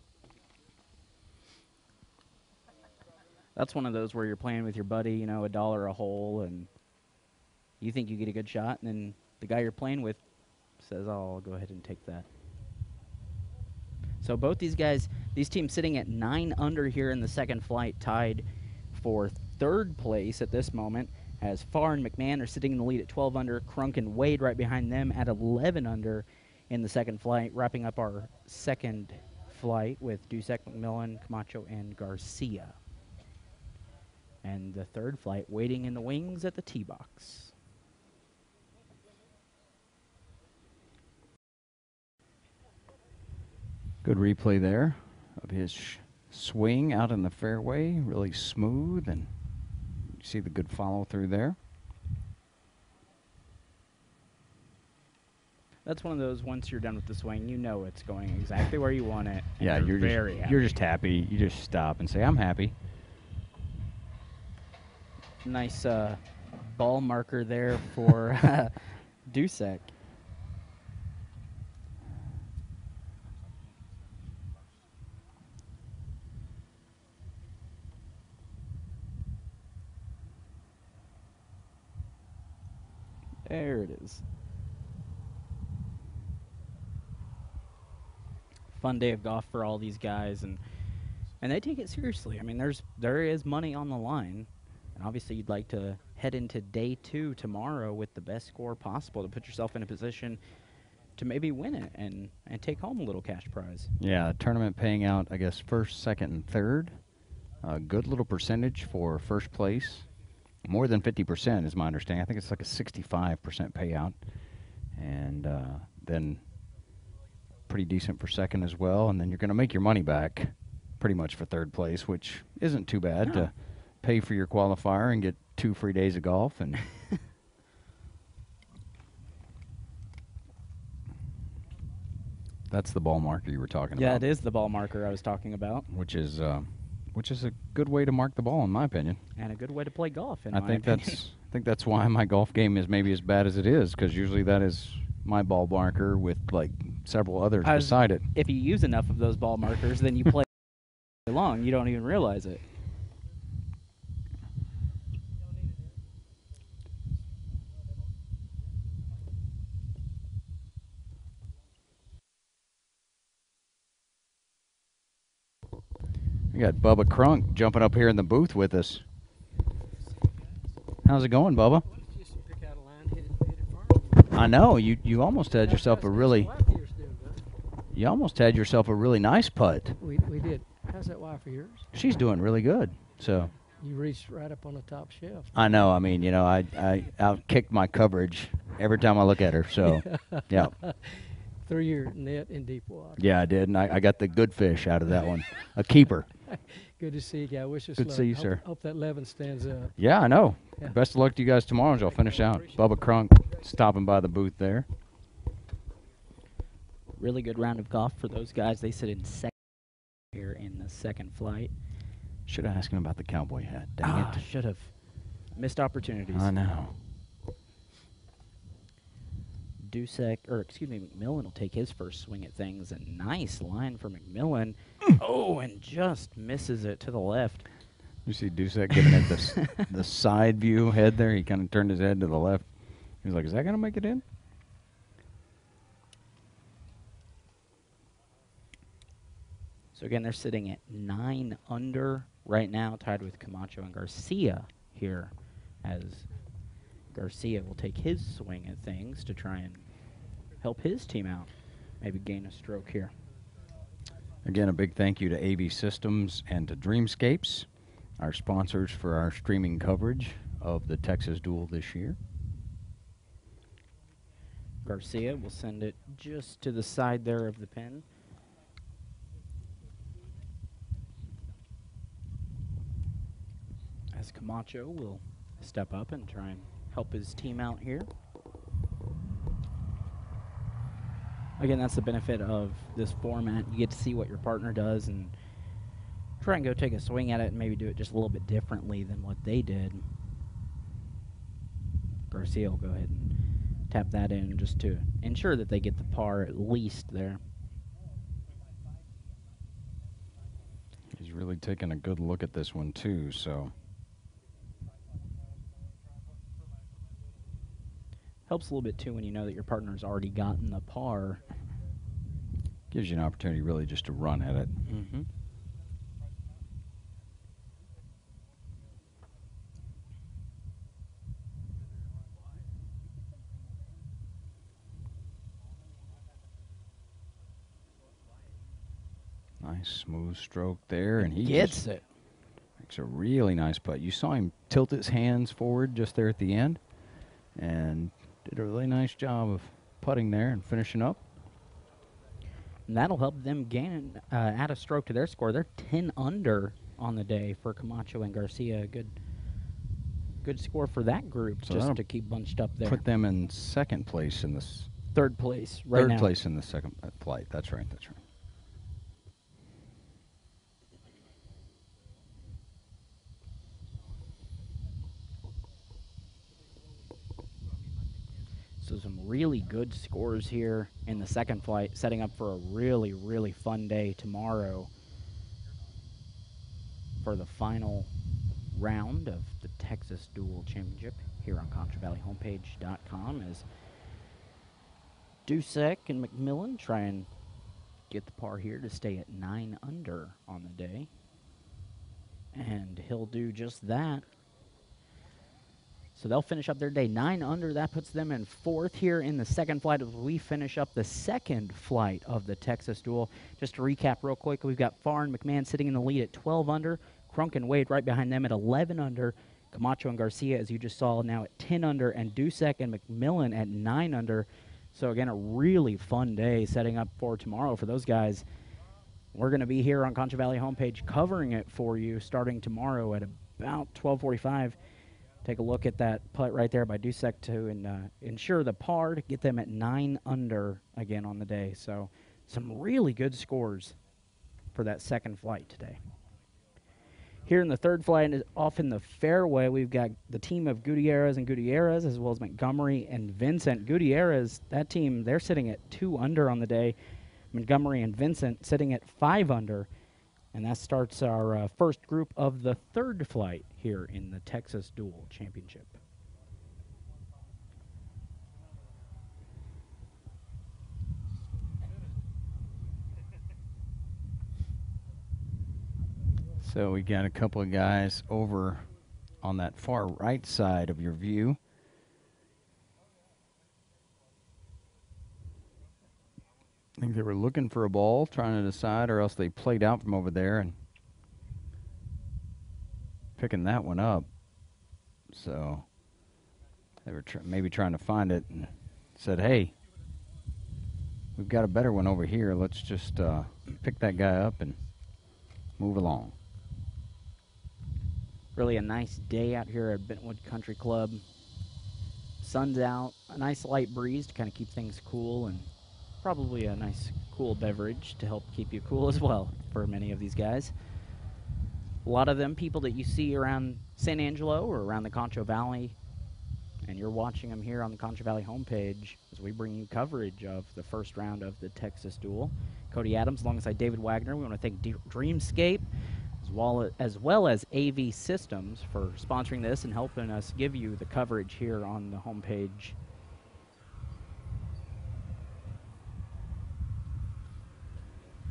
That's one of those where you're playing with your buddy, $1 a hole, and you think you get a good shot, and then the guy you're playing with says, "Oh, I'll go ahead and take that." So both these teams sitting at 9 under here in the second flight, tied for third place at this moment, as Farr and McMahon are sitting in the lead at 12 under. Crunk and Wade right behind them at 11 under in the second flight, wrapping up our second flight with Dusek, McMillan, Camacho, and Garcia. And the third flight waiting in the wings at the tee box. Good replay there of his swing out in the fairway, really smooth, and you see the good follow through there. That's one of those, once you're done with the swing, it's going exactly where you want it. Yeah, you're just happy. You just stop and say, "I'm happy." Nice ball marker there for Dusek. There it is. Fun day of golf for all these guys, and they take it seriously. I mean, there is money on the line, and obviously you'd like to head into day 2 tomorrow with the best score possible to put yourself in a position to maybe win it and take home a little cash prize. Yeah, tournament paying out, I guess, first, second, and third. A good little percentage for first place. More than 50% is my understanding. I think it's like a 65% payout. And then pretty decent for second as well. And then you're going to make your money back pretty much for third place, which isn't too bad to pay for your qualifier and get 2 free days of golf. And that's the ball marker you were talking about. Yeah, it is the ball marker I was talking about. Which is a good way to mark the ball, in my opinion. And a good way to play golf, in I my think opinion. I think that's why my golf game is maybe as bad as it is, because usually that is my ball marker with like several others beside it. If you use enough of those ball markers, then you play long. You don't even realize it. We got Bubba Crunk jumping up here in the booth with us. How's it going, Bubba? I know you almost had yourself a really nice putt. We did. How's that wife of yours? She's doing really good. So you reached right up on the top shelf. I know. I mean, you know, I outkicked my coverage every time I look at her. So yeah. Threw your net in deep water. Yeah, I did, and I got the good fish out of that one. A keeper. Good to see you guys. Wish us luck. Good to see you, sir. Hope that 11 stands up. Yeah, I know. Yeah. Best of luck to you guys tomorrow as y'all finish out. Bubba Crunk stopping by the booth there. Really good round of golf for those guys. They sit in second here in the second flight. Should have asked him about the cowboy hat. Dang it. Should have. Missed opportunities. I know. McMillan will take his first swing at things. A nice line for McMillan. Oh, and just misses it to the left. You see Dusek giving it the side view head there. He kind of turned his head to the left. He was like, is that going to make it in? So again, they're sitting at 9 under right now, tied with Camacho and Garcia here, as Garcia will take his swing at things to try and help his team out, maybe gain a stroke here. Again, a big thank you to AV Systems and to Dreamscapes, our sponsors for our streaming coverage of the Texas Duel this year. Garcia will send it just to the side there of the pin. As Camacho will step up and try and help his team out here. Again, that's the benefit of this format. You get to see what your partner does and try and go take a swing at it and maybe do it just a little bit differently than what they did. Garcia will go ahead and tap that in just to ensure that they get the par at least there. He's really taking a good look at this one too, so. Helps a little bit too when you know that your partner's already gotten the par. Gives you an opportunity really just to run at it. Mm-hmm. Nice smooth stroke there, and he gets it. Makes a really nice putt. You saw him tilt his hands forward just there at the end, and did a really nice job of putting there and finishing up. And that'll help them add a stroke to their score. They're 10 under on the day for Camacho and Garcia. Good score for that group, so just to keep bunched up there. Put them in second place in this. Third place right now. Third place in the second flight. That's right. That's right. So some really good scores here in the second flight, setting up for a really, really fun day tomorrow for the final round of the Texas Duel Championship here on ConchoValleyHomepage.com as Dusek and McMillan try and get the par here to stay at 9 under on the day. And he'll do just that. So they'll finish up their day 9 under. That puts them in 4th here in the second flight as we finish up the second flight of the Texas Duel. Just to recap real quick, we've got Farr and McMahon sitting in the lead at 12 under. Crunk and Wade right behind them at 11 under. Camacho and Garcia, as you just saw, now at 10 under. And Dusek and McMillan at 9 under. So, again, a really fun day setting up for tomorrow for those guys. We're going to be here on Concho Valley Homepage covering it for you starting tomorrow at about 12:45. Take a look at that putt right there by Dusek to ensure the par to get them at 9 under again on the day. So some really good scores for that second flight today. Here in the third flight, off in the fairway, we've got the team of Gutierrez and Gutierrez, as well as Montgomery and Vincent. Gutierrez, that team, they're sitting at 2 under on the day. Montgomery and Vincent sitting at 5 under. And that starts our first group of the third flight here in the Texas Duel Championship. So we got a couple of guys over on that far right side of your view. I think they were looking for a ball, trying to decide, or else they played out from over there and picking that one up. So they were maybe trying to find it and said, hey, we've got a better one over here. Let's just pick that guy up and move along. Really a nice day out here at Bentwood Country Club. Sun's out, a nice light breeze to kind of keep things cool, and probably a nice cool beverage to help keep you cool as well for many of these guys. A lot of them people that you see around San Angelo or around the Concho Valley, and you're watching them here on the Concho Valley homepage as we bring you coverage of the first round of the Texas Duel. Cody Adams alongside David Wagner. We want to thank Dreamscape as well as AV Systems for sponsoring this and helping us give you the coverage here on the homepage.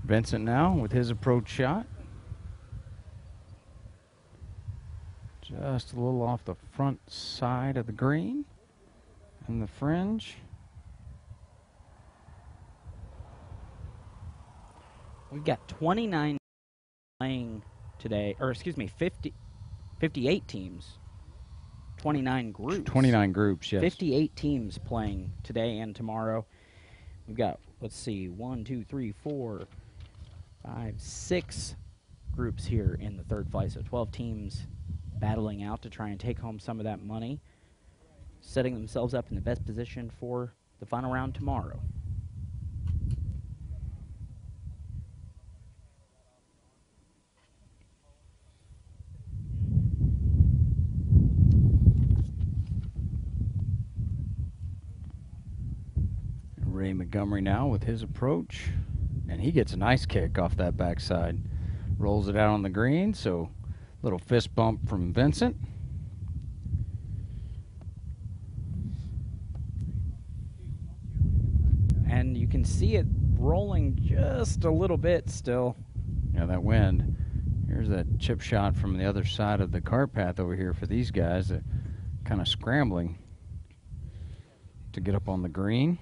Vincent now with his approach shot. Just a little off the front side of the green and the fringe. We've got 29 playing today, or excuse me, 58 teams. 29 groups. 29 groups, yes. 58 teams playing today and tomorrow. We've got, let's see, 1, 2, 3, 4, 5, 6 groups here in the third flight. So 12 teams battling out to try and take home some of that money, setting themselves up in the best position for the final round tomorrow. Ray Montgomery now with his approach, and he gets a nice kick off that backside. Rolls it out on the green, so little fist bump from Vincent. And you can see it rolling just a little bit still. Yeah, that wind. Here's that chip shot from the other side of the cart path over here for these guys that kind of scrambling to get up on the green.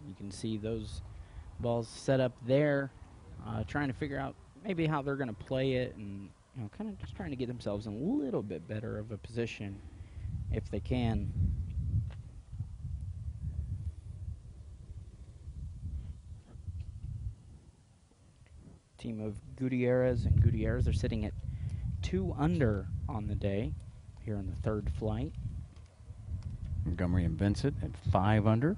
You can see those balls set up there, trying to figure out maybe how they're going to play it, and kind of just trying to get themselves in a little bit better of a position if they can. Team of Gutierrez and Gutierrez are sitting at 2 under on the day here in the third flight. Montgomery and Vincent at 5 under.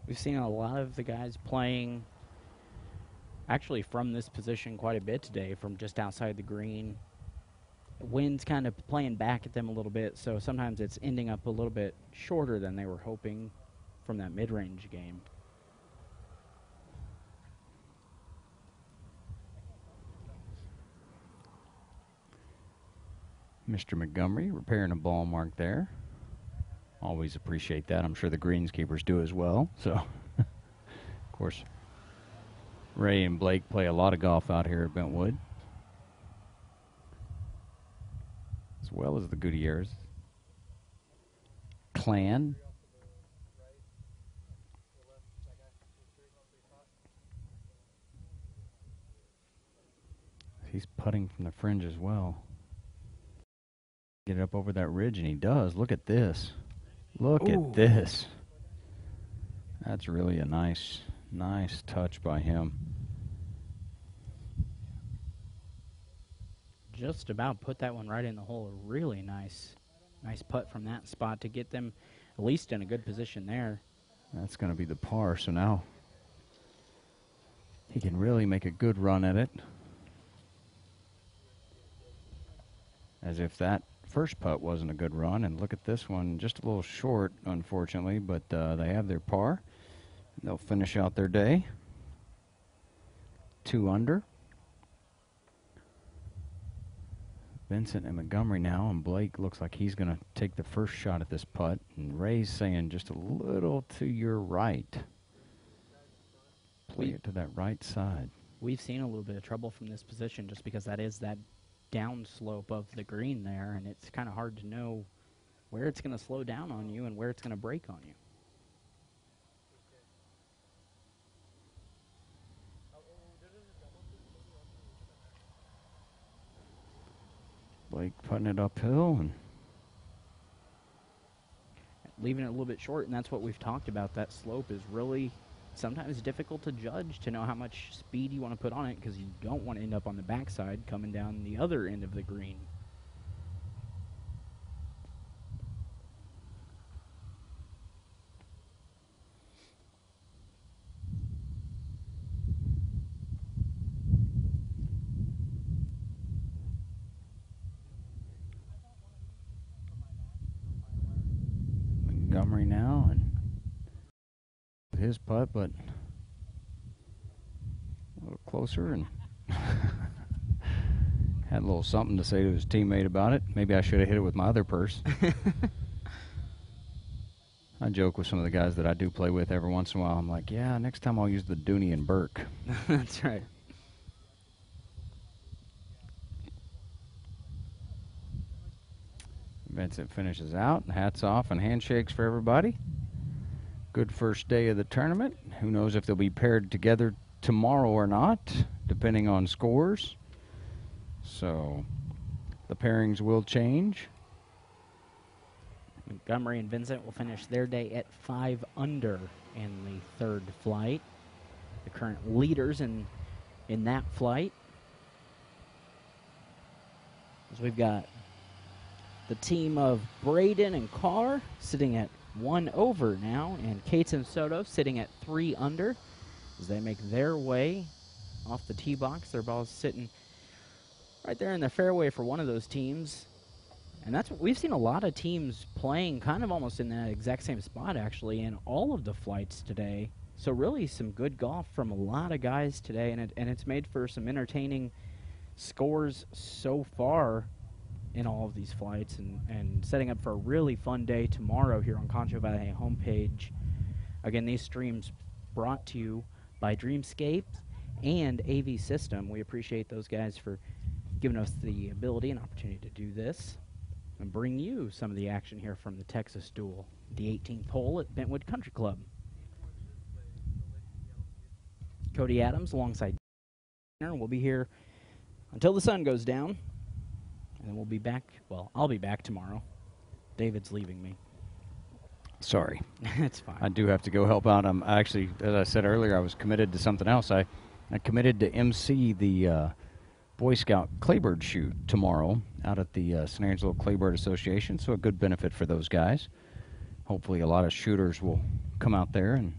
We've seen a lot of the guys playing actually from this position quite a bit today, from just outside the green. The wind's kind of playing back at them a little bit, so sometimes it's ending up a little bit shorter than they were hoping from that mid-range game. Mr. Montgomery repairing a ball mark there. Always appreciate that. I'm sure the greenskeepers do as well. So, of course, Ray and Blake play a lot of golf out here at Bentwood, as well as the Gutierrez clan. He's putting from the fringe as well. Get it up over that ridge, and he does. Look at this. Look at this. That's really a nice touch by him. Just about put that one right in the hole. A really nice putt from that spot to get them at least in a good position there. That's going to be the par, so now he can really make a good run at it. As if that first putt wasn't a good run, and look at this one, just a little short, unfortunately, but they have their par. They'll finish out their day. 2 under. Vincent and Montgomery now, and Blake looks like he's going to take the first shot at this putt, and Ray's saying just a little to your right. Play it to that right side. We've seen a little bit of trouble from this position just because that is that downslope of the green there, and it's kind of hard to know where it's going to slow down on you and where it's going to break on you. Blake putting it uphill and leaving it a little bit short, and that's what we've talked about. That slope is really sometimes difficult to judge, to know how much speed you want to put on it, because you don't want to end up on the backside coming down the other end of the green. Montgomery now, and his putt, but a little closer, and had a little something to say to his teammate about it. Maybe I should have hit it with my other purse. I joke with some of the guys that I do play with every once in a while. I'm like, yeah, next time I'll use the Dooney and Burke. That's right. Vincent finishes out. Hats off and handshakes for everybody. Good first day of the tournament. Who knows if they'll be paired together tomorrow or not, depending on scores. So the pairings will change. Montgomery and Vincent will finish their day at 5 under in the third flight. The current leaders in that flight. So we've got the team of Braden and Carr sitting at 1 over now, and Cates and Soto sitting at 3 under as they make their way off the tee box. Their ball's sitting right there in the fairway for one of those teams. And that's what we've seen, a lot of teams playing kind of almost in that exact same spot, actually, in all of the flights today. So really some good golf from a lot of guys today, and it's made for some entertaining scores so far in all of these flights, and setting up for a really fun day tomorrow here on Concho Valley Homepage. Again, these streams brought to you by Dreamscape and AV System. We appreciate those guys for giving us the ability and opportunity to do this and bring you some of the action here from the Texas Duel, the 18th hole at Bentwood Country Club. Cody Adams alongside Tanner will be here until the sun goes down. And then we'll be back. Well, I'll be back tomorrow. David's leaving me. Sorry. It's fine. I do have to go help out. I'm actually, as I said earlier, I was committed to something else. I committed to MC the Boy Scout Claybird shoot tomorrow out at the San Angelo Claybird Association, so a good benefit for those guys. Hopefully a lot of shooters will come out there and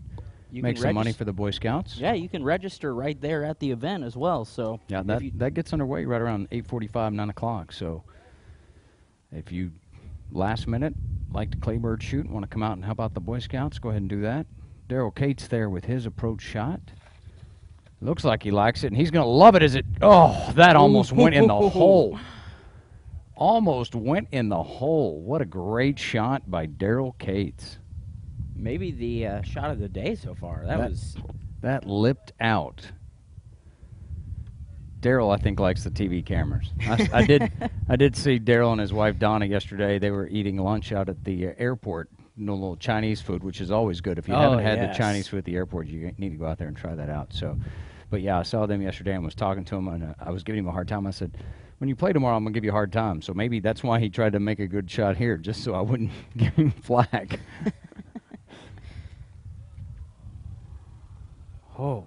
make some money for the Boy Scouts. Yeah, you can register right there at the event as well. So yeah, that gets underway right around 8:45, 9 o'clock. So if you last minute like to Claybird shoot and want to come out and help out the Boy Scouts, go ahead and do that. Daryl Cates there with his approach shot. Looks like he likes it, and he's going to love it as it... Oh, that almost went in the hole. Almost went in the hole. What a great shot by Daryl Cates. Maybe the shot of the day so far. That lipped out. Daryl, I think, likes the TV cameras. I did see Daryl and his wife Donna yesterday. They were eating lunch out at the airport. Little Chinese food, which is always good. If you haven't had the Chinese food at the airport, you need to go out there and try that out. So, but yeah, I saw them yesterday and was talking to him, and I was giving him a hard time. I said, when you play tomorrow, I'm going to give you a hard time. So maybe that's why he tried to make a good shot here, just so I wouldn't give him flack. Oh,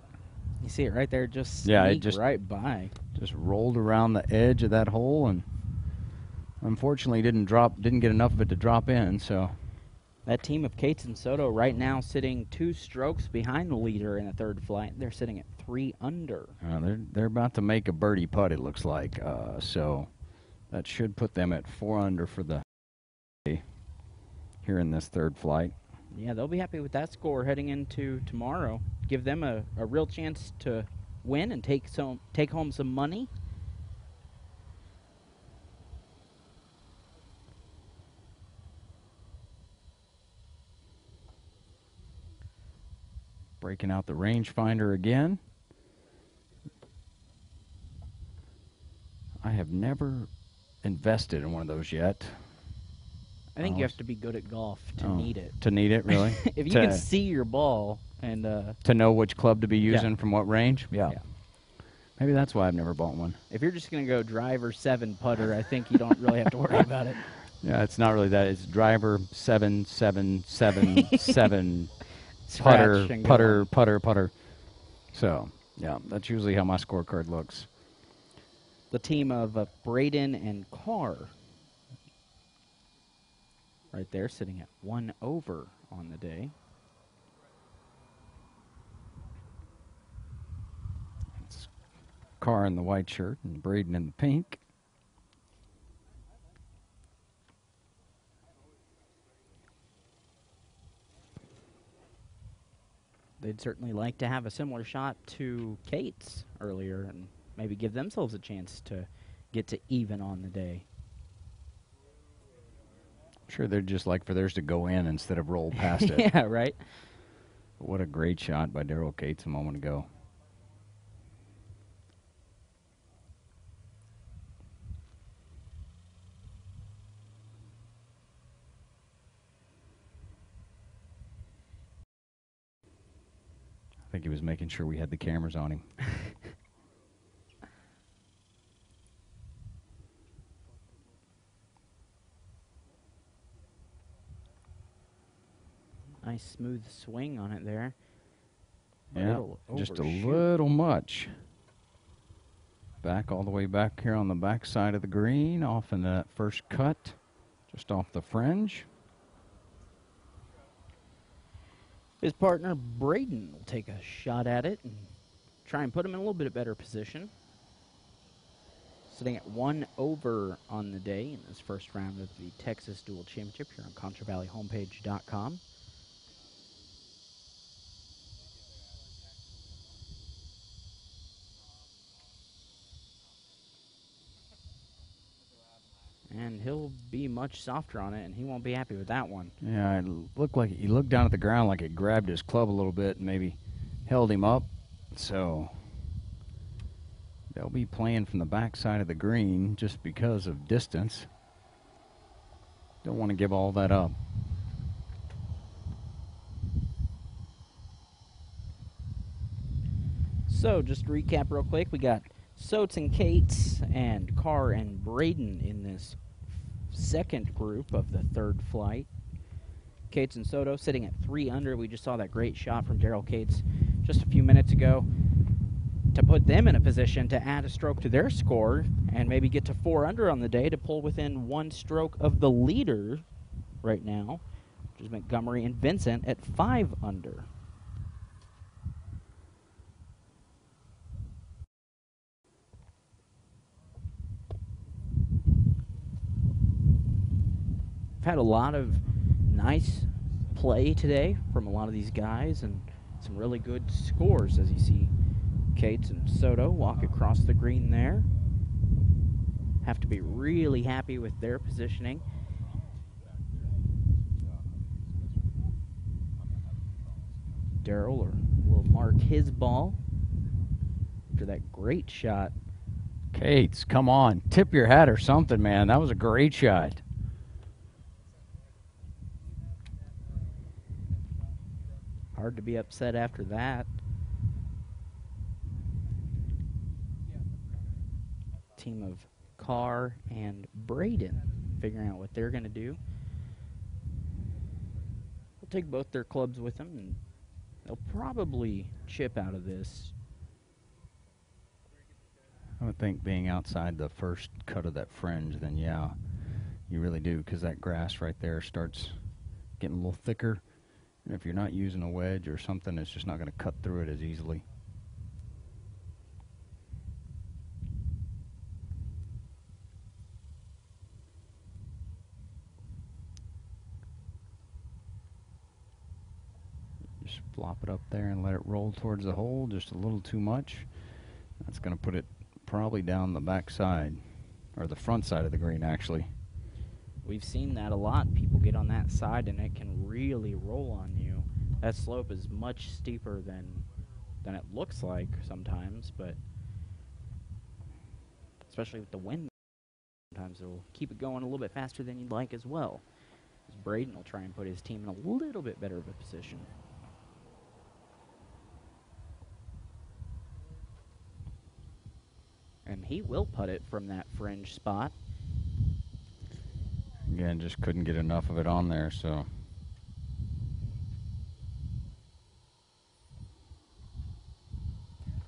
you see it right there, just Yeah, it sneak just- right by. Just rolled around the edge of that hole and unfortunately didn't get enough of it to drop in, so. That team of Cates and Soto right now sitting 2 strokes behind the leader in the third flight. They're sitting at 3 under. They're about to make a birdie putt, it looks like. So that should put them at 4 under for the day here in this third flight. Yeah, they'll be happy with that score heading into tomorrow. Give them a real chance to win and take home some money. Breaking out the rangefinder again. I have never invested in one of those yet. I think you have to be good at golf to need it. To need it, really? If you can see your ball and to know which club to be using Yeah. from what range? Yeah. Maybe that's why I've never bought one. if you're just going to go driver 7 putter, I think you don't really have to worry about it. Yeah, it's not really that. It's driver 7, 7, 7, 7, putter, Scratch and go putter, on. putter, putter. So, yeah, that's usually how my scorecard looks. The team of Braden and Carr right there sitting at 1 over on the day. It's Carr in the white shirt and Braden in the pink. They'd certainly like to have a similar shot to Kate's earlier and maybe give themselves a chance to get to even on the day. I'm sure they'd just like for theirs to go in instead of roll past it. Yeah, right? What a great shot by Daryl Cates a moment ago. I think he was making sure we had the cameras on him. Nice smooth swing on it there. Yeah, Little just a overshoot. little much. Back all the way back here on the back side of the green, off in that first cut, just off the fringe. His partner Braden will take a shot at it and try and put him in a little bit better position. Sitting at 1 over on the day in this first round of the Texas Duel Championship here on ConchoValleyHomepage.com. And he'll be much softer on it, and he won't be happy with that one. Yeah, it looked like he looked down at the ground like it grabbed his club a little bit and maybe held him up. So they'll be playing from the back side of the green just because of distance. Don't want to give all that up. So, just to recap real quick, we got Sotes and Cates and Carr and Braden in this second group of the third flight. Cates and Soto sitting at 3 under. We just saw that great shot from Daryl Cates just a few minutes ago to put them in a position to add a stroke to their score and maybe get to 4 under on the day to pull within 1 stroke of the leader right now, which is Montgomery and Vincent at 5 under. We've had a lot of nice play today from a lot of these guys and some really good scores as you see Cates and Soto walk across the green there. Have to be really happy with their positioning. Daryl will mark his ball after that great shot. Cates, come on. Tip your hat or something, man. That was a great shot. Hard to be upset after that. Team of Carr and Braden figuring out what they're going to do. We'll take both their clubs with them and They'll probably chip out of this. I would think being outside the first cut of that fringe, then yeah, you really do, because that grass right there starts getting a little thicker. And if you're not using a wedge or something, it's just not going to cut through it as easily. Just flop it up there and let it roll towards the hole just a little too much. That's going to put it probably down the back side, or the front side of the green, actually. We've seen that a lot. People get on that side and it can really roll on you. That slope is much steeper than it looks like sometimes, but especially with the wind, sometimes it'll keep it going a little bit faster than you'd like as well. As Braden will try and put his team in a little bit better of a position. And he will putt it from that fringe spot. Again, just couldn't get enough of it on there, so.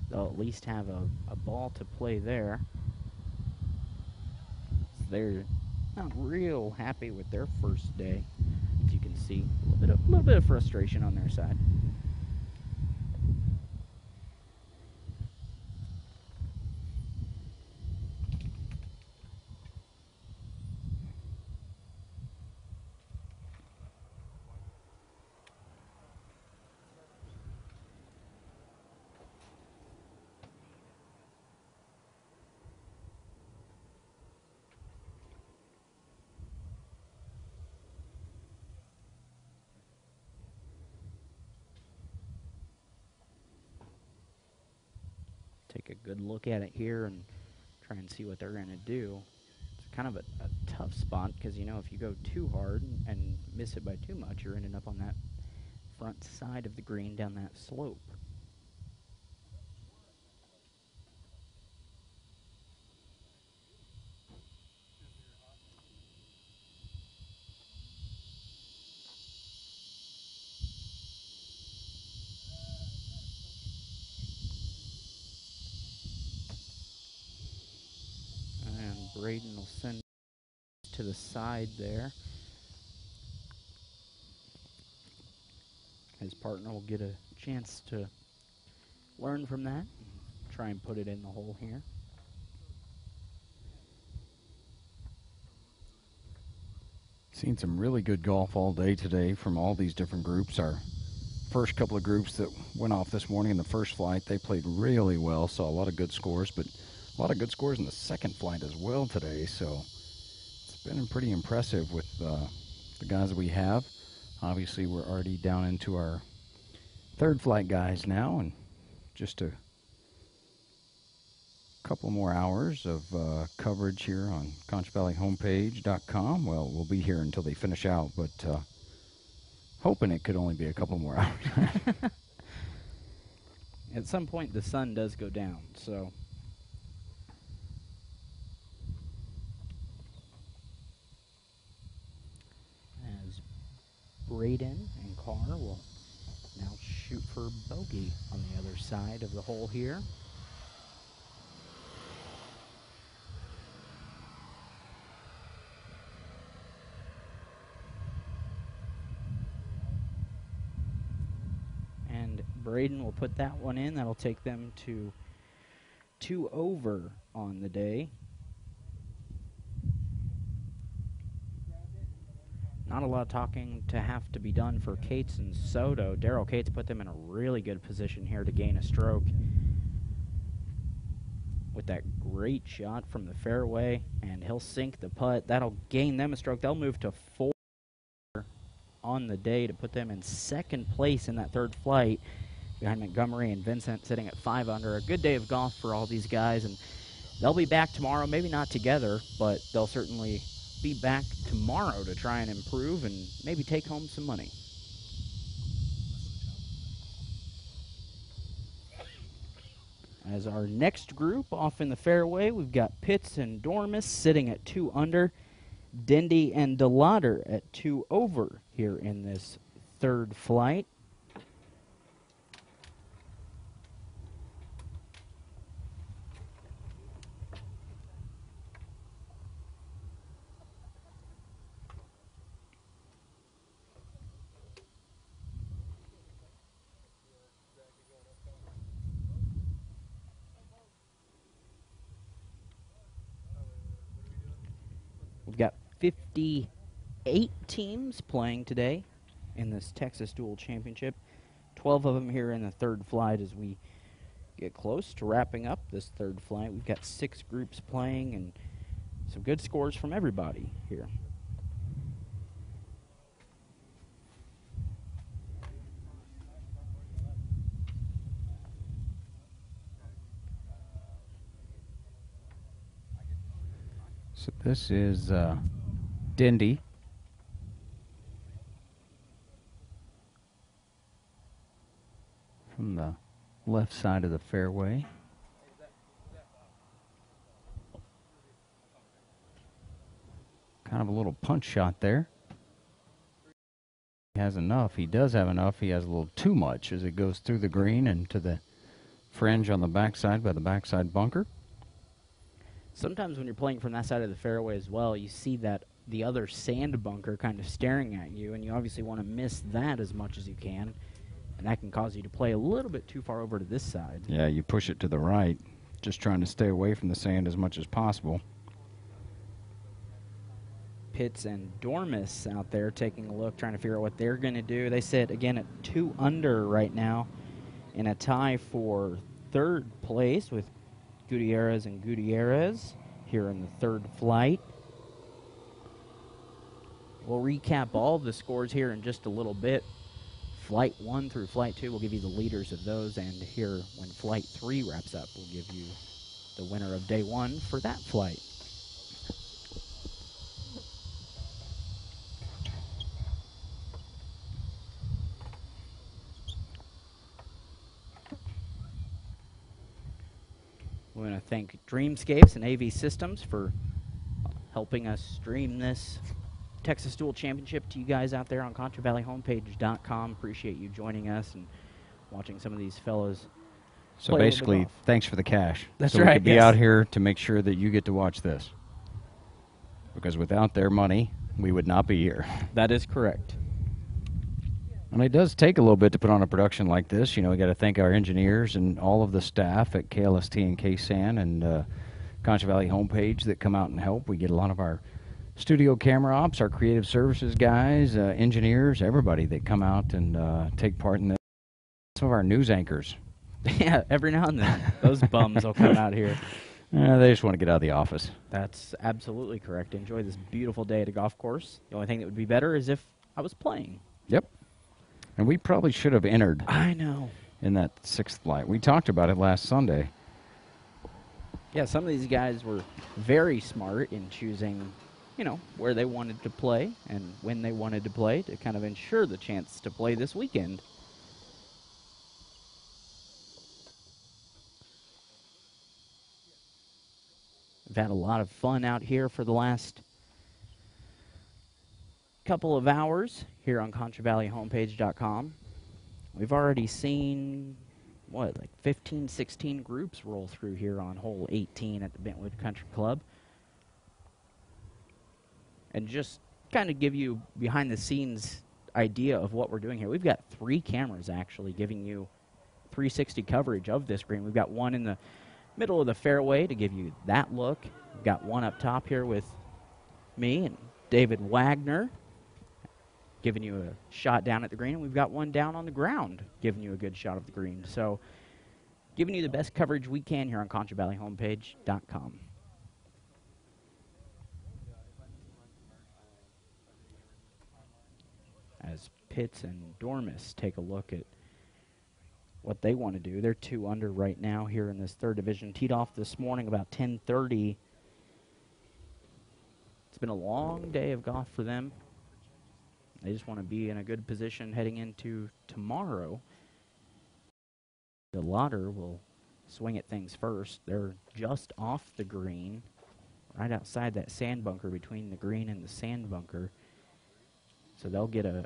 They'll at least have a ball to play there. They're not real happy with their first day. As you can see, a little bit of frustration on their side. Take a good look at it here and try and see what they're going to do. It's kind of a tough spot because, you know, if you go too hard and miss it by too much, you're ending up on that front side of the green down that slope. Braden will send to the side there. His partner will get a chance to learn from that and try and put it in the hole here. Seen some really good golf all day today from all these different groups. Our first couple of groups that went off this morning in the first flight, they played really well, saw a lot of good scores, but a lot of good scores in the second flight as well today, so it's been pretty impressive with the guys we have. Obviously, we're already down into our third flight guys now, and just a couple more hours of coverage here on ConchoValleyHomepage.com. Well, we'll be here until they finish out, but hoping it could only be a couple more hours. At some point, the sun does go down, so... Braden and Carr will now shoot for bogey on the other side of the hole here. And Braden will put that one in. That'll take them to 2 over on the day. Not a lot of talking to have to be done for Cates and Soto. Daryl Cates put them in a really good position here to gain a stroke with that great shot from the fairway, and he'll sink the putt. That'll gain them a stroke. They'll move to 4 on the day to put them in second place in that third flight behind Montgomery and Vincent sitting at 5 under. A good day of golf for all these guys, and they'll be back tomorrow. Maybe not together, but they'll certainly be back tomorrow to try and improve and maybe take home some money. As our next group off in the fairway, we've got Pitts and Dormus sitting at 2 under, Dendy and DeLauder at 2 over here in this third flight. 58 teams playing today in this Texas Duel Championship. 12 of them here in the third flight as we get close to wrapping up this third flight. We've got 6 groups playing and some good scores from everybody here. So this is Dindy. From the left side of the fairway. Kind of a little punch shot there. He has enough. He does have enough. He has a little too much as it goes through the green and to the fringe on the backside by the backside bunker. Sometimes when you're playing from that side of the fairway as well, you see that the other sand bunker kind of staring at you, and you obviously want to miss that as much as you can, and that can cause you to play a little bit too far over to this side. Yeah, you push it to the right, just trying to stay away from the sand as much as possible. Pitts and Dormis out there taking a look, trying to figure out what they're going to do. They sit, again, at 2 under right now in a tie for third place with Gutierrez and Gutierrez here in the third flight. We'll recap all the scores here in just a little bit. Flight 1 through Flight 2 will give you the leaders of those, and here when Flight 3 wraps up, we'll give you the winner of Day 1 for that flight. We want to thank Dreamscapes and AV Systems for helping us stream this Texas Duel Championship to you guys out there on ConchoValleyHomepage.com. Appreciate you joining us and watching some of these fellows. So basically, thanks for the cash. That's so right. We could be out here to make sure that you get to watch this. Because without their money, we would not be here. That is correct. And it does take a little bit to put on a production like this. You know, we got to thank our engineers and all of the staff at KLST and KSAN and Concho Valley Homepage that come out and help. We get a lot of our studio camera ops, our creative services guys, engineers, everybody that come out and take part in this. Some of our news anchors. Yeah, every now and then. Those bums will come out here. They just want to get out of the office. That's absolutely correct. Enjoy this beautiful day at a golf course. The only thing that would be better is if I was playing. Yep. And we probably should have entered. I know. In that 6th flight. We talked about it last Sunday. Yeah, some of these guys were very smart in choosing, you know, where they wanted to play and when they wanted to play to kind of ensure the chance to play this weekend. We've had a lot of fun out here for the last couple of hours here on ConchoValleyHomepage.com. We've already seen, what, like 15, 16 groups roll through here on hole 18 at the Bentwood Country Club. And just kind of give you behind-the-scenes idea of what we're doing here. We've got 3 cameras actually giving you 360 coverage of this green. We've got one in the middle of the fairway to give you that look. We've got one up top here with me and David Wagner giving you a shot down at the green, and we've got one down on the ground giving you a good shot of the green. So giving you the best coverage we can here on ConchoValleyHomepage.com. As Pitts and Dormis take a look at what they want to do. They're 2 under right now here in this 3rd division. Teed off this morning about 10:30. It's been a long day of golf for them. They just want to be in a good position heading into tomorrow. The Lauder will swing at things first. They're just off the green, right outside that sand bunker between the green and the sand bunker. So they'll get a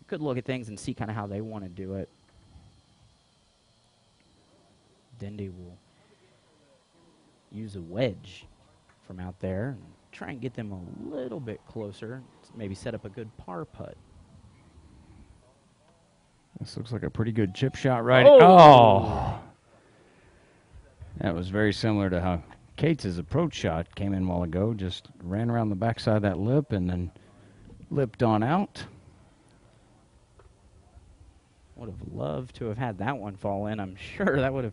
good look at things and see kind of how they want to do it. Dindy will use a wedge from out there and try and get them a little bit closer, maybe set up a good par putt. This looks like a pretty good chip shot right. Oh! That was very similar to how Cates' approach shot came in a while ago, just ran around the backside of that lip and then lipped on out. Would have loved to have had that one fall in. I'm sure that would have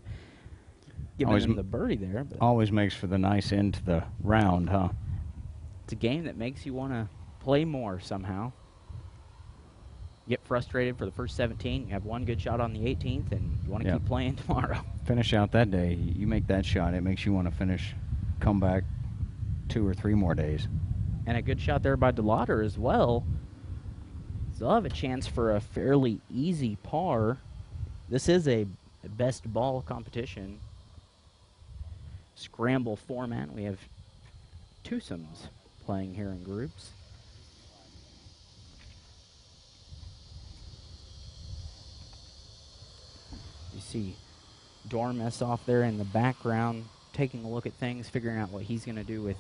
given him the birdie there. But always makes for the nice end to the round, huh? it's a game that makes you want to play more somehow. Get frustrated for the first 17. You have one good shot on the 18th, and you want to keep playing tomorrow. Finish out that day. You make that shot, it makes you want to come back 2 or 3 more days. And a good shot there by DeLauder as well. So they'll have a chance for a fairly easy par. This is a best ball competition. Scramble format. We have twosomes playing here in groups. You see Dormus off there in the background, taking a look at things, figuring out what he's going to do with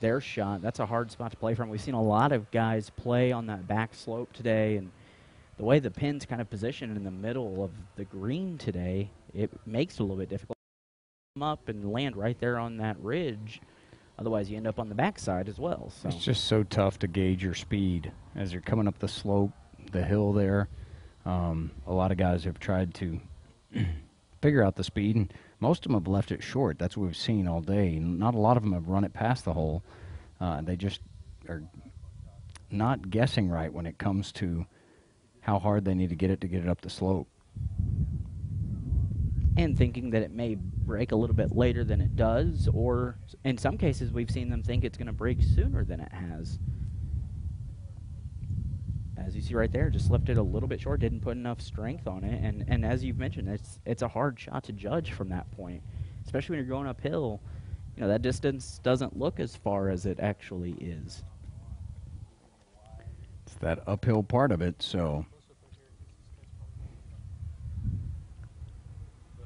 their shot. That's a hard spot to play from. We've seen a lot of guys play on that back slope today, and the way the pin's kind of positioned in the middle of the green today, it makes it a little bit difficult to come up and land right there on that ridge. Otherwise, you end up on the backside as well. So it's just so tough to gauge your speed as you're coming up the slope, the hill there. A lot of guys have tried to figure out the speed, and most of them have left it short. That's what we've seen all day. Not a lot of them have run it past the hole. They just are not guessing right when it comes to how hard they need to get it up the slope. And thinking that it may break a little bit later than it does, or in some cases we've seen them think it's going to break sooner than it has. As you see right there, just left it a little bit short, didn't put enough strength on it, and as you've mentioned, it's a hard shot to judge from that point, especially when you're going uphill. You know, that distance doesn't look as far as it actually is. It's that uphill part of it, so.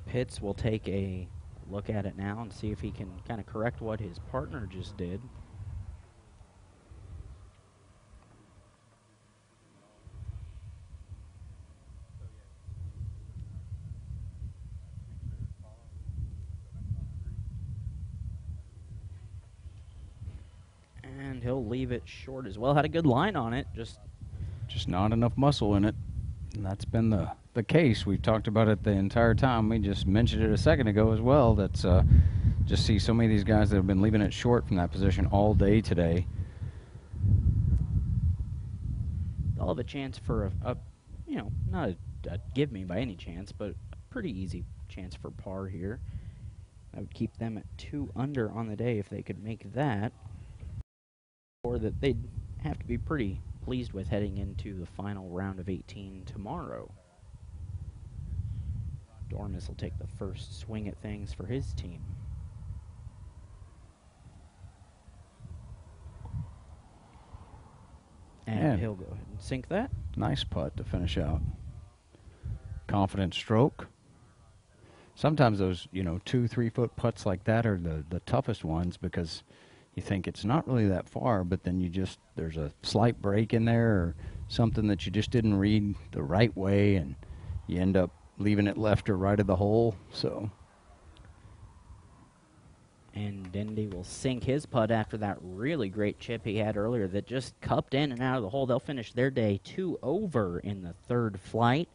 Pitts will take a look at it now and see if he can kind of correct what his partner just did. And he'll leave it short as well. Had a good line on it, just not enough muscle in it. And that's been the case. We've talked about it the entire time. We just mentioned it a second ago as well. That's just see so many of these guys that have been leaving it short from that position all day today. They'll have a chance for a you know, not a give me by any chance, but a pretty easy chance for par here. That would keep them at 2 under on the day if they could make that. Or that they'd have to be pretty pleased with heading into the final round of 18 tomorrow. Dormus will take the first swing at things for his team. And he'll go ahead and sink that. Nice putt to finish out. Confident stroke. Sometimes those, 2-3 foot putts like that are the toughest ones because you think it's not really that far, but then there's a slight break in there or something that you just didn't read the right way, and you end up leaving it left or right of the hole. So. And Dendy will sink his putt after that really great chip he had earlier that just cupped in and out of the hole. They'll finish their day 2 over in the third flight.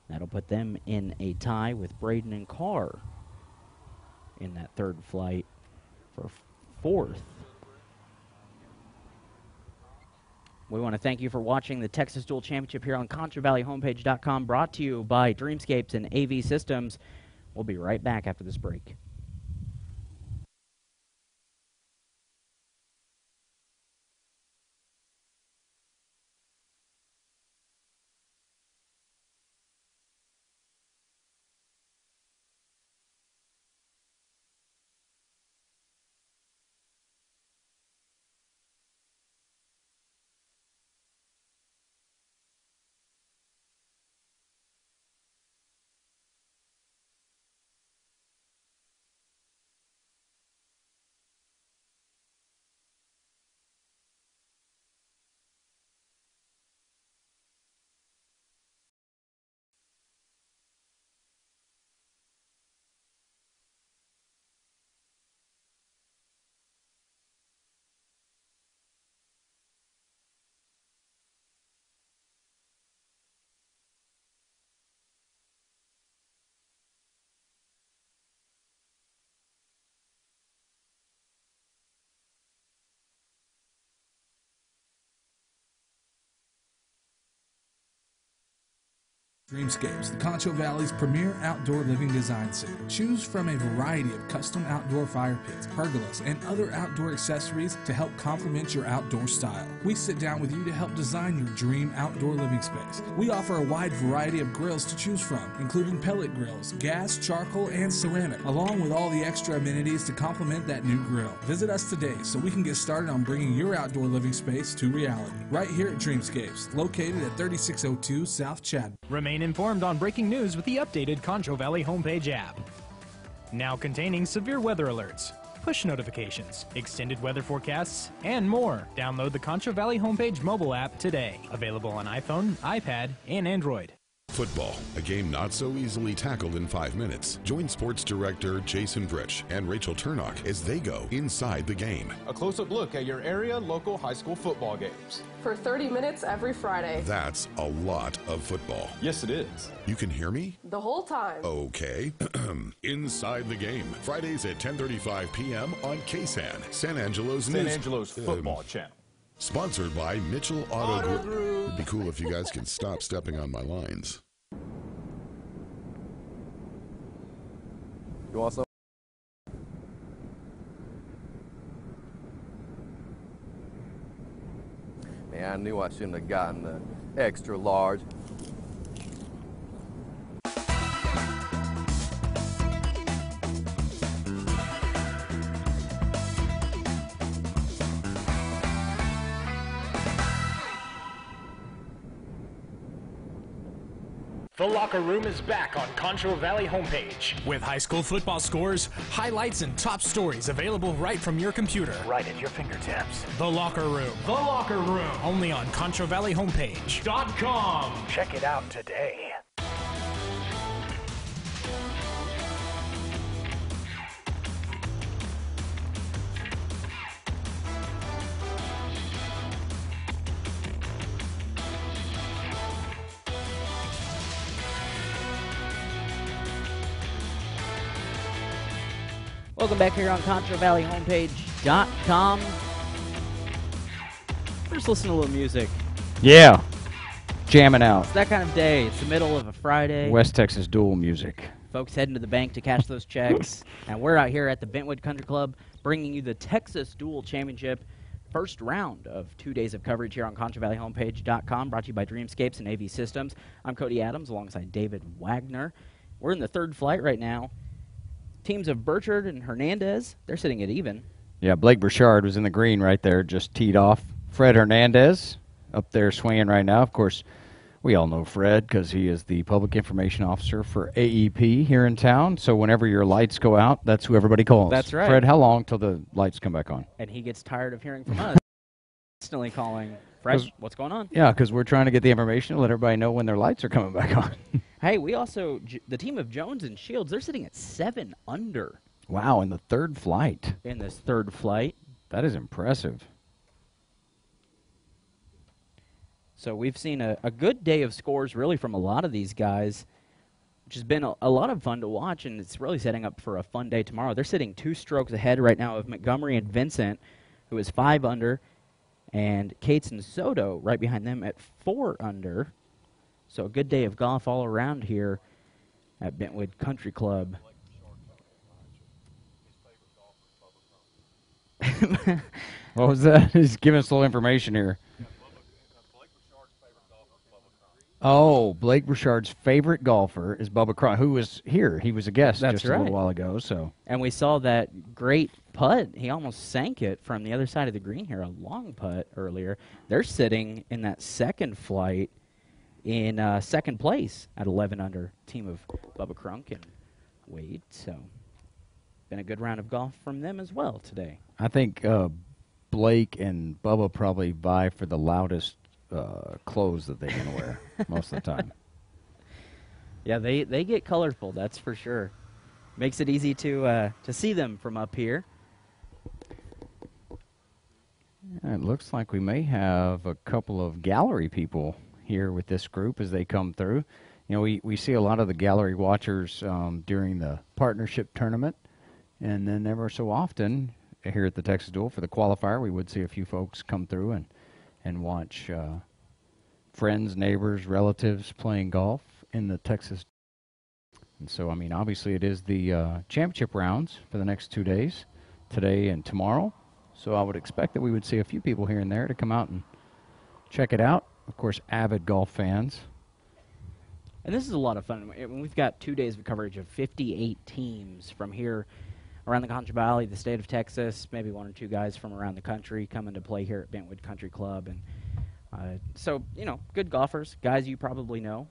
That'll put them in a tie with Braden and Carr in that third flight for fourth. We want to thank you for watching the Texas Duel Championship here on ConchoValleyHomepage.com, brought to you by Dreamscapes and AV Systems. We'll be right back after this break. Dreamscapes, the Concho Valley's premier outdoor living design center. Choose from a variety of custom outdoor fire pits, pergolas, and other outdoor accessories to help complement your outdoor style. We sit down with you to help design your dream outdoor living space. We offer a wide variety of grills to choose from, including pellet grills, gas, charcoal, and ceramic, along with all the extra amenities to complement that new grill. Visit us today so we can get started on bringing your outdoor living space to reality. Right here at Dreamscapes, located at 3602 South Chad. Remain informed on breaking news with the updated Concho Valley homepage app. Now containing severe weather alerts, push notifications, extended weather forecasts, and more. Download the Concho Valley homepage mobile app today. Available on iPhone, iPad, and Android. Football, a game not so easily tackled in 5 minutes. Join sports director Jason Brich and Rachel Turnock as they go inside the game. A close-up look at your area local high school football games. For 30 minutes every Friday. That's a lot of football. Yes, it is. You can hear me? The whole time. Okay. Inside the game. Fridays at 10:35 p.m. on KSAN, San Angelo's football channel. Sponsored by Mitchell Auto Group. It'd be cool if you guys can stop stepping on my lines. You want some? Man, I knew I shouldn't have gotten the extra large. The Locker Room is back on Concho Valley homepage with high school football scores, highlights, and top stories available right from your computer. Right at your fingertips. The Locker Room. The Locker Room. Only on ConchoValleyHomepage.com. Check it out today. Welcome back here on ConchoValleyHomepage.com. First, listen to a little music. Yeah. Jamming out. It's that kind of day. It's the middle of a Friday. West Texas Duel music. Folks heading to the bank to cash those checks. And we're out here at the Bentwood Country Club bringing you the Texas Duel Championship. First round of 2 days of coverage here on ConchoValleyHomepage.com, brought to you by Dreamscapes and AV Systems. I'm Cody Adams alongside David Wagner. We're in the third flight right now. Teams of Burchard and Hernandez, they're sitting at even. Yeah, Blake Burchard was in the green right there, just teed off. Fred Hernandez up there swinging right now. Of course, we all know Fred because he is the public information officer for AEP here in town. So whenever your lights go out, that's who everybody calls. That's right. Fred, how long till the lights come back on? And he gets tired of hearing from us. Constantly calling, Fred, what's going on? Yeah, because we're trying to get the information to let everybody know when their lights are coming back on. Hey, we also, the team of Jones and Shields, they're sitting at 7 under. Wow, in the third flight. In this third flight. That is impressive. So we've seen a good day of scores really from a lot of these guys, which has been a lot of fun to watch, and it's really setting up for a fun day tomorrow. They're sitting 2 strokes ahead right now of Montgomery and Vincent, who is 5 under, and Cates and Soto right behind them at 4 under. So a good day of golf all around here at Bentwood Country Club. What was that? He's giving us a little information here. Oh, Blake Burchard's favorite golfer is Bubba Cron, who was here. He was a guest just a little while ago. So, and we saw that great putt. He almost sank it from the other side of the green here, a long putt earlier. They're sitting in that second flight in second place at 11 under, team of Bubba Crunk and Wade. So, been a good round of golf from them as well today. I think Blake and Bubba probably vie for the loudest clothes that they can wear most of the time. Yeah, they get colorful, that's for sure. Makes it easy to see them from up here. It looks like we may have a couple of gallery people here with this group as they come through. You know, we see a lot of the gallery watchers during the partnership tournament, and then ever so often here at the Texas Duel for the qualifier, we would see a few folks come through and watch friends, neighbors, relatives playing golf in the Texas. And so, I mean, obviously it is the championship rounds for the next 2 days, today and tomorrow. So I would expect that we would see a few people here and there to come out and check it out. Of course, avid golf fans. And this is a lot of fun. We've got 2 days of coverage of 58 teams from here around the Concho Valley, the state of Texas, maybe 1 or 2 guys from around the country coming to play here at Bentwood Country Club. And so, you know, good golfers, guys you probably know,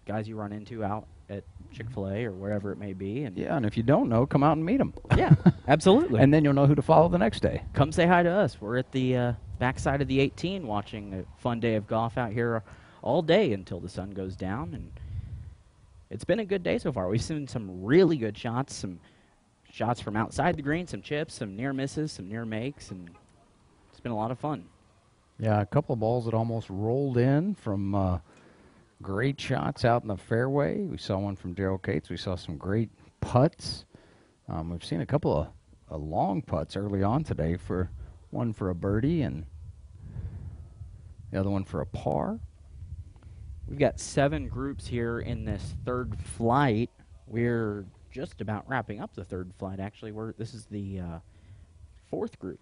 guys you run into out at Chick-fil-A or wherever it may be. And yeah, and if you don't know, come out and meet them. Yeah, absolutely. And then you'll know who to follow the next day. Come say hi to us. We're at the backside of the 18 watching a fun day of golf out here all day until the sun goes down. And it's been a good day so far. We've seen some really good shots, some shots from outside the green, some chips, some near misses, some near makes, and it's been a lot of fun. Yeah, a couple of balls that almost rolled in from great shots out in the fairway. We saw one from Daryl Cates. We saw some great putts. We've seen a couple of long putts early on today, one for a birdie and the other one for a par. We've got 7 groups here in this third flight. We're just about wrapping up the third flight, actually. This is the 4th group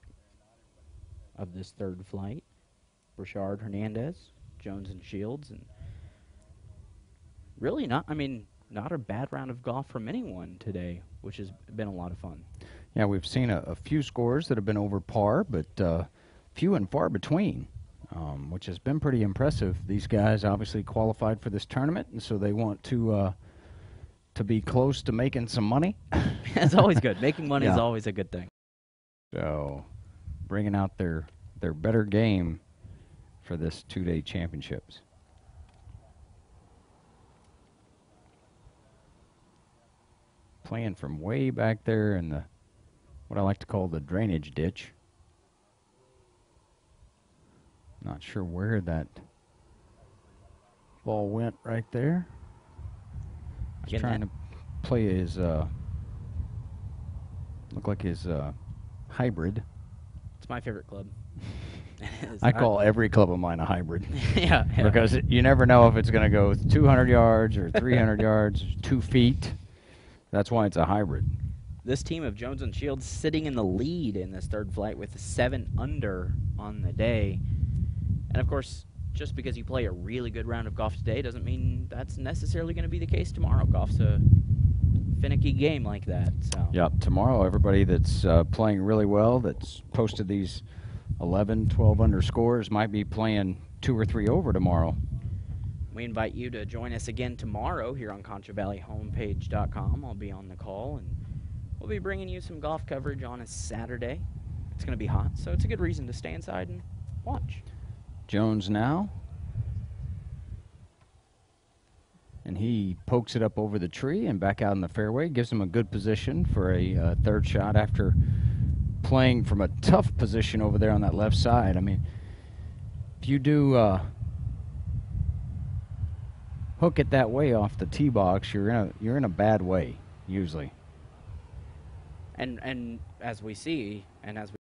of this third flight. Burchard, Hernandez, Jones, and Shields. And really not a bad round of golf from anyone today, which has been a lot of fun. Yeah, we've seen a few scores that have been over par, but few and far between, which has been pretty impressive. These guys obviously qualified for this tournament, and so they want to be close to making some money. That's always good. Making money is always a good thing. So bringing out their better game for this 2-day championships. Playing from way back there in the what I like to call the drainage ditch. Not sure where that ball went right there. He's trying to play his look like his hybrid. It's my favorite club. I call every club of mine a hybrid. Yeah. Because you never know if it's going to go 200 yards or 300 yards, 2 feet. That's why it's a hybrid. This team of Jones and Shields sitting in the lead in this third flight with 7 under on the day. And, of course, just because you play a really good round of golf today doesn't mean that's necessarily going to be the case tomorrow. Golf's a finicky game like that. So. Yep, tomorrow everybody that's playing really well, that's posted these 11, 12 under scores, might be playing 2 or 3 over tomorrow. We invite you to join us again tomorrow here on ConchoValleyHomepage.com. I'll be on the call, and we'll be bringing you some golf coverage on a Saturday. It's going to be hot, so it's a good reason to stay inside and watch. Jones now. And he pokes it up over the tree and back out in the fairway. Gives him a good position for a third shot after playing from a tough position over there on that left side. I mean, if you do hook it that way off the tee box, you're in a bad way usually. And as we see, and as we